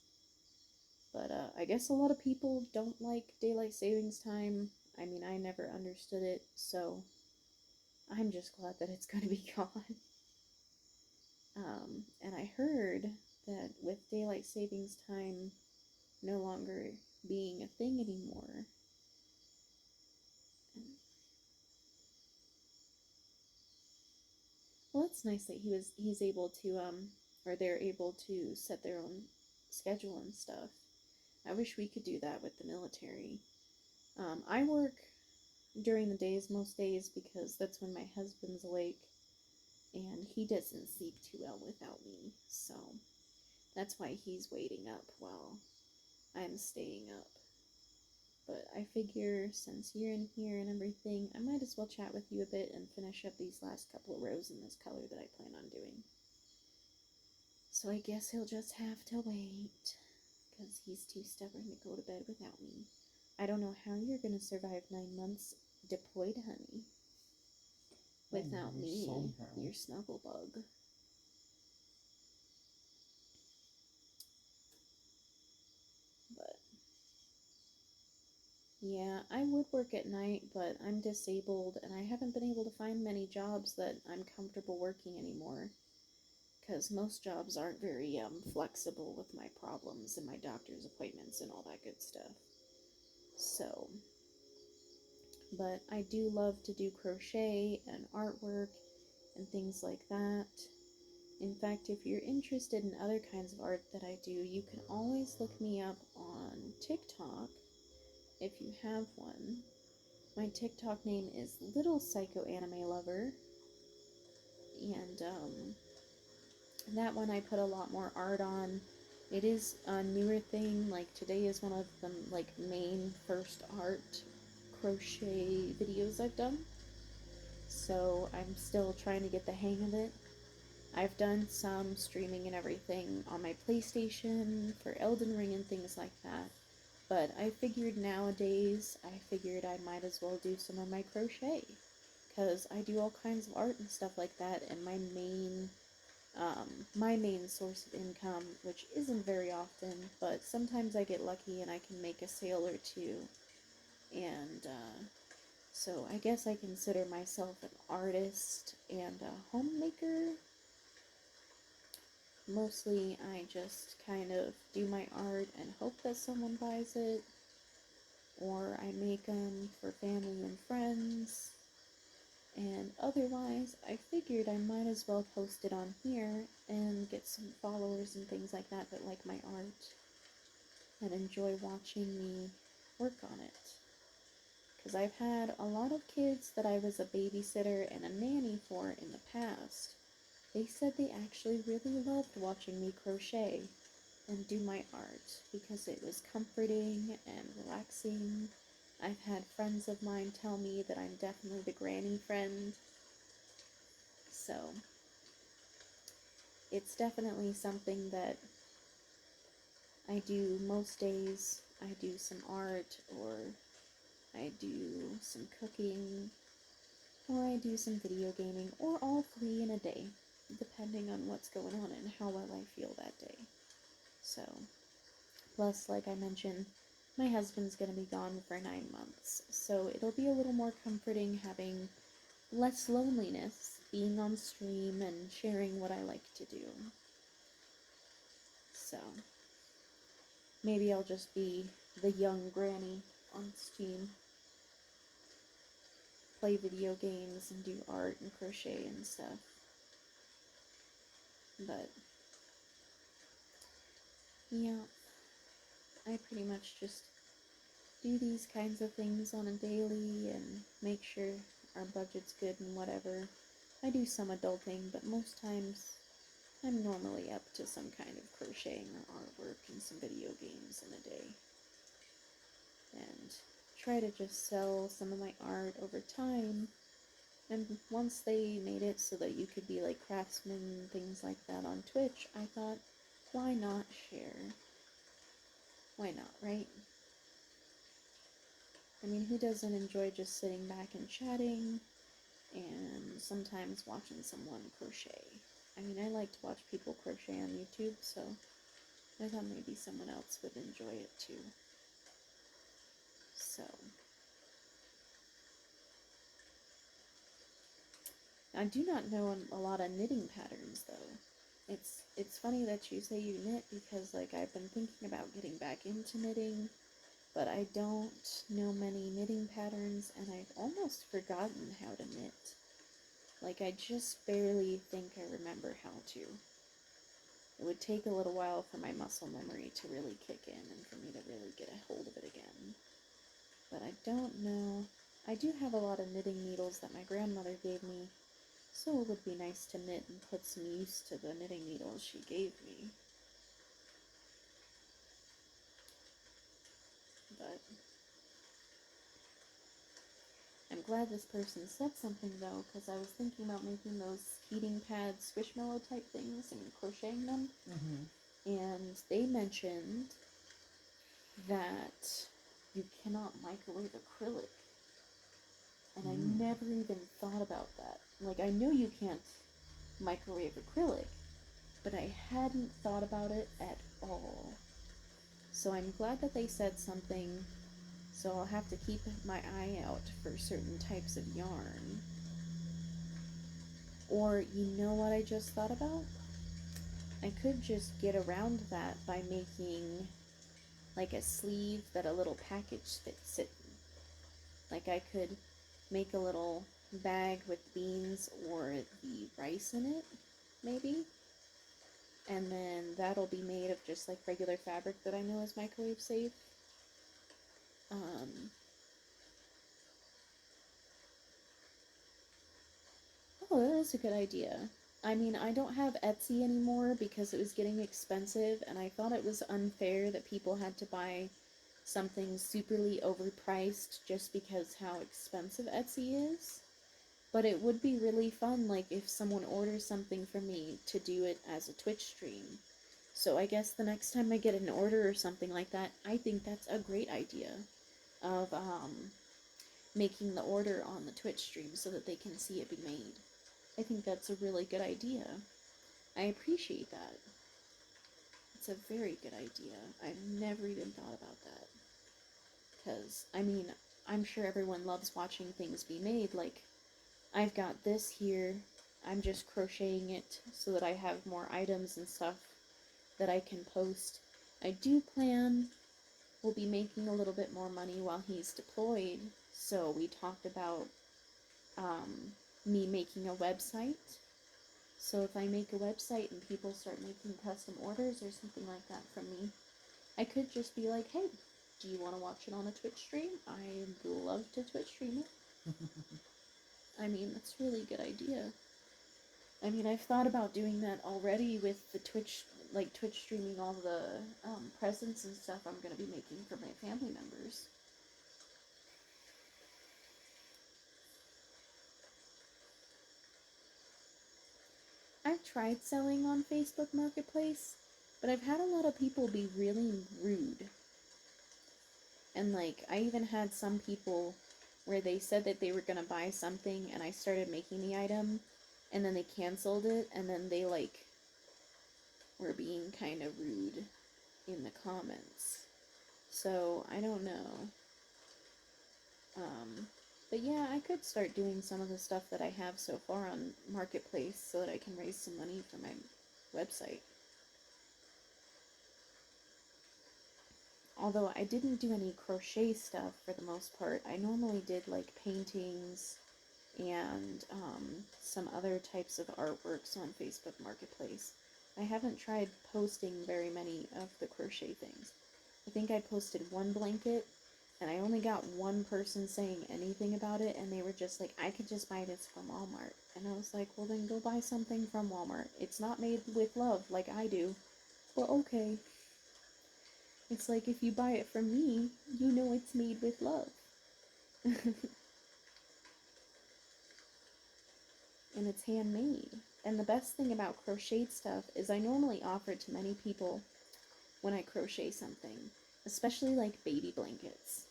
But I guess a lot of people don't like daylight savings time. I mean, I never understood it, so I'm just glad that it's going to be gone. And I heard that with daylight savings time no longer being a thing anymore, well, it's nice that he's able to or they're able to set their own schedule and stuff. I wish we could do that with the military. I work during the days most days because that's when my husband's awake and he doesn't sleep too well without me. So that's why he's waiting up while I'm staying up. But I figure since you're in here and everything, I might as well chat with you a bit and finish up these last couple of rows in this color that I plan on doing. So I guess he'll just have to wait, because he's too stubborn to go to bed without me. I don't know how you're going to survive 9 months deployed, honey, without me, somehow. your snuggle bug. But yeah, I would work at night, but I'm disabled and I haven't been able to find many jobs that I'm comfortable working anymore. Because most jobs aren't very flexible with my problems and my doctor's appointments and all that good stuff. So, but I do love to do crochet and artwork and things like that. In fact, if you're interested in other kinds of art that I do, you can always look me up on TikTok if you have one. My TikTok name is Little Psycho Anime Lover, and that one I put a lot more art on. It is a newer thing. Like today is one of the like main first art crochet videos I've done. So I'm still trying to get the hang of it. I've done some streaming and everything on my PlayStation for Elden Ring and things like that. But I figured nowadays, I might as well do some of my crochet. Because I do all kinds of art and stuff like that, and my main source of income, which isn't very often, but sometimes I get lucky and I can make a sale or two. And so I guess I consider myself an artist and a homemaker. Mostly I just kind of do my art and hope that someone buys it, or I make them for family and friends. And otherwise, I figured I might as well post it on here and get some followers and things like that like my art and enjoy watching me work on it. Because I've had a lot of kids that I was a babysitter and a nanny for in the past. They said they actually really loved watching me crochet and do my art because it was comforting and relaxing. I've had friends of mine tell me that I'm definitely the granny friend. So it's definitely something that I do most days. I do some art, or I do some cooking, or I do some video gaming, or all three in a day, depending on what's going on and how well I feel that day. So, plus, like I mentioned, my husband's going to be gone for 9 months, so it'll be a little more comforting having less loneliness being on stream and sharing what I like to do. So, maybe I'll just be the young granny on Steam, play video games and do art and crochet and stuff. But yeah, I pretty much just do these kinds of things on a daily and make sure our budget's good and whatever. I do some adulting, but most times I'm normally up to some kind of crocheting or artwork and some video games in a day. And try to just sell some of my art over time. And once they made it so that you could be like craftsmen, things like that on Twitch, I thought, why not share? Why not, right? I mean, who doesn't enjoy just sitting back and chatting and sometimes watching someone crochet? I mean, I like to watch people crochet on YouTube, so I thought maybe someone else would enjoy it too. So, I do not know a lot of knitting patterns though. It's funny that you say you knit because like I've been thinking about getting back into knitting, but I don't know many knitting patterns and I've almost forgotten how to knit. Like I just barely think I remember how to. It would take a little while for my muscle memory to really kick in and for me to really get a hold of it again. But I don't know. I do have a lot of knitting needles that my grandmother gave me, so it would be nice to knit and put some use to the knitting needles she gave me. But I'm glad this person said something though, because I was thinking about making those heating pad squishmallow type things and crocheting them. And they mentioned that you cannot microwave acrylic. And I never even thought about that. Like, I know you can't microwave acrylic, but I hadn't thought about it at all. So I'm glad that they said something, so I'll have to keep my eye out for certain types of yarn. Or, you know what I just thought about? I could just get around that by making like a sleeve that a little package fits in. Like I could make a little bag with beans or the rice in it, maybe. And then that'll be made of just like regular fabric that I know is microwave safe. Oh, that is a good idea. I mean, I don't have Etsy anymore because it was getting expensive, and I thought it was unfair that people had to buy something superly overpriced just because how expensive Etsy is. But it would be really fun, like, if someone orders something from me to do it as a Twitch stream. So I guess the next time I get an order or something like that, I think that's a great idea of, making the order on the Twitch stream so that they can see it be made. I think that's a really good idea. I appreciate that. It's a very good idea. I've never even thought about that. Because, I mean, I'm sure everyone loves watching things be made. Like, I've got this here. I'm just crocheting it so that I have more items and stuff that I can post. I do plan we'll be making a little bit more money while he's deployed. So we talked about me making a website. So if I make a website and people start making custom orders or something like that from me, I could just be like, hey, do you want to watch it on a Twitch stream? I'd love to Twitch stream it. I mean, that's a really good idea. I mean, I've thought about doing that already with the Twitch, like Twitch streaming all the presents and stuff I'm going to be making for my family members. I've tried selling on Facebook Marketplace, but I've had a lot of people be really rude. And like, I even had some people where they said that they were going to buy something and I started making the item and then they canceled it and then they like were being kind of rude in the comments. So, I don't know. But yeah, I could start doing some of the stuff that I have so far on Marketplace so that I can raise some money for my website. Although I didn't do any crochet stuff for the most part. I normally did like paintings and some other types of artworks on Facebook Marketplace. I haven't tried posting very many of the crochet things. I think I posted one blanket, And I only got one person saying anything about it, and they were just like, I could just buy this from Walmart. And I was like, well, then go buy something from Walmart. It's not made with love like I do. Well, okay. It's like, if you buy it from me, you know it's made with love. And it's handmade. And the best thing about crocheted stuff is I normally offer to many people when I crochet something, especially like baby blankets.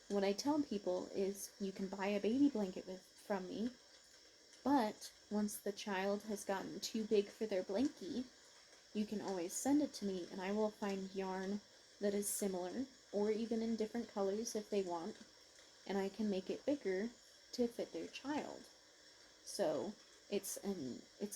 What I tell people is you can buy a baby blanket from me, but once the child has gotten too big for their blankie, you can always send it to me and I will find yarn that is similar or even in different colors if they want, and I can make it bigger to fit their child. So it's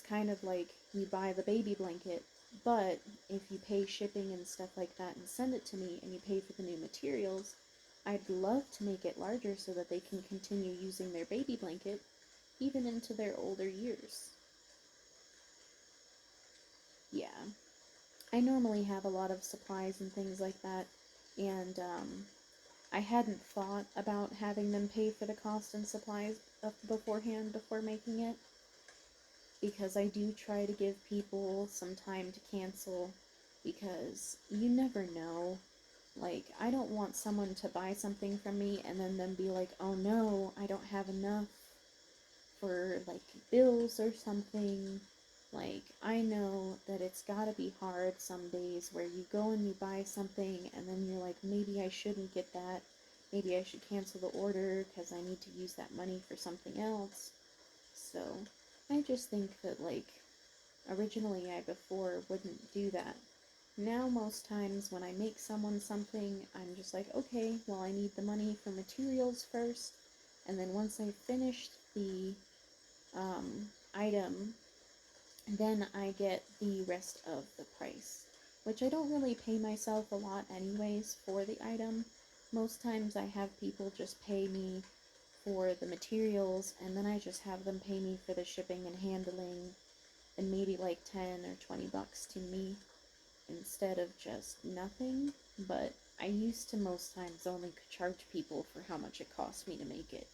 kind of like you buy the baby blanket, but if you pay shipping and stuff like that and send it to me and you pay for the new materials, I'd love to make it larger so that they can continue using their baby blanket even into their older years. Yeah, I normally have a lot of supplies and things like that, and I hadn't thought about having them pay for the cost and supplies beforehand before making it, because I do try to give people some time to cancel, because you never know. Like, I don't want someone to buy something from me and then them be like, oh no, I don't have enough for, like, bills or something. Like, I know that it's gotta be hard some days where you go and you buy something and then you're like, maybe I shouldn't get that. Maybe I should cancel the order because I need to use that money for something else. So, I just think that, like, originally I before wouldn't do that. Now, most times when I make someone something, I'm just like, okay, well, I need the money for materials first, and then once I've finished the item, then I get the rest of the price, which I don't really pay myself a lot anyways for the item. Most times I have people just pay me for the materials, and then I just have them pay me for the shipping and handling, and maybe like 10 or 20 bucks to me instead of just nothing. But I used to most times only charge people for how much it cost me to make it,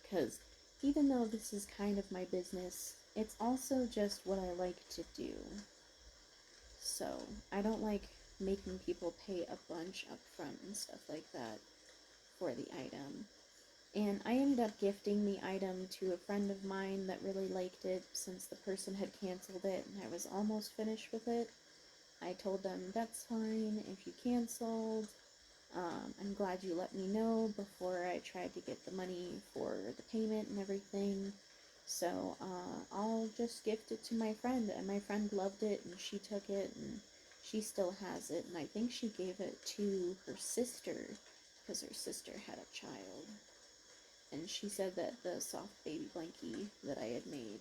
because even though this is kind of my business, it's also just what I like to do. So I don't like making people pay a bunch up front and stuff like that for the item. And I ended up gifting the item to a friend of mine that really liked it since the person had canceled it and I was almost finished with it. I told them, that's fine if you canceled. I'm glad you let me know before I tried to get the money for the payment and everything. So I'll just gift it to my friend. And my friend loved it and she took it and she still has it. And I think she gave it to her sister because her sister had a child. And she said that the soft baby blankie that I had made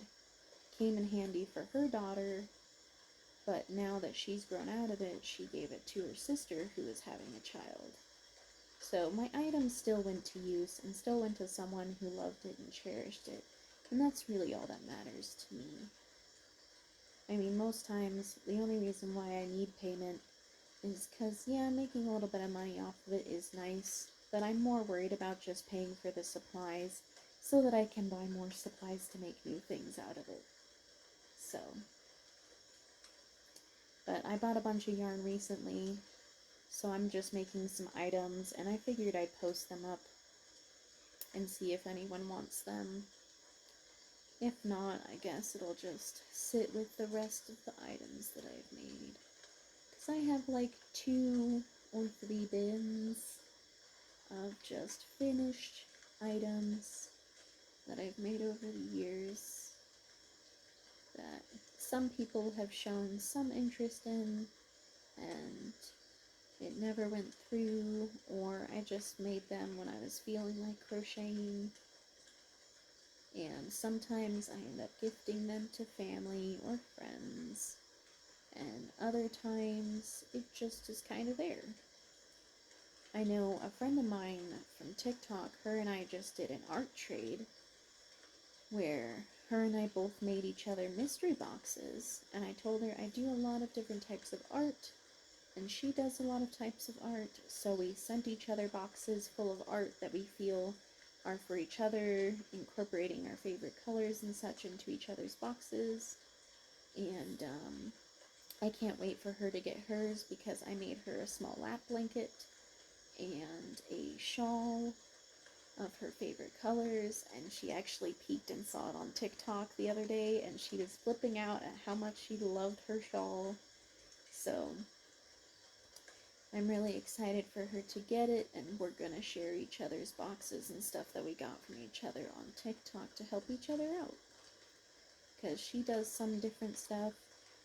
came in handy for her daughter, but now that she's grown out of it, she gave it to her sister who is having a child. So my item still went to use and still went to someone who loved it and cherished it, and that's really all that matters to me. I mean, most times, the only reason why I need payment is because, yeah, making a little bit of money off of it is nice, but I'm more worried about just paying for the supplies so that I can buy more supplies to make new things out of it. So, but I bought a bunch of yarn recently, so I'm just making some items, and I figured I'd post them up and see if anyone wants them. If not, I guess it'll just sit with the rest of the items that I've made. Because I have like 2 or 3 bins of just finished items that I've made over the years that some people have shown some interest in, and it never went through, or I just made them when I was feeling like crocheting. And sometimes I end up gifting them to family or friends, and other times it just is kind of there. I know a friend of mine from TikTok, her and I just did an art trade where her and I both made each other mystery boxes, and I told her I do a lot of different types of art, and she does a lot of types of art, so we sent each other boxes full of art that we feel are for each other, incorporating our favorite colors and such into each other's boxes. And I can't wait for her to get hers because I made her a small lap blanket and a shawl of her favorite colors, and she actually peeked and saw it on TikTok the other day, and she was flipping out at how much she loved her shawl. So I'm really excited for her to get it, and we're gonna share each other's boxes and stuff that we got from each other on TikTok to help each other out. Because she does some different stuff.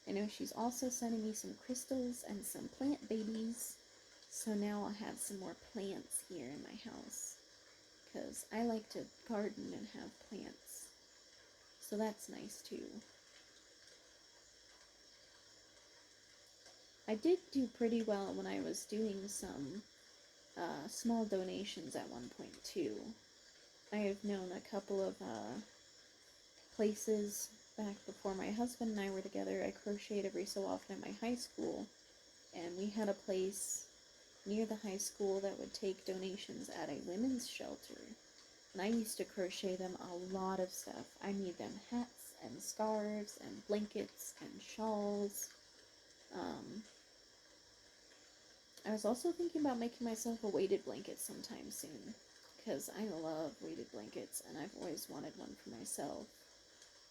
I know she's also sending me some crystals and some plant babies. So now I'll have some more plants here in my house. Because I like to garden and have plants. So that's nice too. I did do pretty well when I was doing some small donations at one point too. I have known a couple of places back before my husband and I were together. I crocheted every so often at my high school, and we had a place near the high school that would take donations at a women's shelter. And I used to crochet them a lot of stuff. I made them hats and scarves and blankets and shawls. I was also thinking about making myself a weighted blanket sometime soon, because I love weighted blankets and I've always wanted one for myself.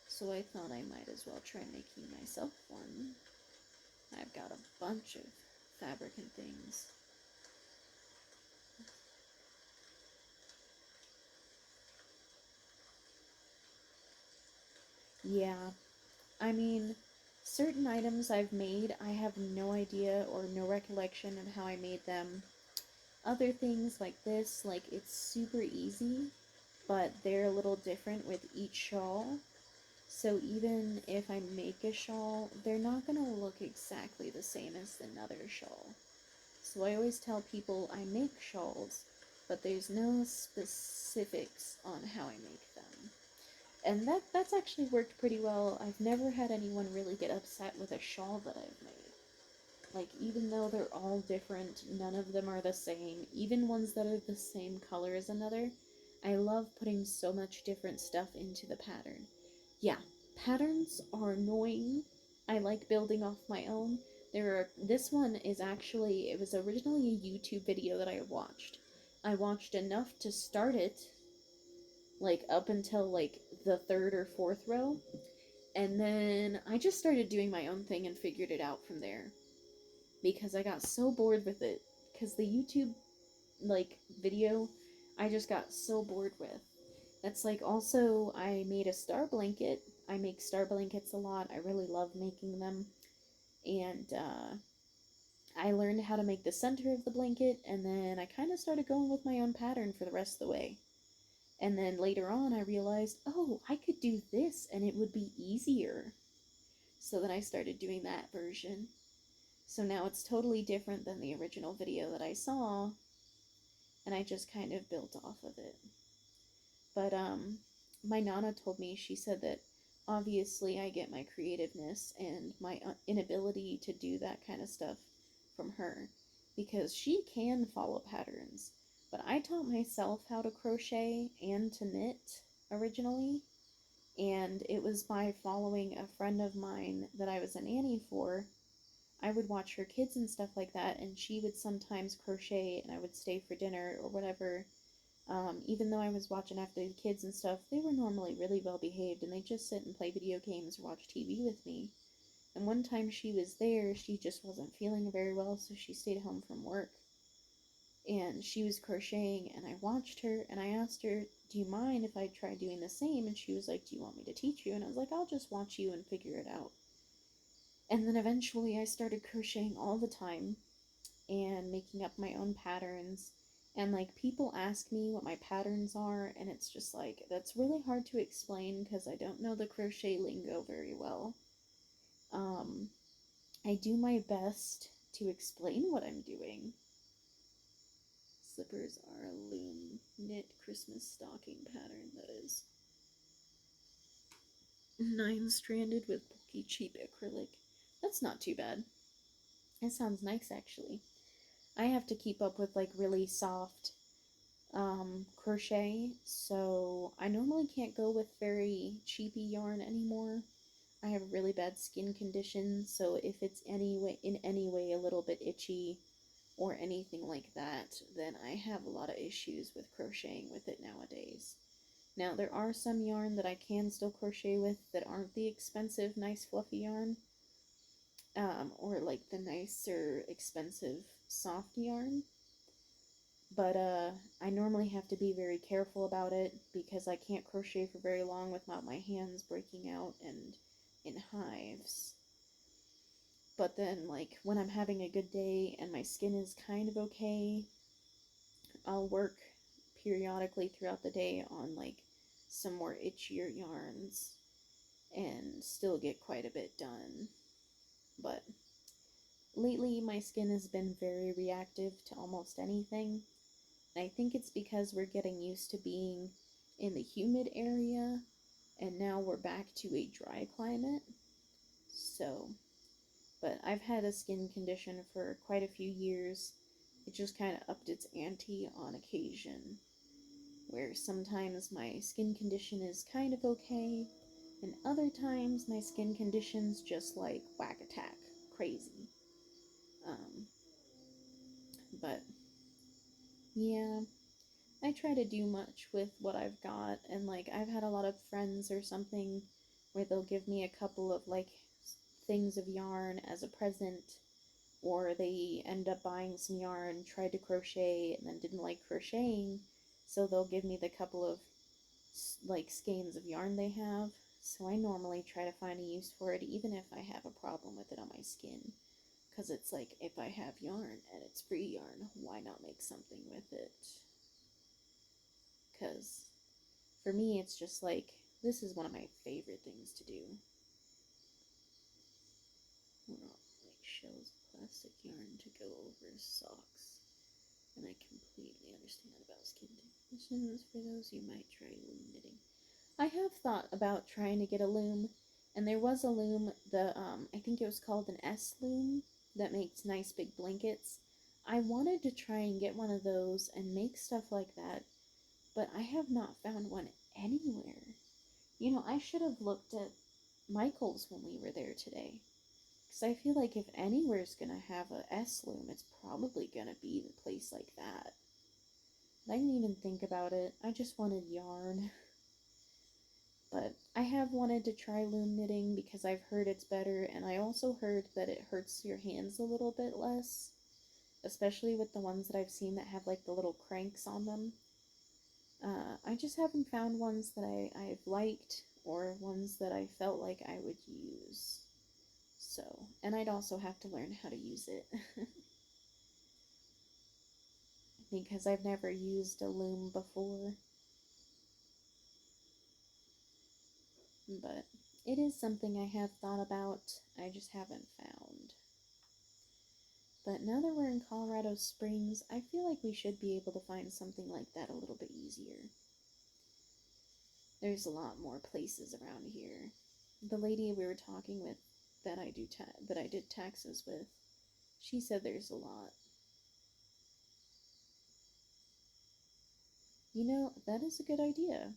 So I thought I might as well try making myself one. I've got a bunch of fabric and things. Yeah, I mean, certain items I've made, I have no idea or no recollection of how I made them. Other things like this, like it's super easy, but they're a little different with each shawl. So even if I make a shawl, they're not going to look exactly the same as another shawl. So I always tell people I make shawls, but there's no specifics on how I make them. And that's actually worked pretty well. I've never had anyone really get upset with a shawl that I've made. Like, even though they're all different, none of them are the same, even ones that are the same color as another, I love putting so much different stuff into the pattern. Yeah, patterns are annoying. I like building off my own. This one is actually, it was originally a YouTube video that I watched. I watched enough to start it, like up until like the third or fourth row, and then I just started doing my own thing and figured it out from there because I got so bored with it. Because the YouTube like video, I just got so bored with. That's like also I made a star blanket. I make star blankets a lot. I really love making them, and I learned how to make the center of the blanket, and then I kind of started going with my own pattern for the rest of the way. And then later on, I realized, oh, I could do this and it would be easier. So then I started doing that version. So now it's totally different than the original video that I saw, and I just kind of built off of it. But my Nana told me, she said that obviously I get my creativeness and my inability to do that kind of stuff from her, because she can follow patterns. But I taught myself how to crochet and to knit originally, and it was by following a friend of mine that I was a nanny for. I would watch her kids and stuff like that, and she would sometimes crochet, and I would stay for dinner or whatever. Even though I was watching after the kids and stuff, they were normally really well behaved, and they'd just sit and play video games or watch TV with me. And one time she was there, she just wasn't feeling very well, so she stayed home from work. And she was crocheting, and I watched her, and I asked her, do you mind if I try doing the same? And she was like, do you want me to teach you? And I was like, I'll just watch you and figure it out. And then eventually I started crocheting all the time and making up my own patterns. And like people ask me what my patterns are, and it's just like, that's really hard to explain because I don't know the crochet lingo very well. I do my best to explain what I'm doing. Slippers are a loom knit Christmas stocking pattern, that is. 9 stranded with bulky cheap acrylic. That's not too bad. It sounds nice, actually. I have to keep up with like really soft crochet, so I normally can't go with very cheapy yarn anymore. I have really bad skin condition, so if it's in any way a little bit itchy or anything like that, then I have a lot of issues with crocheting with it nowadays. Now, there are some yarn that I can still crochet with that aren't the expensive, nice, fluffy yarn, or like the nicer, expensive, soft yarn. But I normally have to be very careful about it because I can't crochet for very long without my hands breaking out and in hives. But then, like, when I'm having a good day and my skin is kind of okay, I'll work periodically throughout the day on, like, some more itchier yarns and still get quite a bit done. But lately, my skin has been very reactive to almost anything. And I think it's because we're getting used to being in the humid area and now we're back to a dry climate. So, but I've had a skin condition for quite a few years. It just kind of upped its ante on occasion, where sometimes my skin condition is kind of okay, and other times my skin condition's just like whack attack, crazy. Um, but yeah, I try to do much with what I've got, and like I've had a lot of friends or something where they'll give me a couple of like things of yarn as a present, or they end up buying some yarn, tried to crochet, and then didn't like crocheting, so they'll give me the couple of like skeins of yarn they have. So I normally try to find a use for it, even if I have a problem with it on my skin. Because it's like, if I have yarn and it's free yarn, why not make something with it? Because for me, it's just like, this is one of my favorite things to do. Like shells of plastic yarn to go over socks. And I completely understand about skin conditions for those who might try loom knitting. I have thought about trying to get a loom, and there was a loom, I think it was called an S loom, that makes nice big blankets. I wanted to try and get one of those and make stuff like that, but I have not found one anywhere. You know, I should have looked at Michael's when we were there today. Because I feel like if anywhere's gonna have a S loom, it's probably gonna be the place like that. I didn't even think about it. I just wanted yarn. But I have wanted to try loom knitting because I've heard it's better, and I also heard that it hurts your hands a little bit less, especially with the ones that I've seen that have like the little cranks on them. I just haven't found ones that I've liked or ones that I felt like I would use. So, and I'd also have to learn how to use it. Because I've never used a loom before. But it is something I have thought about, I just haven't found. But now that we're in Colorado Springs, I feel like we should be able to find something like that a little bit easier. There's a lot more places around here. The lady we were talking with that I did taxes with, she said there's a lot. You know, that is a good idea.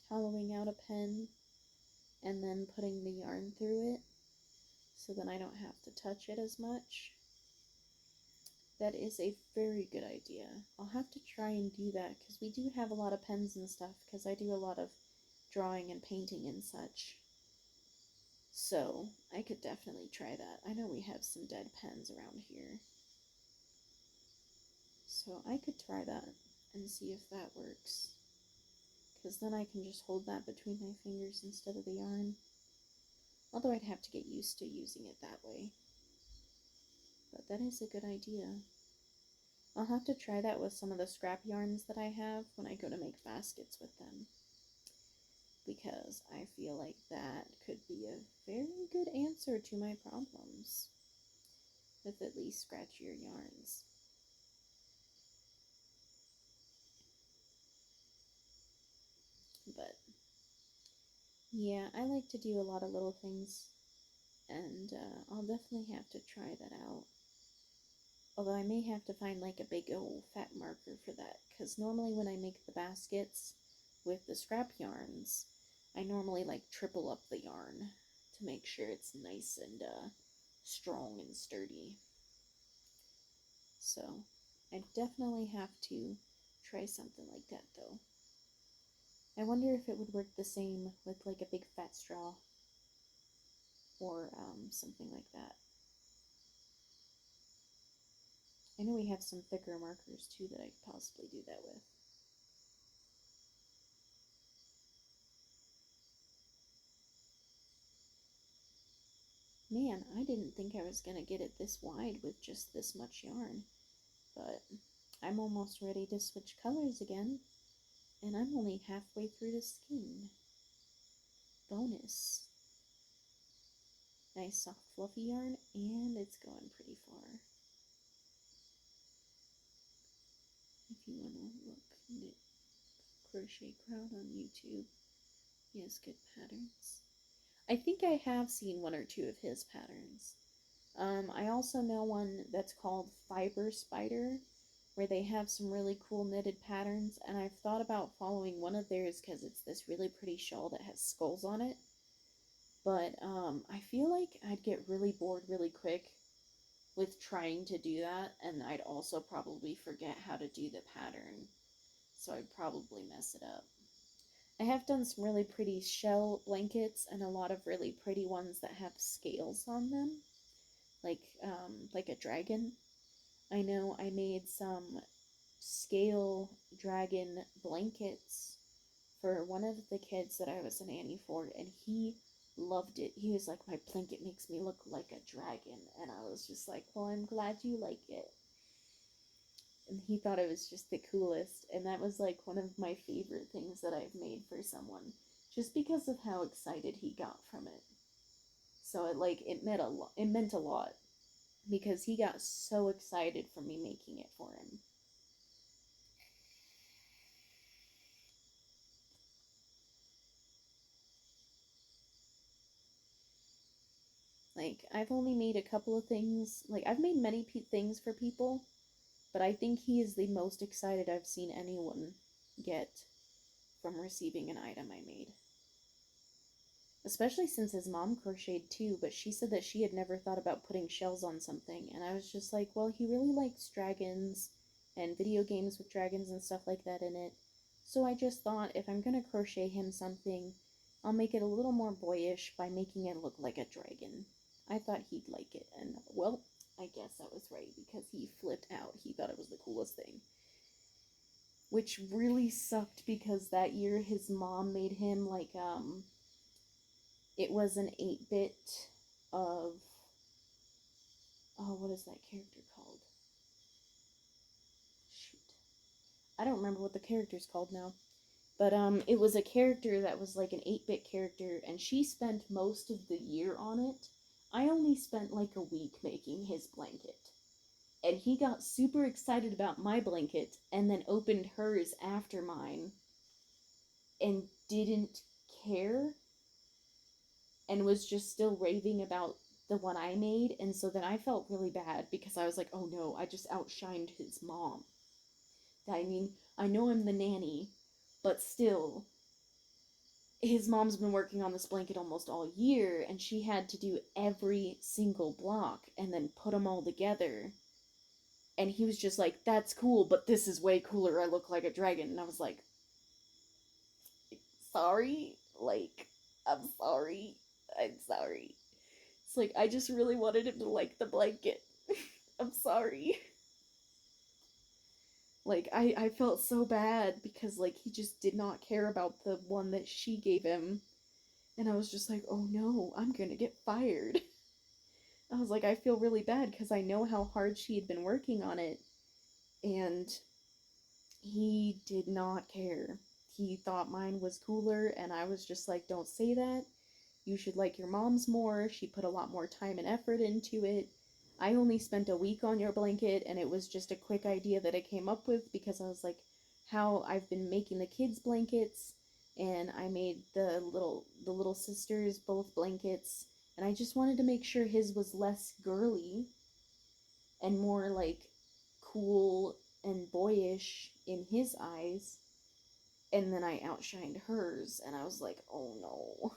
Hollowing out a pen and then putting the yarn through it so then I don't have to touch it as much. That is a very good idea. I'll have to try and do that because we do have a lot of pens and stuff because I do a lot of drawing and painting and such. So I could definitely try that. I know we have some dead pens around here. So I could try that and see if that works. Because then I can just hold that between my fingers instead of the yarn. Although I'd have to get used to using it that way. But that is a good idea. I'll have to try that with some of the scrap yarns that I have when I go to make baskets with them. Because I feel like that could be a very good answer to my problems with at least scratchier yarns. But yeah, I like to do a lot of little things, and I'll definitely have to try that out. Although I may have to find like a big old fat marker for that, because normally when I make the baskets with the scrap yarns, I normally like triple up the yarn to make sure it's nice and strong and sturdy. So I definitely have to try something like that though. I wonder if it would work the same with like a big fat straw or something like that. I know we have some thicker markers too that I could possibly do that with. Man, I didn't think I was going to get it this wide with just this much yarn, but I'm almost ready to switch colors again, and I'm only halfway through the skein. Bonus. Nice soft fluffy yarn, and it's going pretty far. If you want to look, knit crochet crowd on YouTube. He has good patterns. I think I have seen one or two of his patterns. I also know one that's called Fiber Spider, where they have some really cool knitted patterns, and I've thought about following one of theirs because it's this really pretty shawl that has skulls on it. But I feel like I'd get really bored really quick with trying to do that, and I'd also probably forget how to do the pattern, so I'd probably mess it up. I have done some really pretty shell blankets and a lot of really pretty ones that have scales on them, like a dragon. I know I made some scale dragon blankets for one of the kids that I was a nanny for, and he loved it. He was like, my blanket makes me look like a dragon, and I was just like, well, I'm glad you like it. And he thought it was just the coolest, and that was like one of my favorite things that I've made for someone, just because of how excited he got from it. So it meant a lot because he got so excited for me making it for him. Like, I've only made a couple of things. Like, I've made many things for people, but I think he is the most excited I've seen anyone get from receiving an item I made. Especially since his mom crocheted too, but she said that she had never thought about putting shells on something, and I was just like, well, he really likes dragons and video games with dragons and stuff like that in it. So I just thought if I'm gonna crochet him something, I'll make it a little more boyish by making it look like a dragon. I thought he'd like it, and well, I guess I was right because he flipped out. He thought it was the coolest thing. Which really sucked because that year his mom made him like it was an 8-bit of, oh, what is that character called? Shoot. I don't remember what the character's called now. But it was a character that was like an 8-bit character, and she spent most of the year on it. I only spent like a week making his blanket. And he got super excited about my blanket, and then opened hers after mine, and didn't care, and was just still raving about the one I made, and so then I felt really bad because I was like, oh no, I just outshined his mom. I mean, I know I'm the nanny, but still, his mom's been working on this blanket almost all year, and she had to do every single block and then put them all together. And he was just like, that's cool, but this is way cooler. I look like a dragon. And I was like, sorry? Like, I'm sorry. I'm sorry. It's like, I just really wanted him to like the blanket. I'm sorry. Like, I felt so bad because, like, he just did not care about the one that she gave him. And I was just like, oh no, I'm gonna get fired. I was like, I feel really bad because I know how hard she had been working on it. And he did not care. He thought mine was cooler, and I was just like, don't say that. You should like your mom's more. She put a lot more time and effort into it. I only spent a week on your blanket, and it was just a quick idea that I came up with because I was like, how I've been making the kids' blankets, and I made the little sisters both blankets, and I just wanted to make sure his was less girly. and more like cool and boyish in his eyes. And then I outshined hers, and I was like, oh no.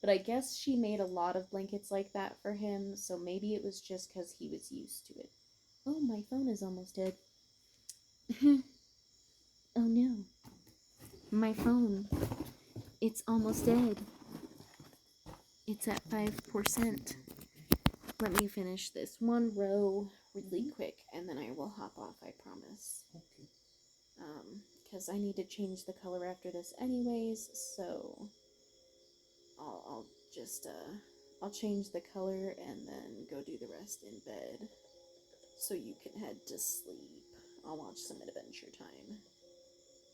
But I guess she made a lot of blankets like that for him, so maybe it was just because he was used to it. Oh, my phone is almost dead. Oh no. My phone. It's almost dead. It's at 5%. Let me finish this one row really quick, and then I will hop off, I promise. Okay. Because I need to change the color after this anyways, so I'll just, I'll change the color and then go do the rest in bed so you can head to sleep. I'll watch some Adventure Time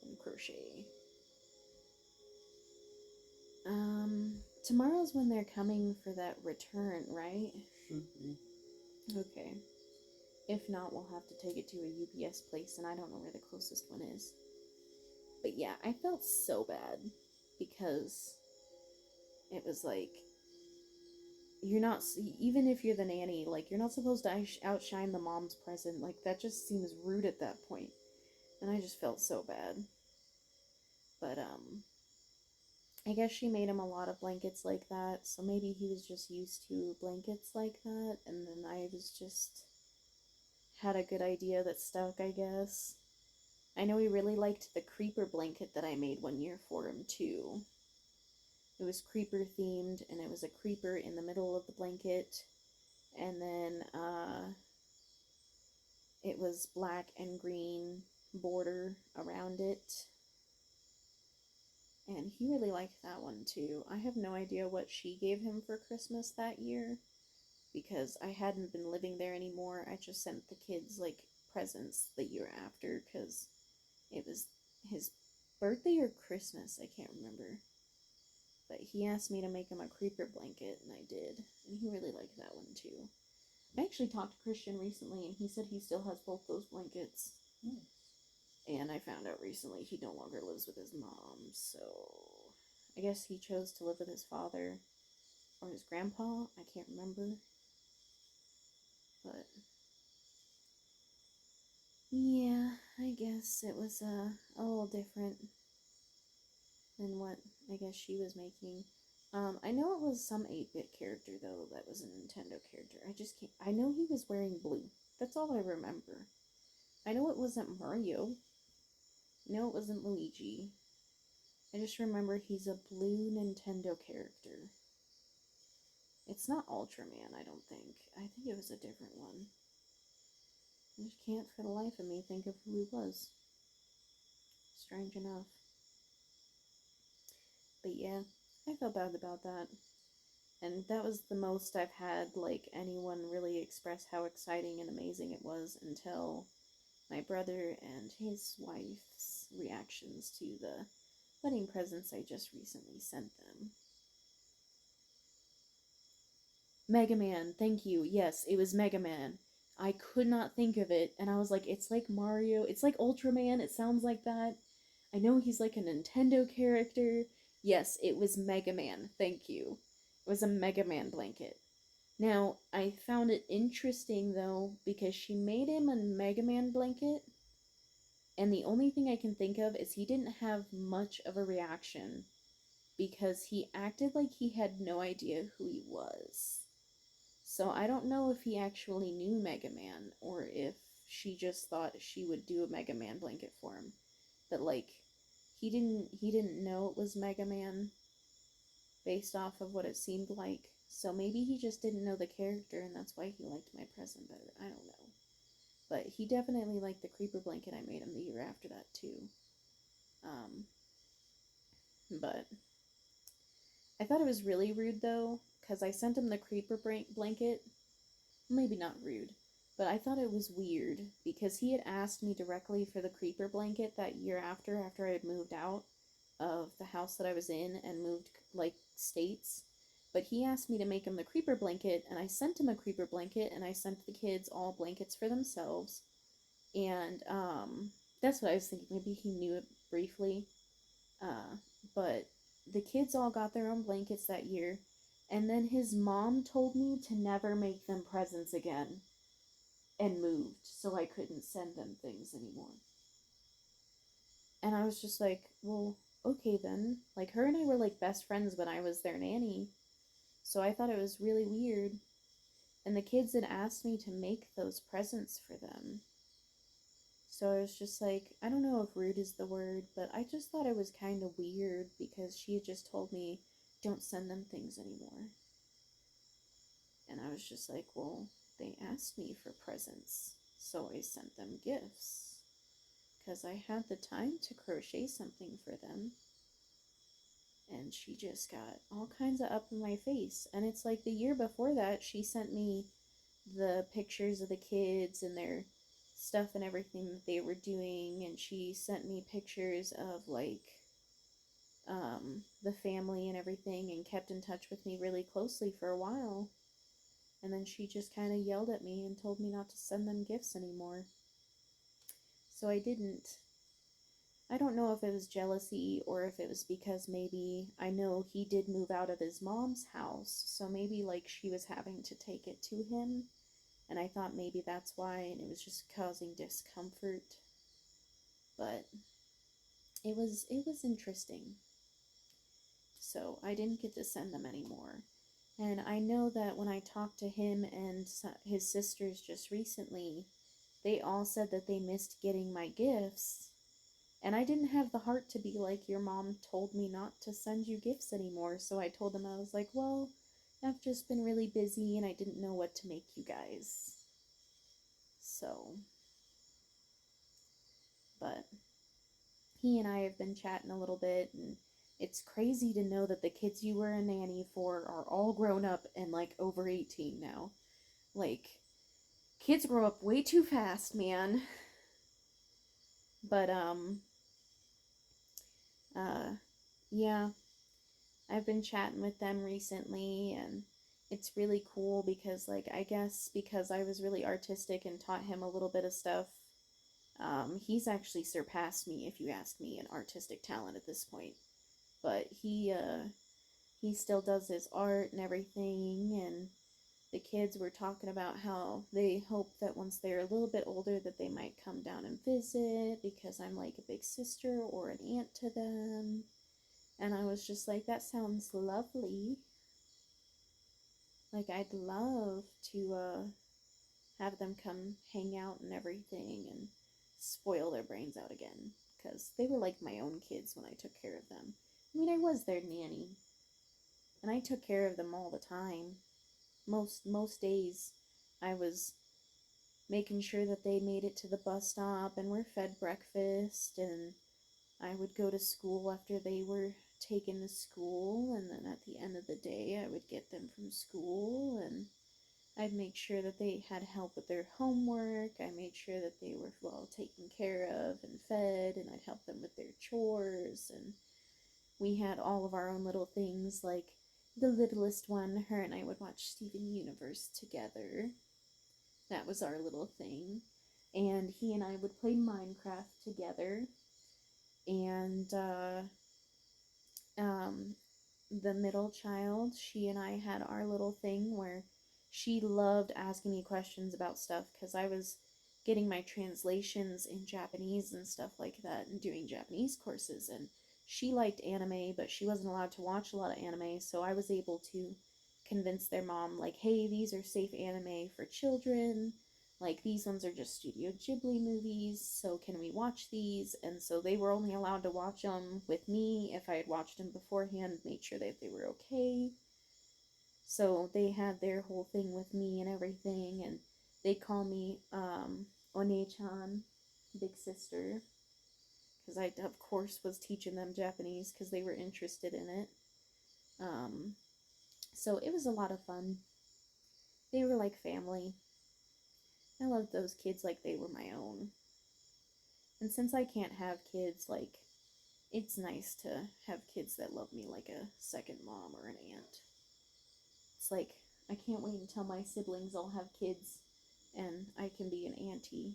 and crochet. Tomorrow's when they're coming for that return, right? Should be. Okay. If not, we'll have to take it to a UPS place, and I don't know where the closest one is. But yeah, I felt so bad because it was like, you're not, even if you're the nanny, like, you're not supposed to outshine the mom's present. Like, that just seems rude at that point. And I just felt so bad. But, I guess she made him a lot of blankets like that, so maybe he was just used to blankets like that, and then I was just had a good idea that stuck, I guess. I know he really liked the creeper blanket that I made one year for him, too. It was creeper themed, and it was a creeper in the middle of the blanket, and then, it was black and green border around it. And he really liked that one too. I have no idea what she gave him for Christmas that year because I hadn't been living there anymore. I just sent the kids like presents the year after because it was his birthday or Christmas. I can't remember. But he asked me to make him a creeper blanket, and I did. And he really liked that one too. I actually talked to Christian recently, and he said he still has both those blankets. And I found out recently he no longer lives with his mom, so I guess he chose to live with his father or his grandpa. I can't remember. But yeah, I guess it was a little different than what I guess she was making. I know it was some 8-bit character though that was a Nintendo character. I just can't. I know he was wearing blue. That's all I remember. I know it wasn't Mario. No, it wasn't Luigi. I just remember he's a blue Nintendo character. It's not Ultraman, I don't think. I think it was a different one. I just can't for the life of me think of who he was. Strange enough. But yeah, I felt bad about that. And that was the most I've had, like, anyone really express how exciting and amazing it was until my brother and his wife's reactions to the wedding presents I just recently sent them. Mega Man, thank you. Yes, it was Mega Man. I could not think of it, and I was like, it's like Mario. It's like Ultraman. It sounds like that. I know he's like a Nintendo character. Yes, it was Mega Man. Thank you. It was a Mega Man blanket. Now, I found it interesting though, because she made him a Mega Man blanket, and the only thing I can think of is he didn't have much of a reaction because he acted like he had no idea who he was. So I don't know if he actually knew Mega Man or if she just thought she would do a Mega Man blanket for him. But like he didn't know it was Mega Man based off of what it seemed like. So maybe he just didn't know the character and that's why he liked my present better. I don't know. But he definitely liked the creeper blanket I made him the year after that too. But I thought it was really rude though, because I sent him the creeper blanket. Maybe not rude, but I thought it was weird because he had asked me directly for the creeper blanket that year after I had moved out of the house that I was in and moved like states. But he asked me to make him the creeper blanket, and I sent him a creeper blanket, and I sent the kids all blankets for themselves. And that's what I was thinking. Maybe he knew it briefly. But the kids all got their own blankets that year. And then his mom told me to never make them presents again. and moved, so I couldn't send them things anymore. And I was just like, well, okay then. Like, her and I were like best friends when I was their nanny, so I thought it was really weird. And the kids had asked me to make those presents for them. So I was just like, I don't know if rude is the word, but I just thought it was kind of weird because she had just told me, don't send them things anymore. And I was just like, well, they asked me for presents, so I sent them gifts. Because I had the time to crochet something for them. And she just got all kinds of up in my face. And it's like the year before that, she sent me the pictures of the kids and their stuff and everything that they were doing. And she sent me pictures of like the family and everything and kept in touch with me really closely for a while. And then she just kind of yelled at me and told me not to send them gifts anymore. So I didn't. I don't know if it was jealousy or if it was because maybe I know he did move out of his mom's house, so maybe like she was having to take it to him, and I thought maybe that's why, and it was just causing discomfort. But it was interesting. So I didn't get to send them anymore. And I know that when I talked to him and his sisters just recently, they all said that they missed getting my gifts. And I didn't have the heart to be like, your mom told me not to send you gifts anymore. So I told them, I was like, well, I've just been really busy and I didn't know what to make you guys. So, but he and I have been chatting a little bit, and it's crazy to know that the kids you were a nanny for are all grown up and like over 18 now. Like, kids grow up way too fast, man. But, uh, yeah, I've been chatting with them recently, and it's really cool because, like, I guess because I was really artistic and taught him a little bit of stuff, he's actually surpassed me, if you ask me, in artistic talent at this point. But he still does his art and everything, and the kids were talking about how they hope that once they're a little bit older that they might come down and visit because I'm like a big sister or an aunt to them. And I was just like, that sounds lovely. Like, I'd love to have them come hang out and everything and spoil their brains out again. Because they were like my own kids when I took care of them. I mean, I was their nanny. And I took care of them all the time. Most days I was making sure that they made it to the bus stop and were fed breakfast, and I would go to school after they were taken to school, and then at the end of the day I would get them from school, and I'd make sure that they had help with their homework. I made sure that they were well taken care of and fed, and I'd help them with their chores, and we had all of our own little things, like the littlest one, her and I would watch Steven Universe together. That was our little thing. And he and I would play Minecraft together. And um, the middle child, she and I had our little thing where she loved asking me questions about stuff because I was getting my translations in Japanese and stuff like that and doing Japanese courses. And she liked anime, but she wasn't allowed to watch a lot of anime, so I was able to convince their mom, like, hey, these are safe anime for children. Like, these ones are just Studio Ghibli movies, so can we watch these? And so they were only allowed to watch them with me if I had watched them beforehand, made sure that they were okay. So they had their whole thing with me and everything, and they call me One-chan, big sister, because I, of course, was teaching them Japanese because they were interested in it. Um, so it was a lot of fun. They were like family. I loved those kids like they were my own. And since I can't have kids, like, it's nice to have kids that love me like a second mom or an aunt. It's like, I can't wait until my siblings all have kids and I can be an auntie.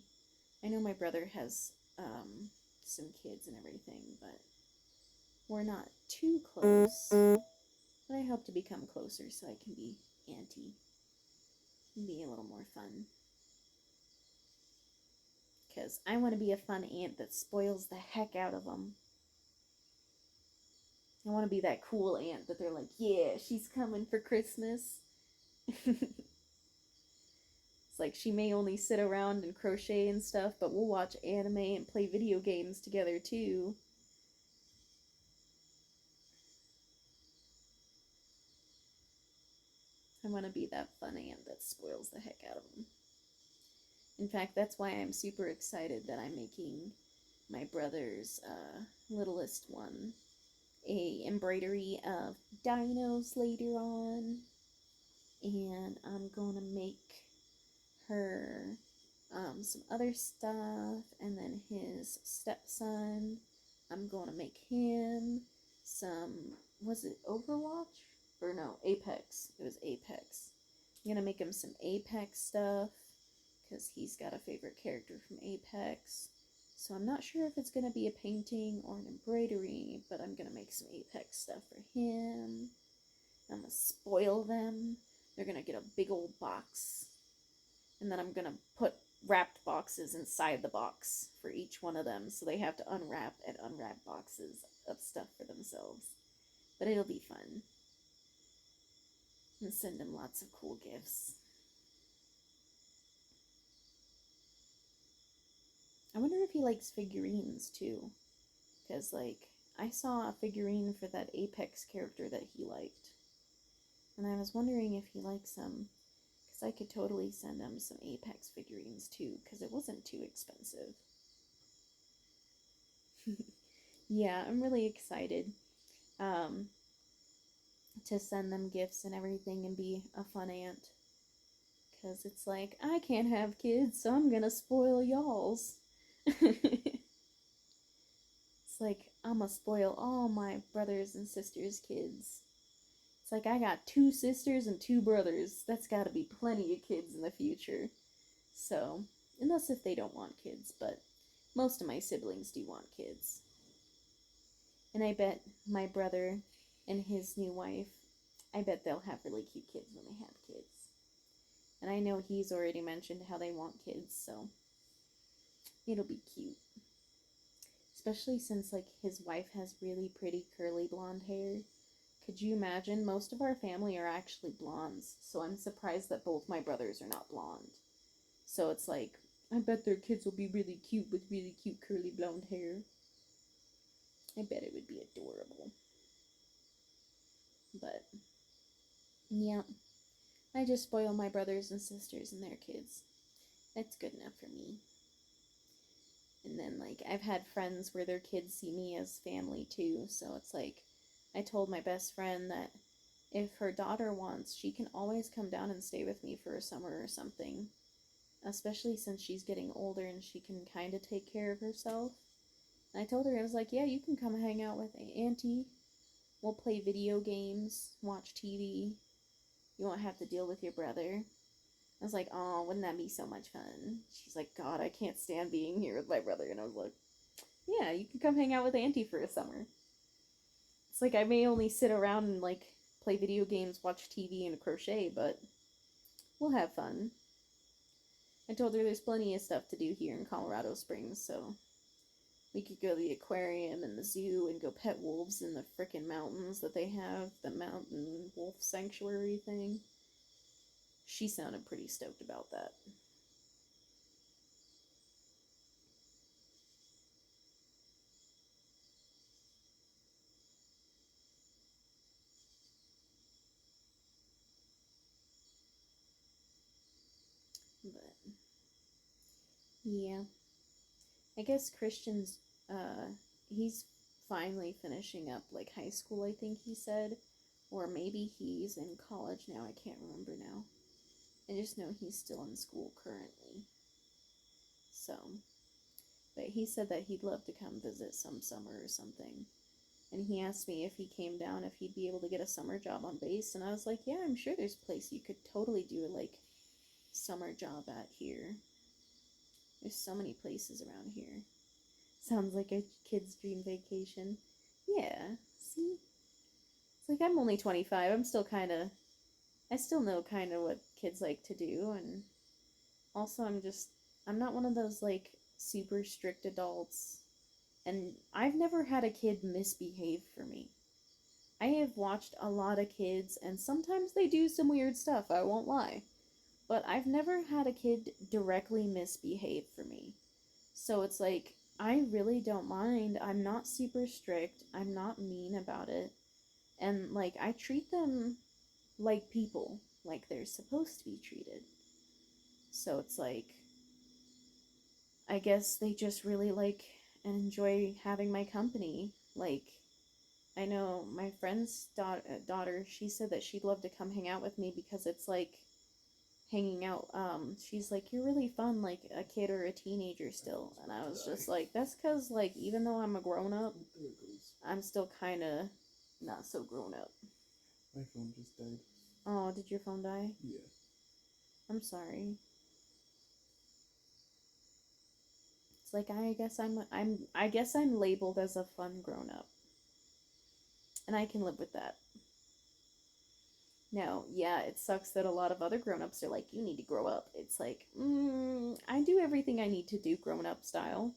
I know my brother has some kids and everything, but we're not too close. But I hope to become closer so I can be auntie and be a little more fun. because I want to be a fun aunt that spoils the heck out of them. I want to be that cool aunt that they're like, yeah, she's coming for Christmas. It's like she may only sit around and crochet and stuff, but we'll watch anime and play video games together too. I want to be that fun aunt that spoils the heck out of them. In fact, that's why I'm super excited that I'm making my brother's littlest one a embroidery of dinos later on, and I'm gonna make her some other stuff, and then his stepson, I'm gonna make him some, was it Overwatch? Or no, Apex. It was Apex. I'm gonna make him some Apex stuff, because he's got a favorite character from Apex. So I'm not sure if it's gonna be a painting or an embroidery, but I'm gonna make some Apex stuff for him. I'm gonna spoil them. They're gonna get a big old box, and then I'm gonna put wrapped boxes inside the box for each one of them, so they have to unwrap and unwrap boxes of stuff for themselves. But it'll be fun. And send him lots of cool gifts. I wonder if he likes figurines too, because like I saw a figurine for that Apex character that he liked, and I was wondering if he likes them, because I could totally send him some Apex figurines too, because it wasn't too expensive. Yeah, I'm really excited to send them gifts and everything and be a fun aunt, because it's like, I can't have kids, so I'm gonna spoil y'all's. It's like, I'm gonna spoil all my brothers and sisters' kids. It's like, I got 2 sisters and 2 brothers. That's gotta be plenty of kids in the future. So, unless if they don't want kids, but most of my siblings do want kids. And I bet my brother and his new wife, I bet they'll have really cute kids when they have kids. And I know he's already mentioned how they want kids, so it'll be cute. Especially since, like, his wife has really pretty curly blonde hair. Could you imagine? Most of our family are actually blondes, so I'm surprised that both my brothers are not blonde. So it's like, I bet their kids will be really cute with really cute curly blonde hair. I bet it would be adorable. But, yeah. I just spoil my brothers and sisters and their kids. That's good enough for me. And then, like, I've had friends where their kids see me as family too, so it's like, I told my best friend that if her daughter wants, she can always come down and stay with me for a summer or something. Especially since she's getting older and she can kind of take care of herself. And I told her, I was like, yeah, you can come hang out with Auntie. We'll play video games, watch TV. You won't have to deal with your brother. I was like, oh, wouldn't that be so much fun? She's like, God, I can't stand being here with my brother. And I was like, yeah, you can come hang out with Auntie for a summer. It's like, I may only sit around and, like, play video games, watch TV, and crochet, but we'll have fun. I told her there's plenty of stuff to do here in Colorado Springs, so we could go to the aquarium and the zoo and go pet wolves in the frickin' mountains that they have, the mountain wolf sanctuary thing. She sounded pretty stoked about that. But, yeah. I guess Christian's, he's finally finishing up, like, high school, I think he said. Or maybe he's in college now, I can't remember now. I just know he's still in school currently. So, but he said that he'd love to come visit some summer or something. And he asked me if he came down, if he'd be able to get a summer job on base. And I was like, yeah, I'm sure there's a place you could totally do a, like, summer job at here. There's so many places around here. Sounds like a kid's dream vacation. Yeah, see? It's like, I'm only 25. I'm still kind of... I still know kind of what kids like to do. And also, I'm not one of those, like, super strict adults, and I've never had a kid misbehave for me. I have watched a lot of kids, and sometimes they do some weird stuff, I won't lie. But I've never had a kid directly misbehave for me. So it's like, I really don't mind. I'm not super strict. I'm not mean about it. And, like, I treat them like people, like they're supposed to be treated. So it's like, I guess they just really like and enjoy having my company. Like, I know my friend's daughter, she said that she'd love to come hang out with me because it's like hanging out. She's like, you're really fun, like a kid or a teenager still. And I was just like, that's because, like, even though I'm a grown up, I'm still kind of not so grown up. My phone just died. Oh, did your phone die? Yeah. I'm sorry. It's like, I guess I'm labeled as a fun grown up. And I can live with that. Now, yeah, it sucks that a lot of other grown ups are like, you need to grow up. It's like, I do everything I need to do grown up style,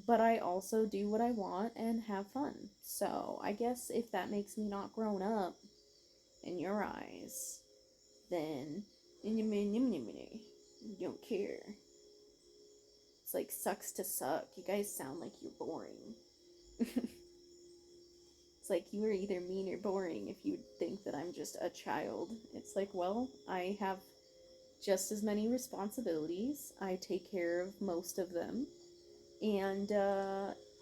but I also do what I want and have fun. So I guess if that makes me not grown up in your eyes, then you don't care. It's like, sucks to suck. You guys sound like you're boring. It's like, you are either mean or boring if you think that I'm just a child. It's like, well, I have just as many responsibilities. I take care of most of them. And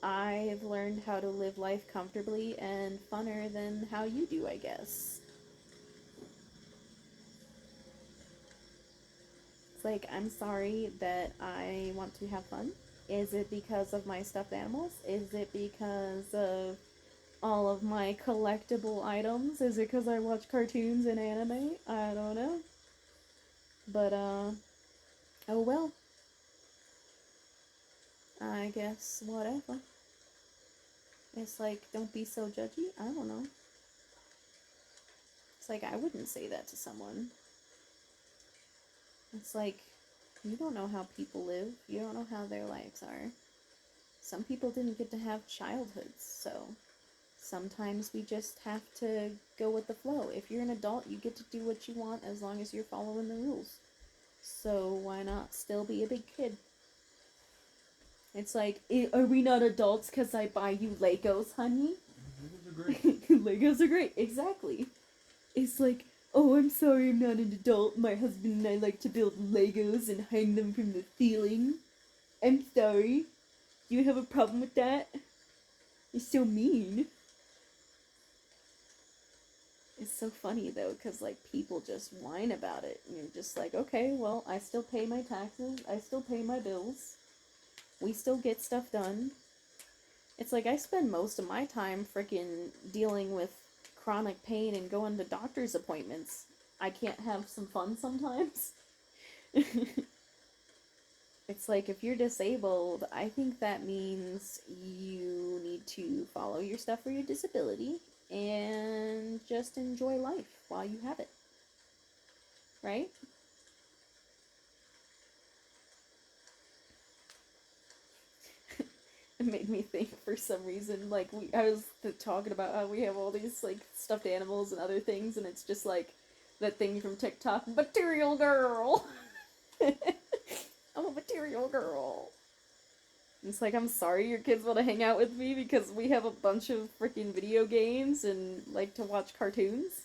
I've learned how to live life comfortably and funner than how you do, I guess. It's like, I'm sorry that I want to have fun. Is it because of my stuffed animals? Is it because of all of my collectible items? Is it because I watch cartoons and anime? I don't know. But, oh well. I guess whatever. It's like, don't be so judgy. I don't know. It's like, I wouldn't say that to someone. It's like, you don't know how people live. You don't know how their lives are. Some people didn't get to have childhoods, so sometimes we just have to go with the flow. If you're an adult, you get to do what you want as long as you're following the rules. So why not still be a big kid? It's like, are we not adults because I buy you Legos, honey? Legos are great. Legos are great, exactly. It's like, oh, I'm sorry I'm not an adult. My husband and I like to build Legos and hang them from the ceiling. I'm sorry. Do you have a problem with that? You're so mean. It's so funny, though, because, like, people just whine about it. And you're just like, okay, well, I still pay my taxes. I still pay my bills. We still get stuff done. It's like, I spend most of my time freaking dealing with chronic pain and going to doctor's appointments. I can't have some fun sometimes. It's like, if you're disabled, I think that means you need to follow your stuff for your disability and just enjoy life while you have it. Right? It made me think for some reason, like, I was talking about how we have all these, like, stuffed animals and other things, and it's just like that thing from TikTok, material girl. I'm a material girl. It's like, I'm sorry your kids want to hang out with me because we have a bunch of freaking video games and like to watch cartoons.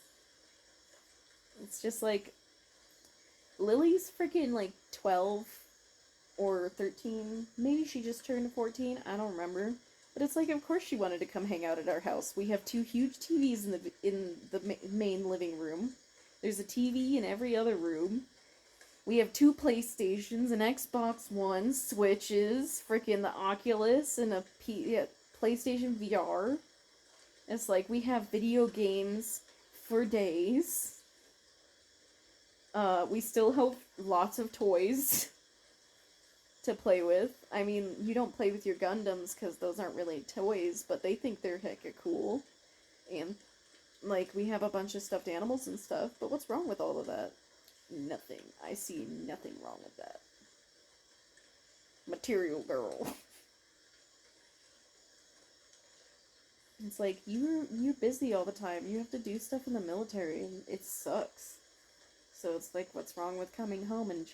It's just like, Lily's freaking like 12 or 13. Maybe she just turned 14. I don't remember. But it's like, of course she wanted to come hang out at our house. We have 2 huge TVs in the main living room. There's a TV in every other room. We have 2 PlayStations, an Xbox One, Switches, freaking the Oculus, and a PlayStation VR. It's like, we have video games for days. We still have lots of toys to play with. I mean, you don't play with your Gundams because those aren't really toys, but they think they're hecka cool. And, like, we have a bunch of stuffed animals and stuff, but what's wrong with all of that? Nothing. I see nothing wrong with that. Material girl. It's like, you're busy all the time. You have to do stuff in the military, and it sucks. So it's like, what's wrong with coming home and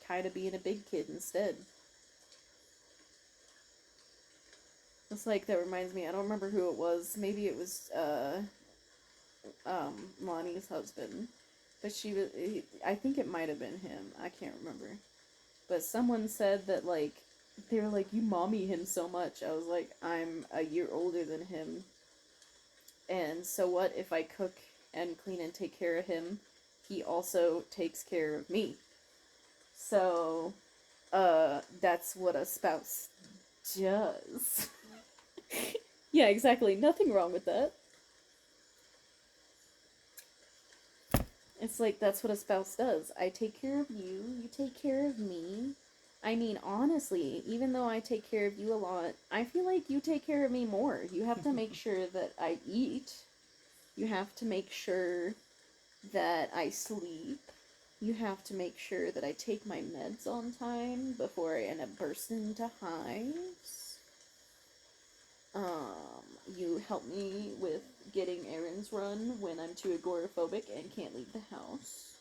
kind of being a big kid instead? It's like, that reminds me, I don't remember who it was. Maybe it was, Lonnie's husband. But I think it might have been him. I can't remember. But someone said that, like, they were like, you mommy him so much. I was like, I'm a year older than him. And so what if I cook and clean and take care of him? He also takes care of me. So, that's what a spouse does. Yeah, exactly. Nothing wrong with that. It's like, that's what a spouse does. I take care of you, you take care of me. I mean, honestly, even though I take care of you a lot, I feel like you take care of me more. You have to make sure that I eat. You have to make sure that I sleep. You have to make sure that I take my meds on time before I end up bursting into hives. You help me with getting errands run when I'm too agoraphobic and can't leave the house.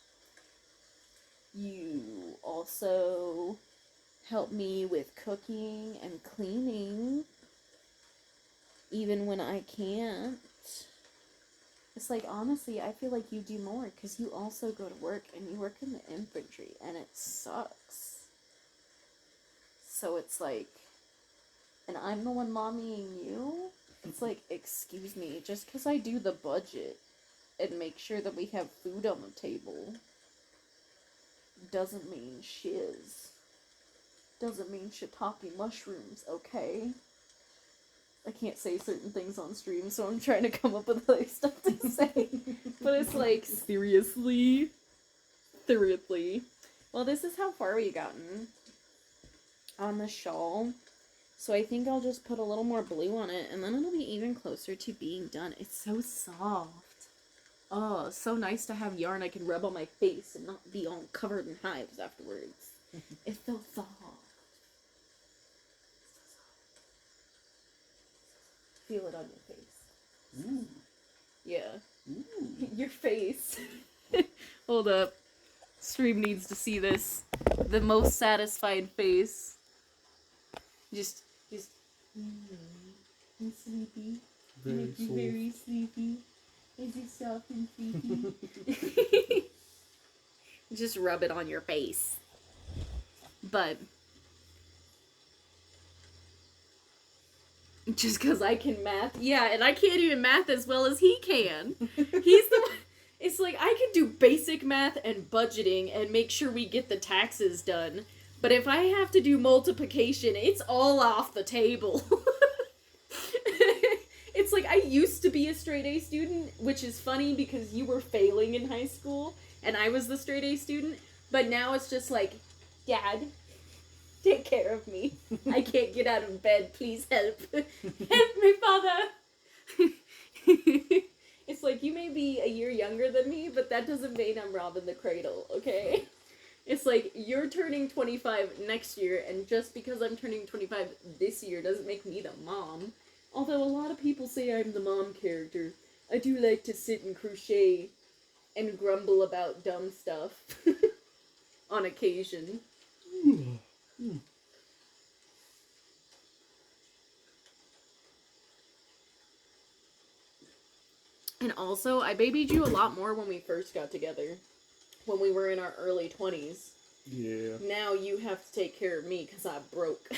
You also help me with cooking and cleaning, even when I can't. It's like, honestly, I feel like you do more, because you also go to work, and you work in the infantry, and it sucks. So it's like, and I'm the one mommying you? It's like, excuse me, just because I do the budget and make sure that we have food on the table doesn't mean shiz. Doesn't mean shiitake mushrooms, okay? I can't say certain things on stream, so I'm trying to come up with other stuff to say. But it's like, seriously? Seriously. Well, this is how far we've gotten on the shawl. So I think I'll just put a little more blue on it, and then it'll be even closer to being done. It's so soft. Oh, so nice to have yarn I can rub on my face and not be all covered in hives afterwards. It's so soft. Feel it on your face. Ooh. Yeah. Ooh. Your face. Hold up. Stream needs to see this. The most satisfied face. Just. I'm sleepy. Very you soft. very sleepy. Is it soft and sleepy? Just rub it on your face. But just because I can math. Yeah, and I can't even math as well as he can. He's the one. It's like, I can do basic math and budgeting and make sure we get the taxes done. But if I have to do multiplication, it's all off the table. It's like, I used to be a straight A student, which is funny because you were failing in high school, and I was the straight A student. But now it's just like, Dad, take care of me. I can't get out of bed. Please help. Help me, Father. It's like, you may be a year younger than me, but that doesn't mean I'm robbing the cradle, okay? It's like, you're turning 25 next year, and just because I'm turning 25 this year doesn't make me the mom. Although a lot of people say I'm the mom character. I do like to sit and crochet and grumble about dumb stuff on occasion. And also, I babied you a lot more when we first got together. When we were in our early 20s. Yeah. Now you have to take care of me because I'm broke.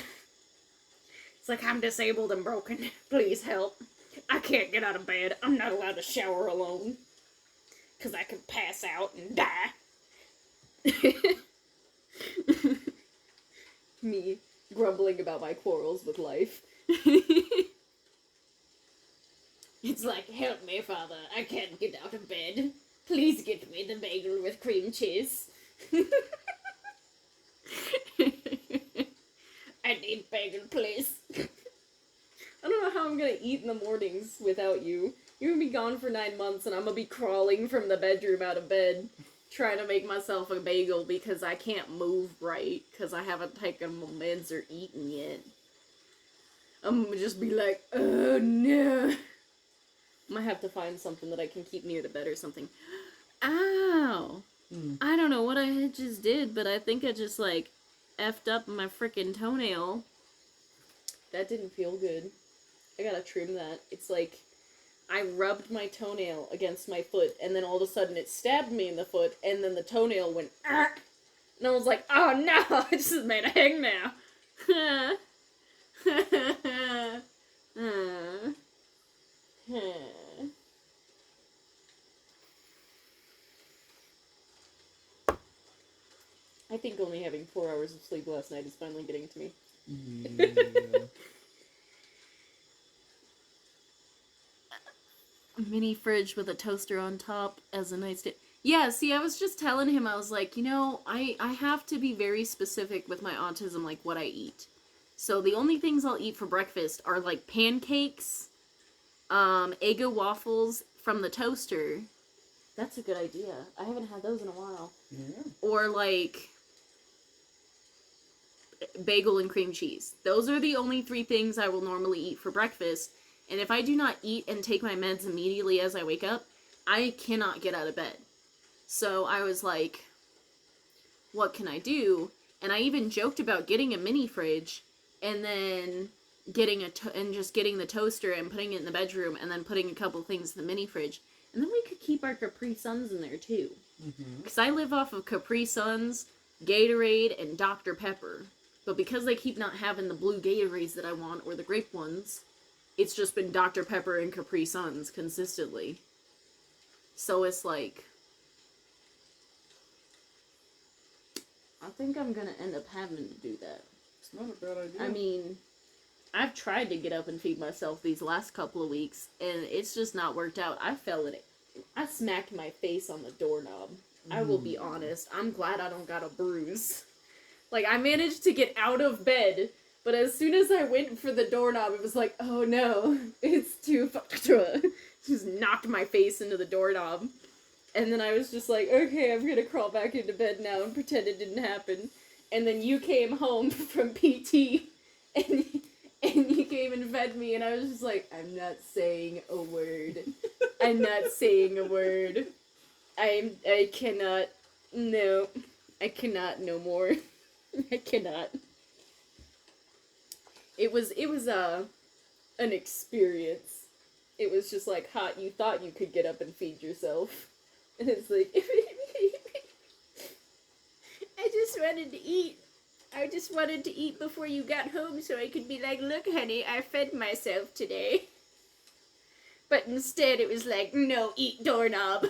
It's like, I'm disabled and broken. Please help. I can't get out of bed. I'm not allowed to shower alone. Because I could pass out and die. Me grumbling about my quarrels with life. It's like, help me, Father. I can't get out of bed. Please get me the bagel with cream cheese. I need bagel, please. I don't know how I'm gonna eat in the mornings without you. You're gonna be gone for 9 months and I'm gonna be crawling from the bedroom out of bed. trying to make myself a bagel because I can't move right because I haven't taken my meds or eaten yet. I'm gonna just be like, oh no. I'm gonna have to find something that I can keep near the bed or something. Ow! I don't know what I just did, but I think I just, like, effed up my freaking toenail. That didn't feel good. I gotta trim that. It's like, I rubbed my toenail against my foot, and then all of a sudden it stabbed me in the foot, and then the toenail went, ah! And I was like, oh no, I just made a hangnail. I think only having 4 hours of sleep last night is finally getting to me. Yeah. A mini fridge with a toaster on top as a nightstand. Yeah, see, I was just telling him, I was like, you know, I have to be very specific with my autism, like, what I eat. So the only things I'll eat for breakfast are, like, pancakes, Eggo waffles from the toaster. That's a good idea. I haven't had those in a while. Yeah. Or, like, bagel and cream cheese. Those are the only 3 things I will normally eat for breakfast. And if I do not eat and take my meds immediately as I wake up, I cannot get out of bed. So I was like, what can I do? And I even joked about getting a mini fridge and then getting just getting the toaster and putting it in the bedroom and then putting a couple things in the mini fridge. And then we could keep our Capri Suns in there too. Because I live off of Capri Suns, Gatorade, and Dr. Pepper. But because they keep not having the blue Gatorades that I want or the grape ones, it's just been Dr. Pepper and Capri Suns consistently. So it's like, I think I'm gonna end up having to do that. It's not a bad idea. I mean, I've tried to get up and feed myself these last couple of weeks, and it's just not worked out. I fell in it. I smacked my face on the doorknob. I will be honest. I'm glad I don't got a bruise. Like, I managed to get out of bed, but as soon as I went for the doorknob, it was like, oh no, it's too just knocked my face into the doorknob. And then I was just like, okay, I'm gonna crawl back into bed now and pretend it didn't happen. And then you came home from PT, and you came and fed me, and I was just like, I'm not saying a word. I'm not saying a word. I cannot, no. I cannot no more. I cannot. It was an experience. It was just like, hot, you thought you could get up and feed yourself. And it's like, I just wanted to eat. I just wanted to eat before you got home so I could be like, look, honey, I fed myself today. But instead it was like, no, eat doorknob.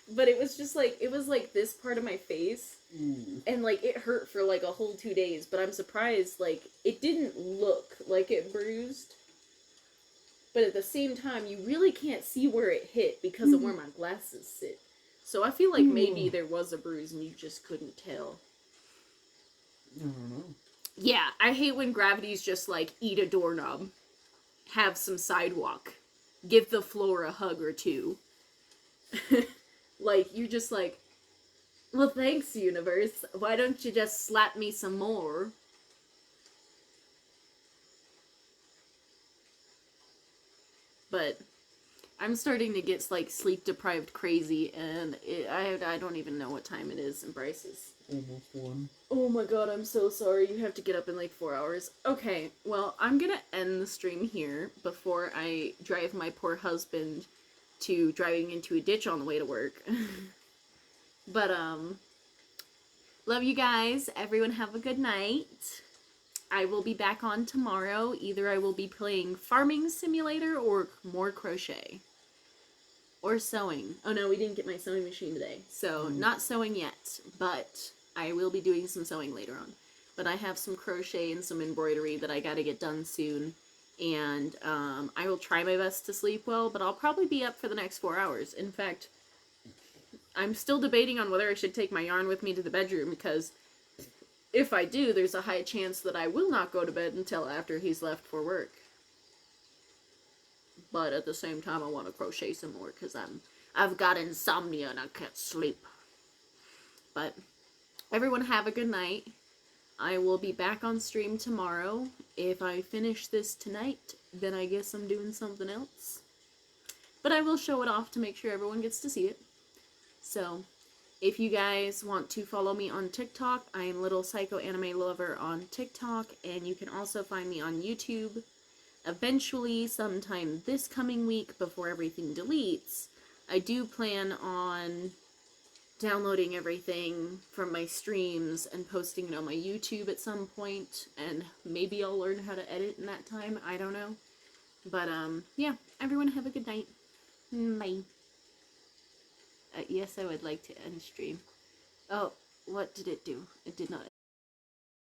But it was just like, it was like this part of my face. And like, it hurt for like a whole 2 days. But I'm surprised, like, it didn't look like it bruised. But at the same time, you really can't see where it hit because of where my glasses sit. So I feel like maybe there was a bruise and you just couldn't tell. I don't know. Yeah, I hate when gravity's just like, eat a doorknob. Have some sidewalk. Give the floor a hug or two. Like, you're just like, well, thanks, universe. Why don't you just slap me some more? But I'm starting to get, like, sleep-deprived crazy, and I don't even know what time it is in Bryce's. Almost 1. Oh my god, I'm so sorry. You have to get up in, like, 4 hours. Okay, well, I'm gonna end the stream here before I drive my poor husband to driving into a ditch on the way to work. But, love you guys. Everyone have a good night. I will be back on tomorrow. Either I will be playing Farming Simulator or more crochet. Or sewing. Oh no, we didn't get my sewing machine today. So, not sewing yet. But I will be doing some sewing later on. But I have some crochet and some embroidery that I gotta get done soon. And I will try my best to sleep well, but I'll probably be up for the next 4 hours. In fact, I'm still debating on whether I should take my yarn with me to the bedroom, because if I do, there's a high chance that I will not go to bed until after he's left for work. But at the same time, I want to crochet some more, because I've got insomnia and I can't sleep. But everyone have a good night. I will be back on stream tomorrow. If I finish this tonight, then I guess I'm doing something else. But I will show it off to make sure everyone gets to see it. So, if you guys want to follow me on TikTok, I am Little Psycho Anime Lover on TikTok, and you can also find me on YouTube. Eventually, sometime this coming week, before everything deletes, I do plan on downloading everything from my streams and posting it on my YouTube at some point, and maybe I'll learn how to edit in that time, I don't know. But, yeah, everyone have a good night. Bye. Yes, I would like to end stream. Oh, what did it do? It did not